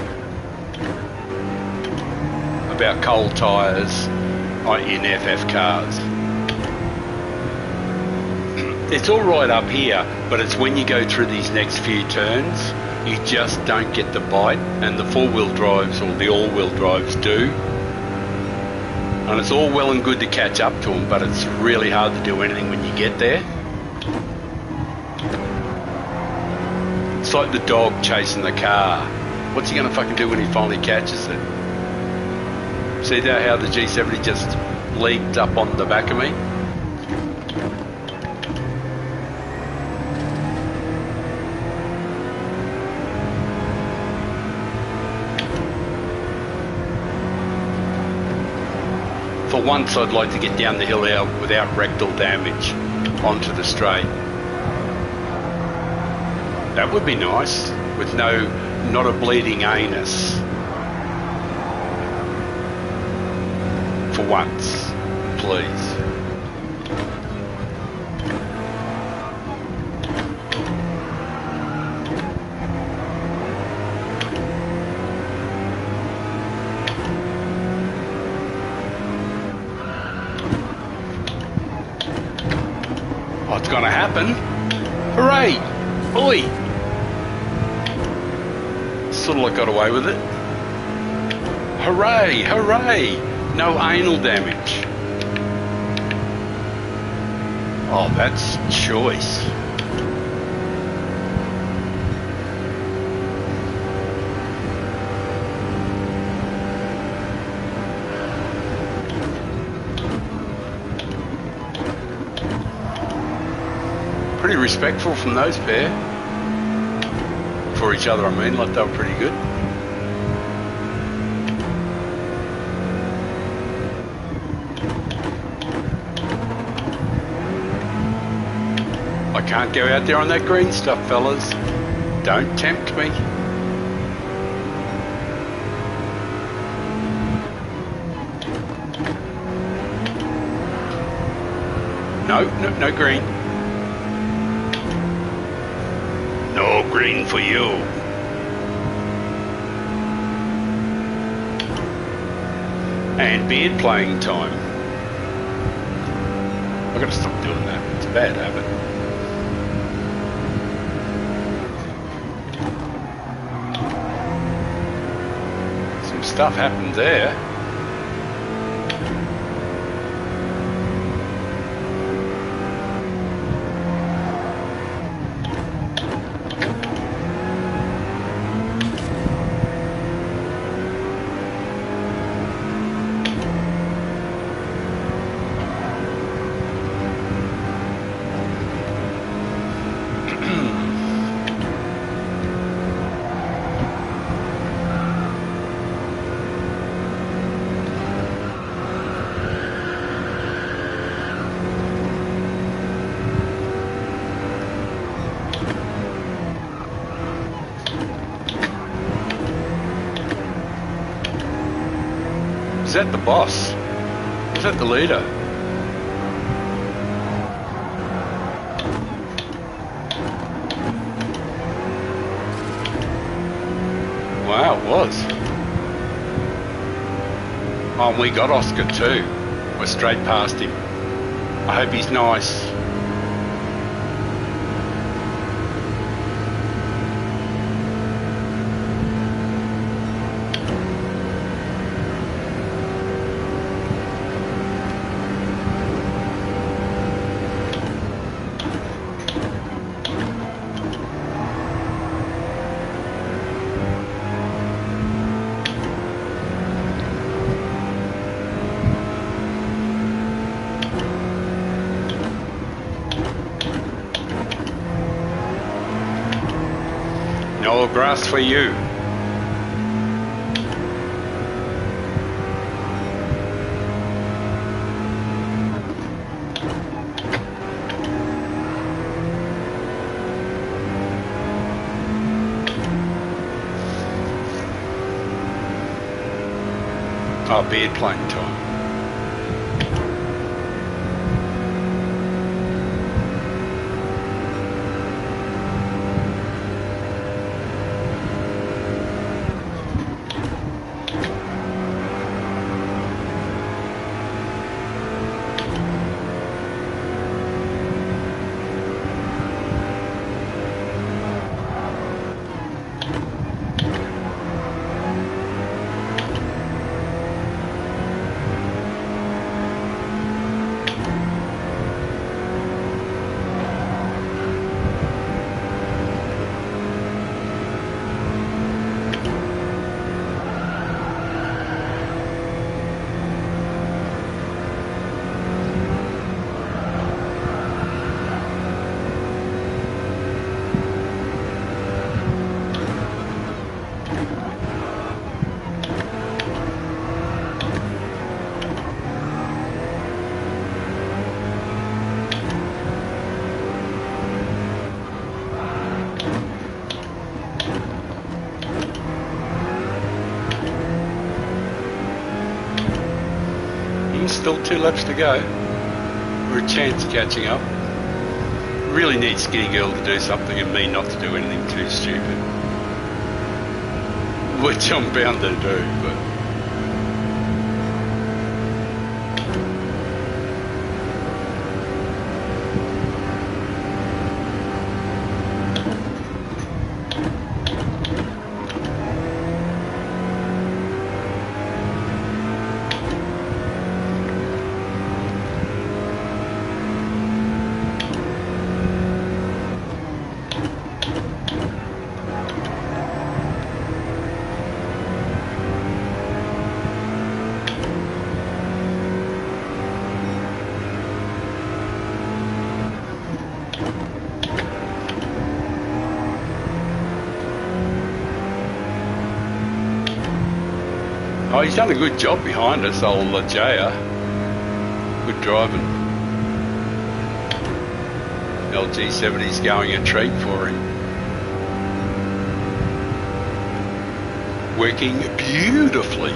Speaker 1: about cold tyres in FF cars. It's all right up here, but it's when you go through these next few turns, you just don't get the bite, and the four-wheel drives or the all-wheel drives do. And it's all well and good to catch up to them, but it's really hard to do anything when you get there. It's like the dog chasing the car. What's he going to fucking do when he finally catches it? See how the G70 just leaped up on the back of me? For once, I'd like to get down the hill out without rectal damage onto the straight. That would be nice, with not a bleeding anus. For once, please. Oh, it's gonna happen. Hooray! Oi! Sort of like got away with it. Hooray! Hooray! No anal damage. Oh, that's choice. Pretty respectful from those pair. For each other, I mean, like they were pretty good. I can't go out there on that green stuff, fellas. Don't tempt me. No green. No green for you. And beard playing time. I've got to stop doing that. It's a bad habit. Some stuff happened there. Is that the boss? Is that the leader? Wow, it was. Oh, and we got Oscar too. We're straight past him. I hope he's nice. No grass for you. Oh, beard playing time. Still 2 laps to go. We're a chance of catching up. Really need Skinny Girl to do something and me not to do anything too stupid. Which I'm bound to do, but... Oh, he's done a good job behind us, old Jaya. Good driving. LG70's going a treat for him. Working beautifully.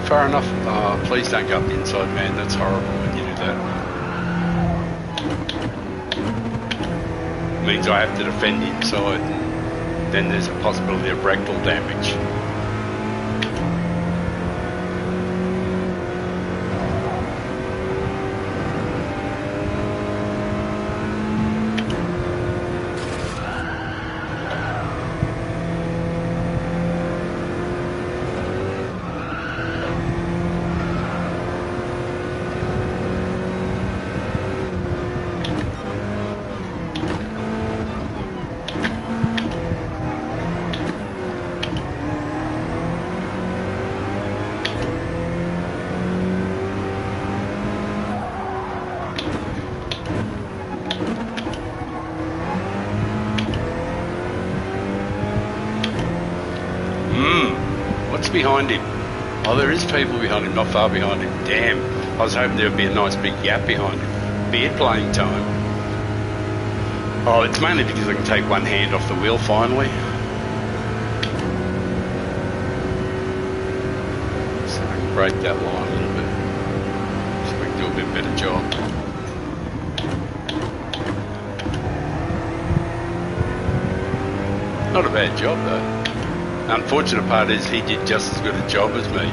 Speaker 1: Far enough. Oh, please don't go up the inside, man. That's horrible when you do that. Means I have to defend the inside, and then there's a possibility of rectal damage. What's behind him? Oh, there is people behind him, not far behind him. Damn, I was hoping there would be a nice big gap behind him. Beard playing time. Oh, it's mainly because I can take one hand off the wheel finally. So I can break that line a little bit. So we can do a bit better job. Not a bad job though. Unfortunate part is he did just as good a job as me.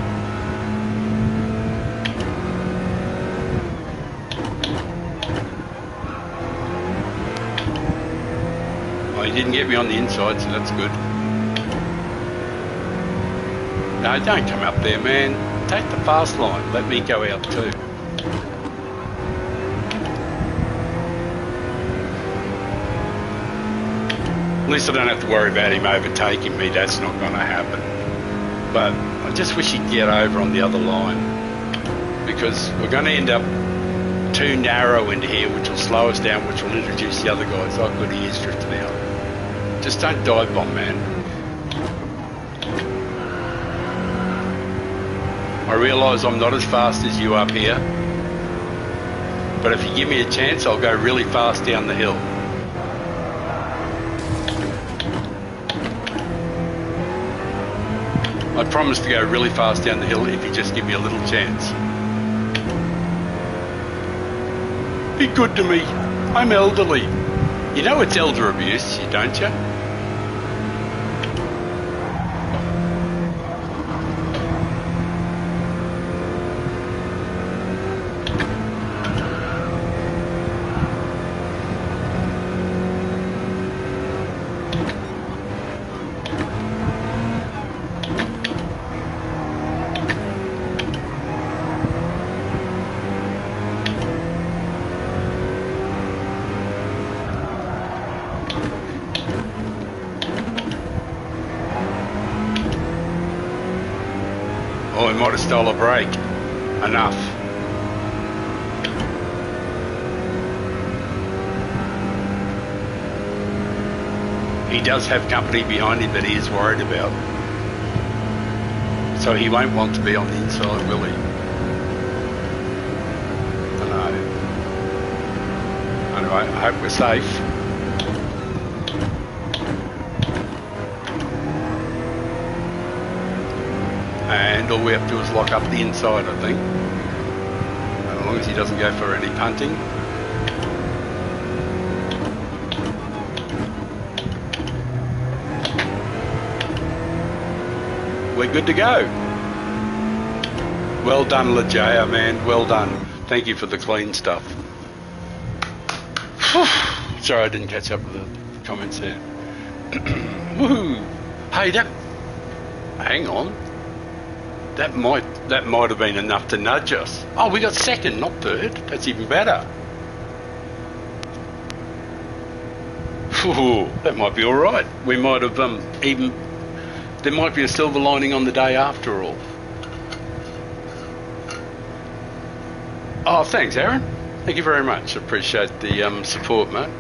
Speaker 1: Well, he didn't get me on the inside, so that's good. No, don't come up there, man. Take the fast line. Let me go out too. At least I don't have to worry about him overtaking me. That's not going to happen. But I just wish he'd get over on the other line, because we're going to end up too narrow into here, which will slow us down, which will introduce the other guys. Oh, good, he is drifting out. Just don't dive bomb, man. I realise I'm not as fast as you up here, but if you give me a chance, I'll go really fast down the hill. I promise to go really fast down the hill if you just give me a little chance. Be good to me. I'm elderly. You know it's elder abuse, don't you? Oh, he might have stole a break. Enough. He does have company behind him that he is worried about. So he won't want to be on the inside, will he? I know. Anyway, I hope we're safe. end, all we have to do is lock up the inside, I think. As long as he doesn't go for any punting. We're good to go. Well done, Lejaya, man. Well done. Thank you for the clean stuff. Sorry, I didn't catch up with the comments there. Woohoo! Hey, hang on. That might have been enough to nudge us. Oh, we got second, not third. That's even better. Ooh, that might be all right. We might have there might be a silver lining on the day after all. Oh, thanks, Aaron. Thank you very much. Appreciate the support, mate.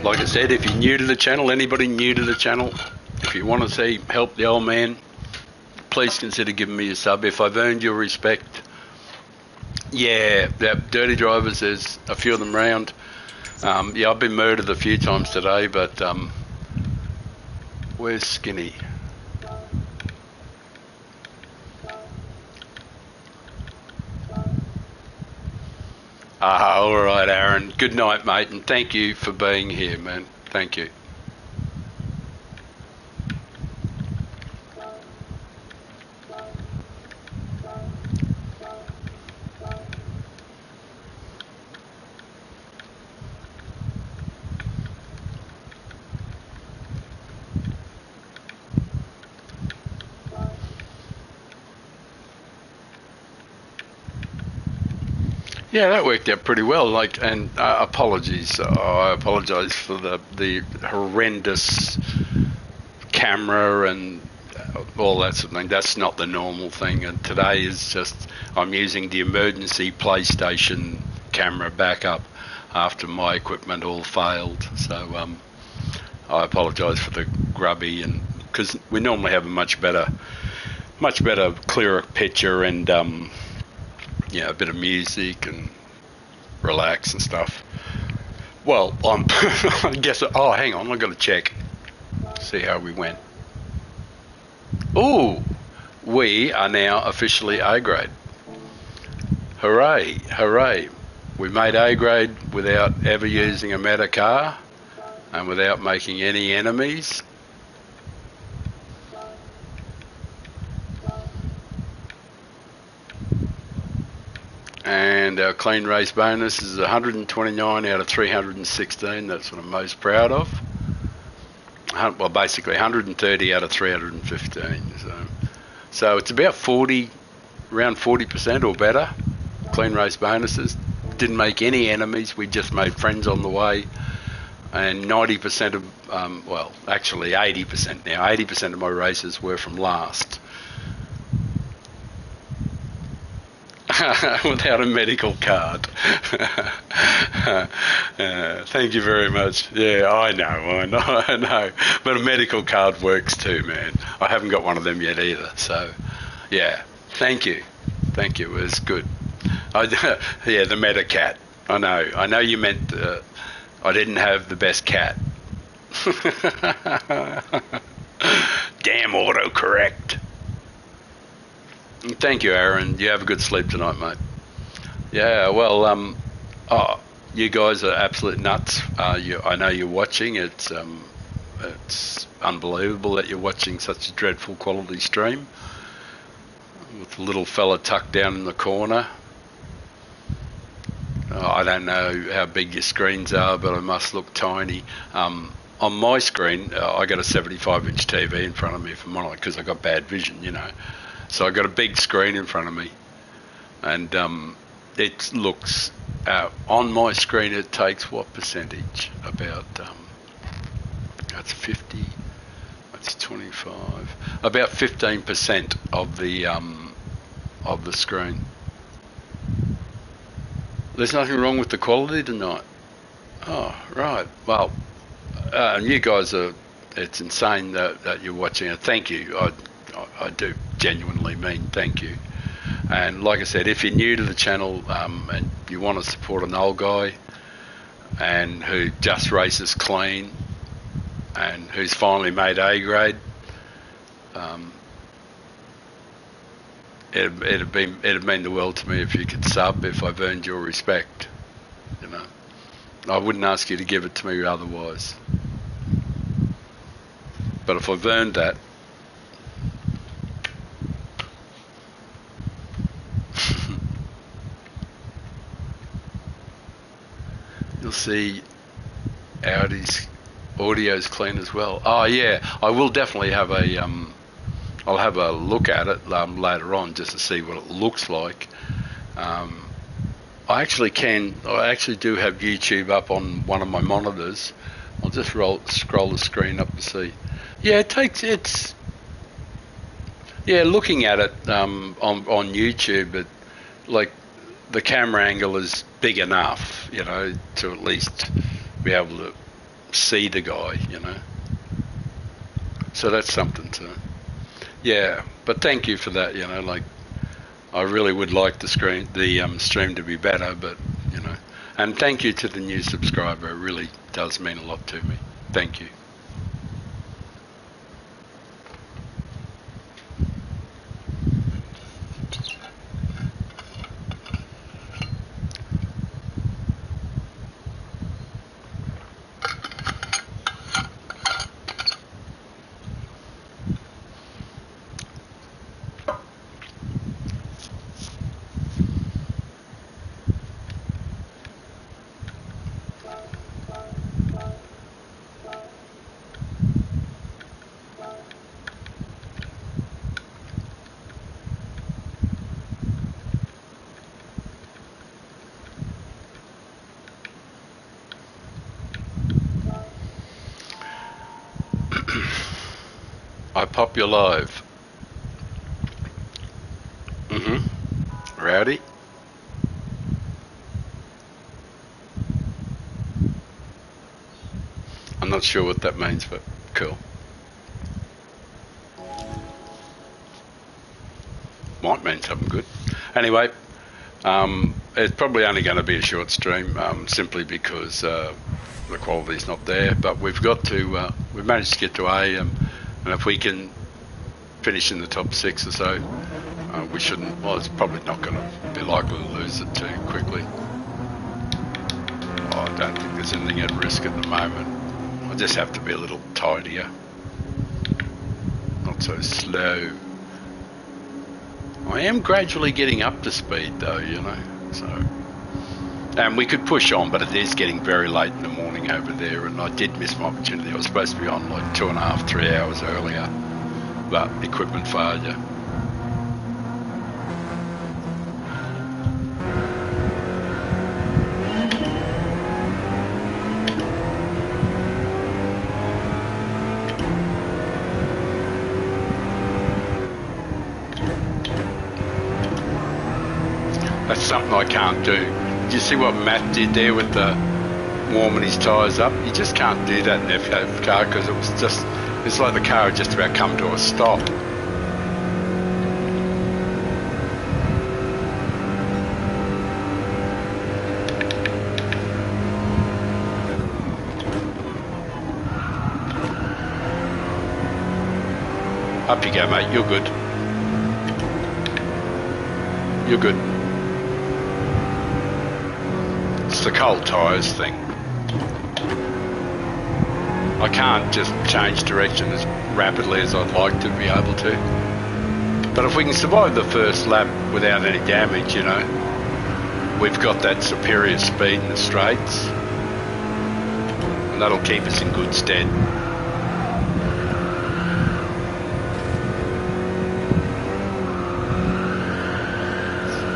Speaker 1: Like I said, if you're new to the channel, anybody new to the channel, if you want to see help the old man, please consider giving me a sub. If I've earned your respect, yeah, dirty drivers, there's a few of them around. Yeah, I've been murdered a few times today, but where's Skinny? All right, Aaron. Good night, mate, and thank you for being here, man. Thank you. Yeah, that worked out pretty well. And apologies. I apologise for the horrendous camera and all that sort of thing. That's not the normal thing. And today is just I'm using the emergency PlayStation camera backup after my equipment all failed. So I apologise for the grubby, and because we normally have a much better, clearer picture and. Yeah, a bit of music and relax and stuff. Well, I guess. Oh, hang on, I've got to check. See how we went. Ooh, we are now officially A grade. Hooray! Hooray! We made A grade without ever using a meta car and without making any enemies. And our clean race bonus is 129 out of 316. That's what I'm most proud of. Well, basically 130 out of 315. So it's about 40, around 40% or better. Clean race bonuses. Didn't make any enemies. We just made friends on the way. And 90% of, well, actually 80% now. 80% of my races were from last. Without a medical card. Thank you very much. Yeah, I know. But a medical card works too, man. I haven't got one of them yet either. So, yeah, thank you. It was good. Yeah, the Metacat. I know you meant I didn't have the best cat. Damn autocorrect. Thank you, Aaron. You have a good sleep tonight, mate. Yeah, well, you guys are absolute nuts. I know you're watching. It's unbelievable that you're watching such a dreadful quality stream with the little fella tucked down in the corner. I don't know how big your screens are, but I must look tiny. On my screen, I got a 75-inch TV in front of me, from because I got bad vision, you know. So I got a big screen in front of me, and it looks on my screen. It takes what percentage? About that's 50. That's 25. About 15% of the screen. There's nothing wrong with the quality tonight. Oh, right. Well, you guys are. It's insane that you're watching it. Thank you. I do genuinely mean thank you. And like I said, if you're new to the channel and you want to support an old guy and who just races clean and who's finally made A grade, it'd mean the world to me if you could sub, if I've earned your respect. You know, I wouldn't ask you to give it to me otherwise. But if I've earned that, you'll see Audi's audio's clean as well. Oh yeah, I will definitely have a I'll have a look at it later on just to see what it looks like. I actually do have YouTube up on one of my monitors. I'll just scroll the screen up to see. Yeah, looking at it on YouTube, like the camera angle is big enough, you know, to at least be able to see the guy, you know. So that's something to, yeah. But thank you for that, you know. Like, I really would like the stream to be better, but you know. And thank you to the new subscriber. It really does mean a lot to me. Thank you. I pop your live. Rowdy. I'm not sure what that means, but cool. Might mean something good. Anyway, it's probably only going to be a short stream, simply because the quality's not there. But we've managed to get to A, and if we can finish in the top 6 or so, we shouldn't. Well, it's probably not going to be likely to lose it too quickly. I don't think there's anything at risk at the moment. I just have to be a little tidier, not so slow. I am gradually getting up to speed though, you know, so. And we could push on, but it is getting very late in the morning over there, and I did miss my opportunity. I was supposed to be on like 2.5, 3 hours earlier, but equipment failure. That's something I can't do. Did you see what Matt did there with the warming his tyres up? You just can't do that in an F car because it's like the car had just about come to a stop. Up you go, mate. You're good. You're good. It's the cold tyres thing. I can't just change direction as rapidly as I'd like to be able to. But if we can survive the first lap without any damage, you know, we've got that superior speed in the straights, and that'll keep us in good stead.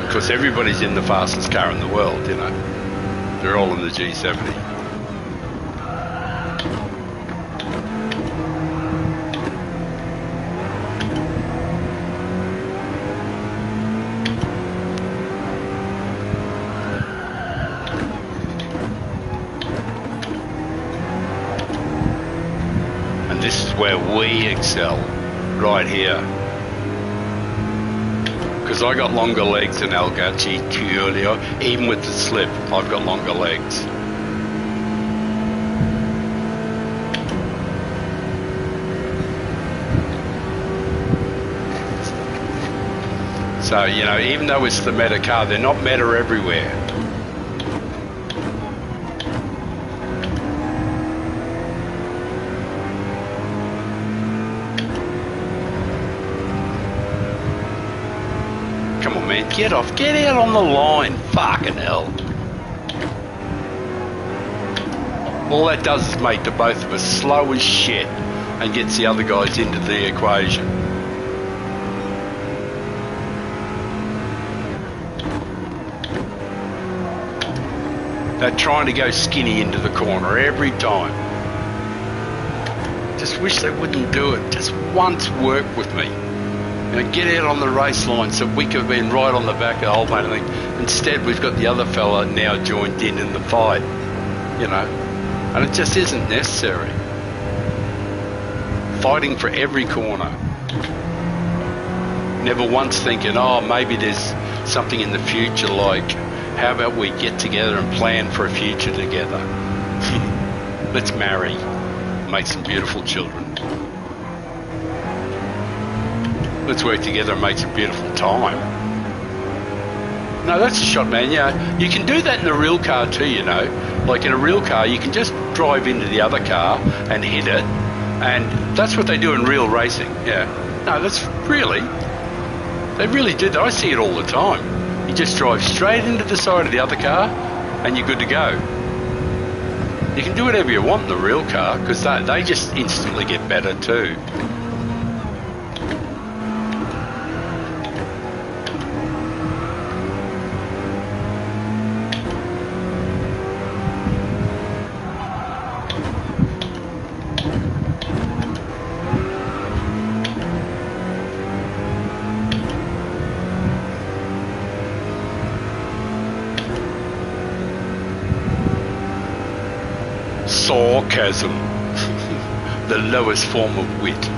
Speaker 1: Because everybody's in the fastest car in the world, you know. They're all in the G70. And this is where we excel, right here. Because I got longer legs than Algachi Giulio. Even with the slip, I've got longer legs. So, you know, even though it's the meta car, they're not meta everywhere. Come on, man, get off, get out on the line. Fucking hell. All that does is make the both of us slow as shit and gets the other guys into the equation. They're trying to go skinny into the corner every time. Just wish they wouldn't do it. Just once work with me. You know, get out on the race line so we could have been right on the back of the whole thing. Instead, we've got the other fella now joined in the fight. You know, and it just isn't necessary. Fighting for every corner. Never once thinking, oh, maybe there's something in the future, like, how about we get together and plan for a future together? Let's marry, make some beautiful children. Let's work together and make some beautiful time. No, that's a shot, man. Yeah, you can do that in a real car too, you know. Like in a real car, you can just drive into the other car and hit it. And that's what they do in real racing, yeah. No, that's really, they really do that. I see it all the time. You just drive straight into the side of the other car and you're good to go. You can do whatever you want in the real car because they just instantly get better too. Sarcasm, the lowest form of wit.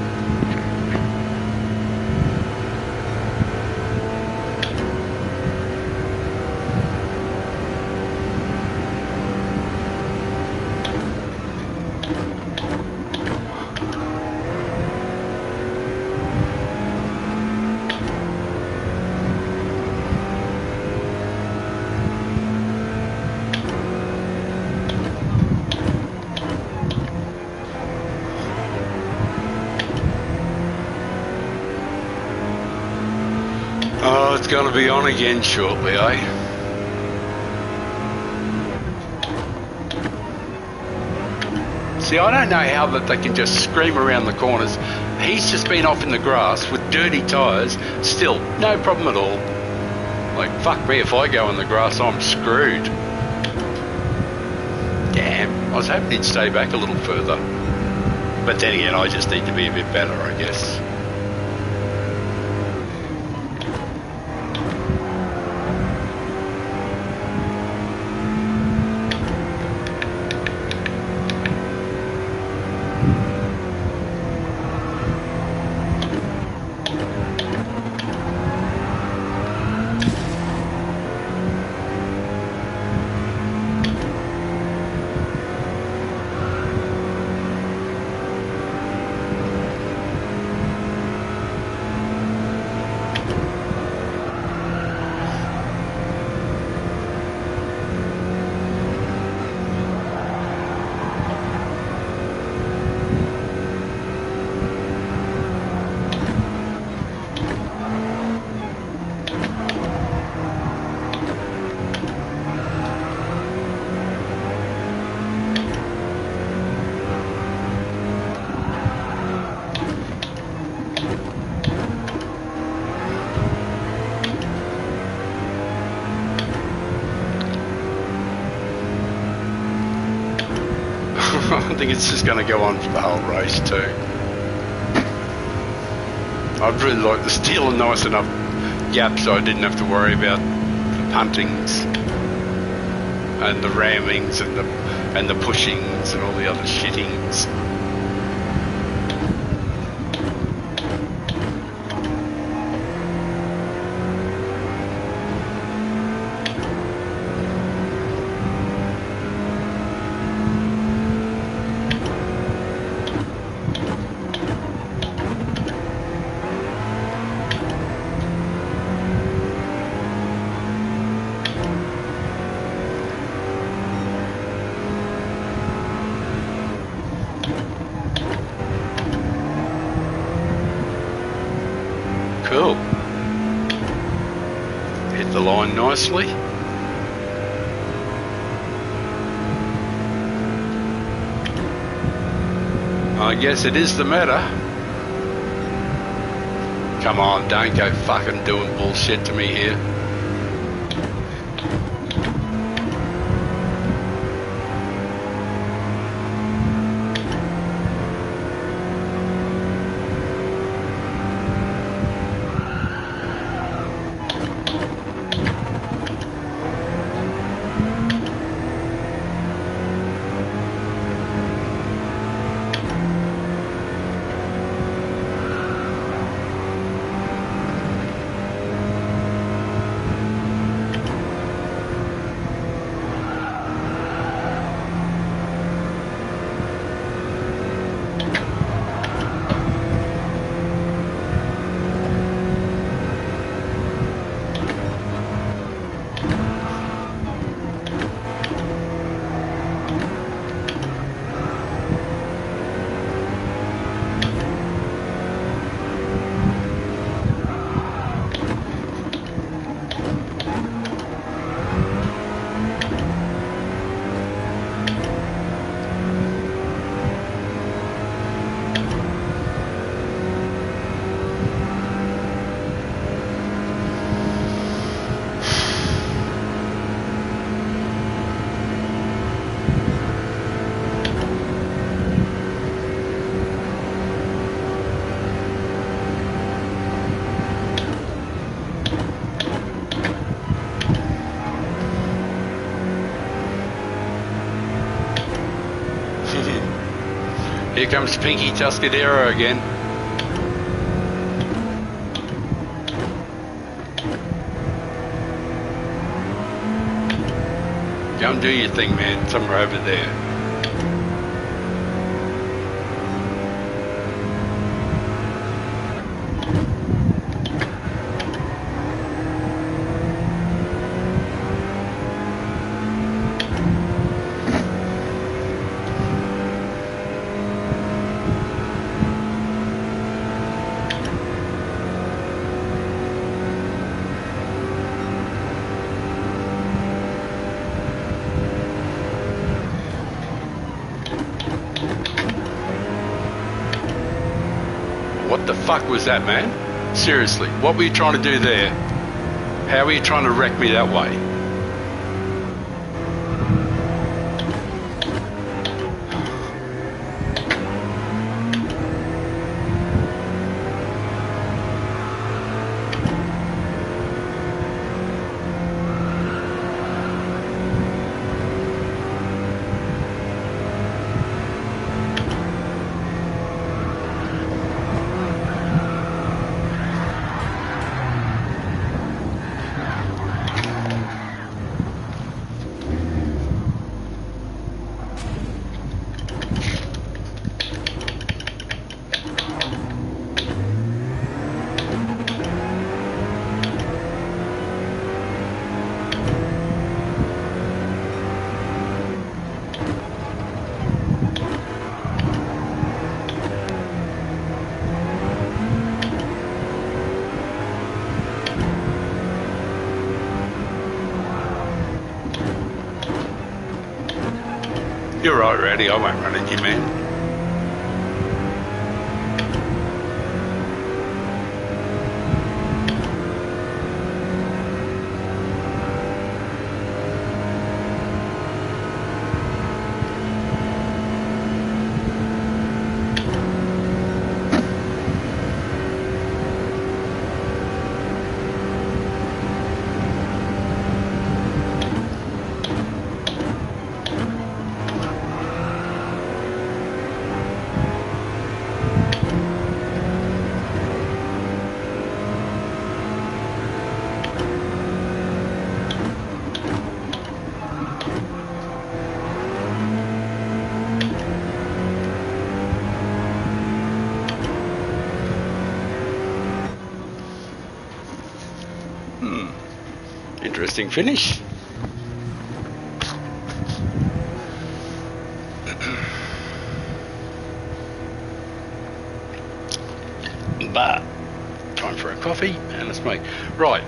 Speaker 1: It's going to be on again shortly, eh? See, I don't know how that they can just scream around the corners. He's just been off in the grass with dirty tyres, still no problem at all. Like, fuck me, if I go in the grass, I'm screwed. Damn, I was hoping he'd stay back a little further. But then again, I just need to be a bit better, I guess. I think it's just going to go on for the whole race too. I'd really like to steal a nice enough gap so I didn't have to worry about the puntings and the rammings and the pushings and all the other shittings. nicely. I guess it is the matter. Come on, don't go fucking doing bullshit to me here. Here comes Pinky Tuscadero again. Go and do your thing, man, somewhere over there. What the fuck was that, man? Seriously, what were you trying to do there? How were you trying to wreck me that way? You're right, Rowdy. I won't run at you, man. Interesting finish. But time for a coffee and a smoke. Right.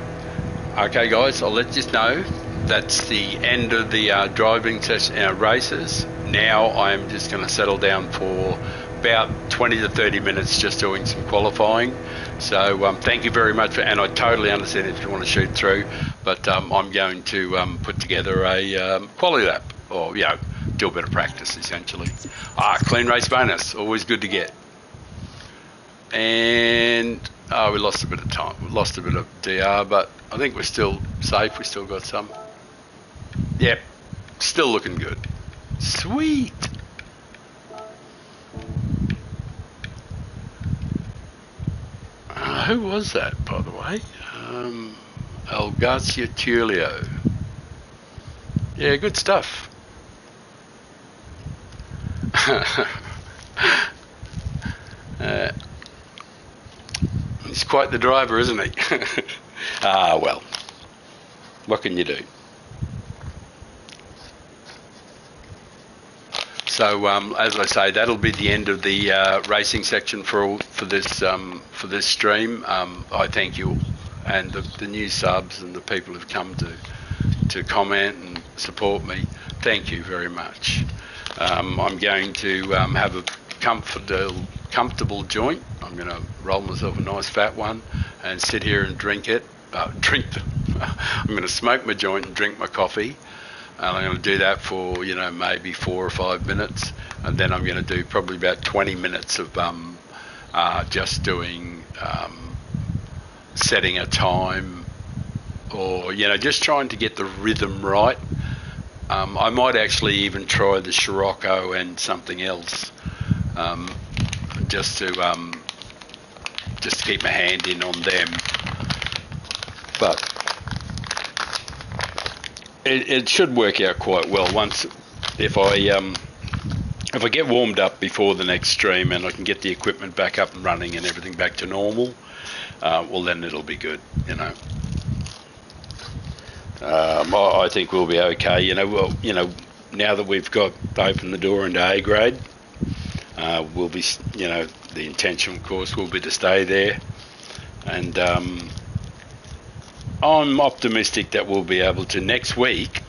Speaker 1: Okay, guys, I'll let you know that's the end of the driving session, races. Now I'm just going to settle down for about 20 to 30 minutes just doing some qualifying. So thank you very much, and I totally understand if you want to shoot through, but I'm going to put together a quality lap, or, do a bit of practice, essentially. Clean race bonus, always good to get. And we lost a bit of time, we lost a bit of DR, but I think we're still safe. We still got some. Yep, still looking good. Sweet. Who was that, by the way? El Garcia Tulio. Yeah, good stuff. He's quite the driver, isn't he? Well, what can you do? So, as I say, that'll be the end of the racing section for this stream. I thank you, and the new subs and the people who've come to comment and support me. Thank you very much. I'm going to have a comfortable joint. I'm going to roll myself a nice fat one and sit here and drink it. I'm going to smoke my joint and drink my coffee. And I'm going to do that for, maybe 4 or 5 minutes. And then I'm going to do probably about 20 minutes of just doing, setting a time, or, just trying to get the rhythm right. I might actually even try the Scirocco and something else, just to keep my hand in on them. But it should work out quite well if I get warmed up before the next stream and I can get the equipment back up and running and everything back to normal. Well, then it'll be good. I think we'll be okay. Now that we've got opened the door into A grade, we'll be. The intention, of course, will be to stay there, and I'm optimistic that we'll be able to next week.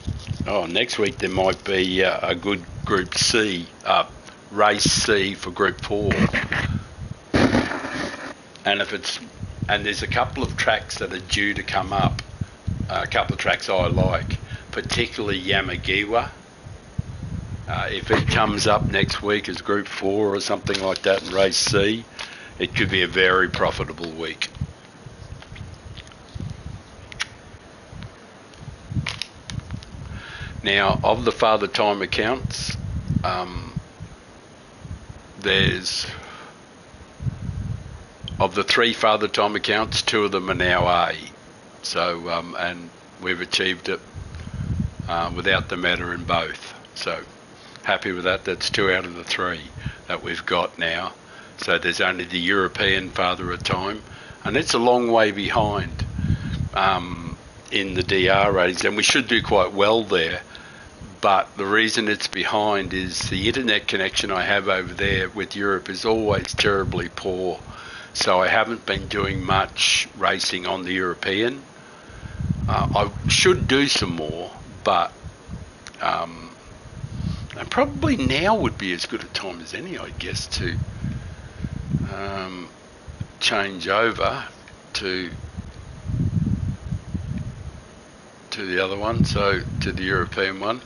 Speaker 1: Next week there might be a good Group C, Race C for Group 4, and there's a couple of tracks that are due to come up. A couple of tracks I like, particularly Yamagiwa. If it comes up next week as Group 4 or something like that in Race C, it could be a very profitable week. Now, of the father time accounts, of the 3 father time accounts, 2 of them are now A. So, and we've achieved it without the matter in both. So, happy with that. That's 2 out of the 3 that we've got now. So there's only the European father of time, and it's a long way behind in the DR ratings, and we should do quite well there. But the reason it's behind is the internet connection I have over there with Europe is always terribly poor. So I haven't been doing much racing on the European. I should do some more, but and probably now would be as good a time as any, I guess, to change over to the other one, so to the European one.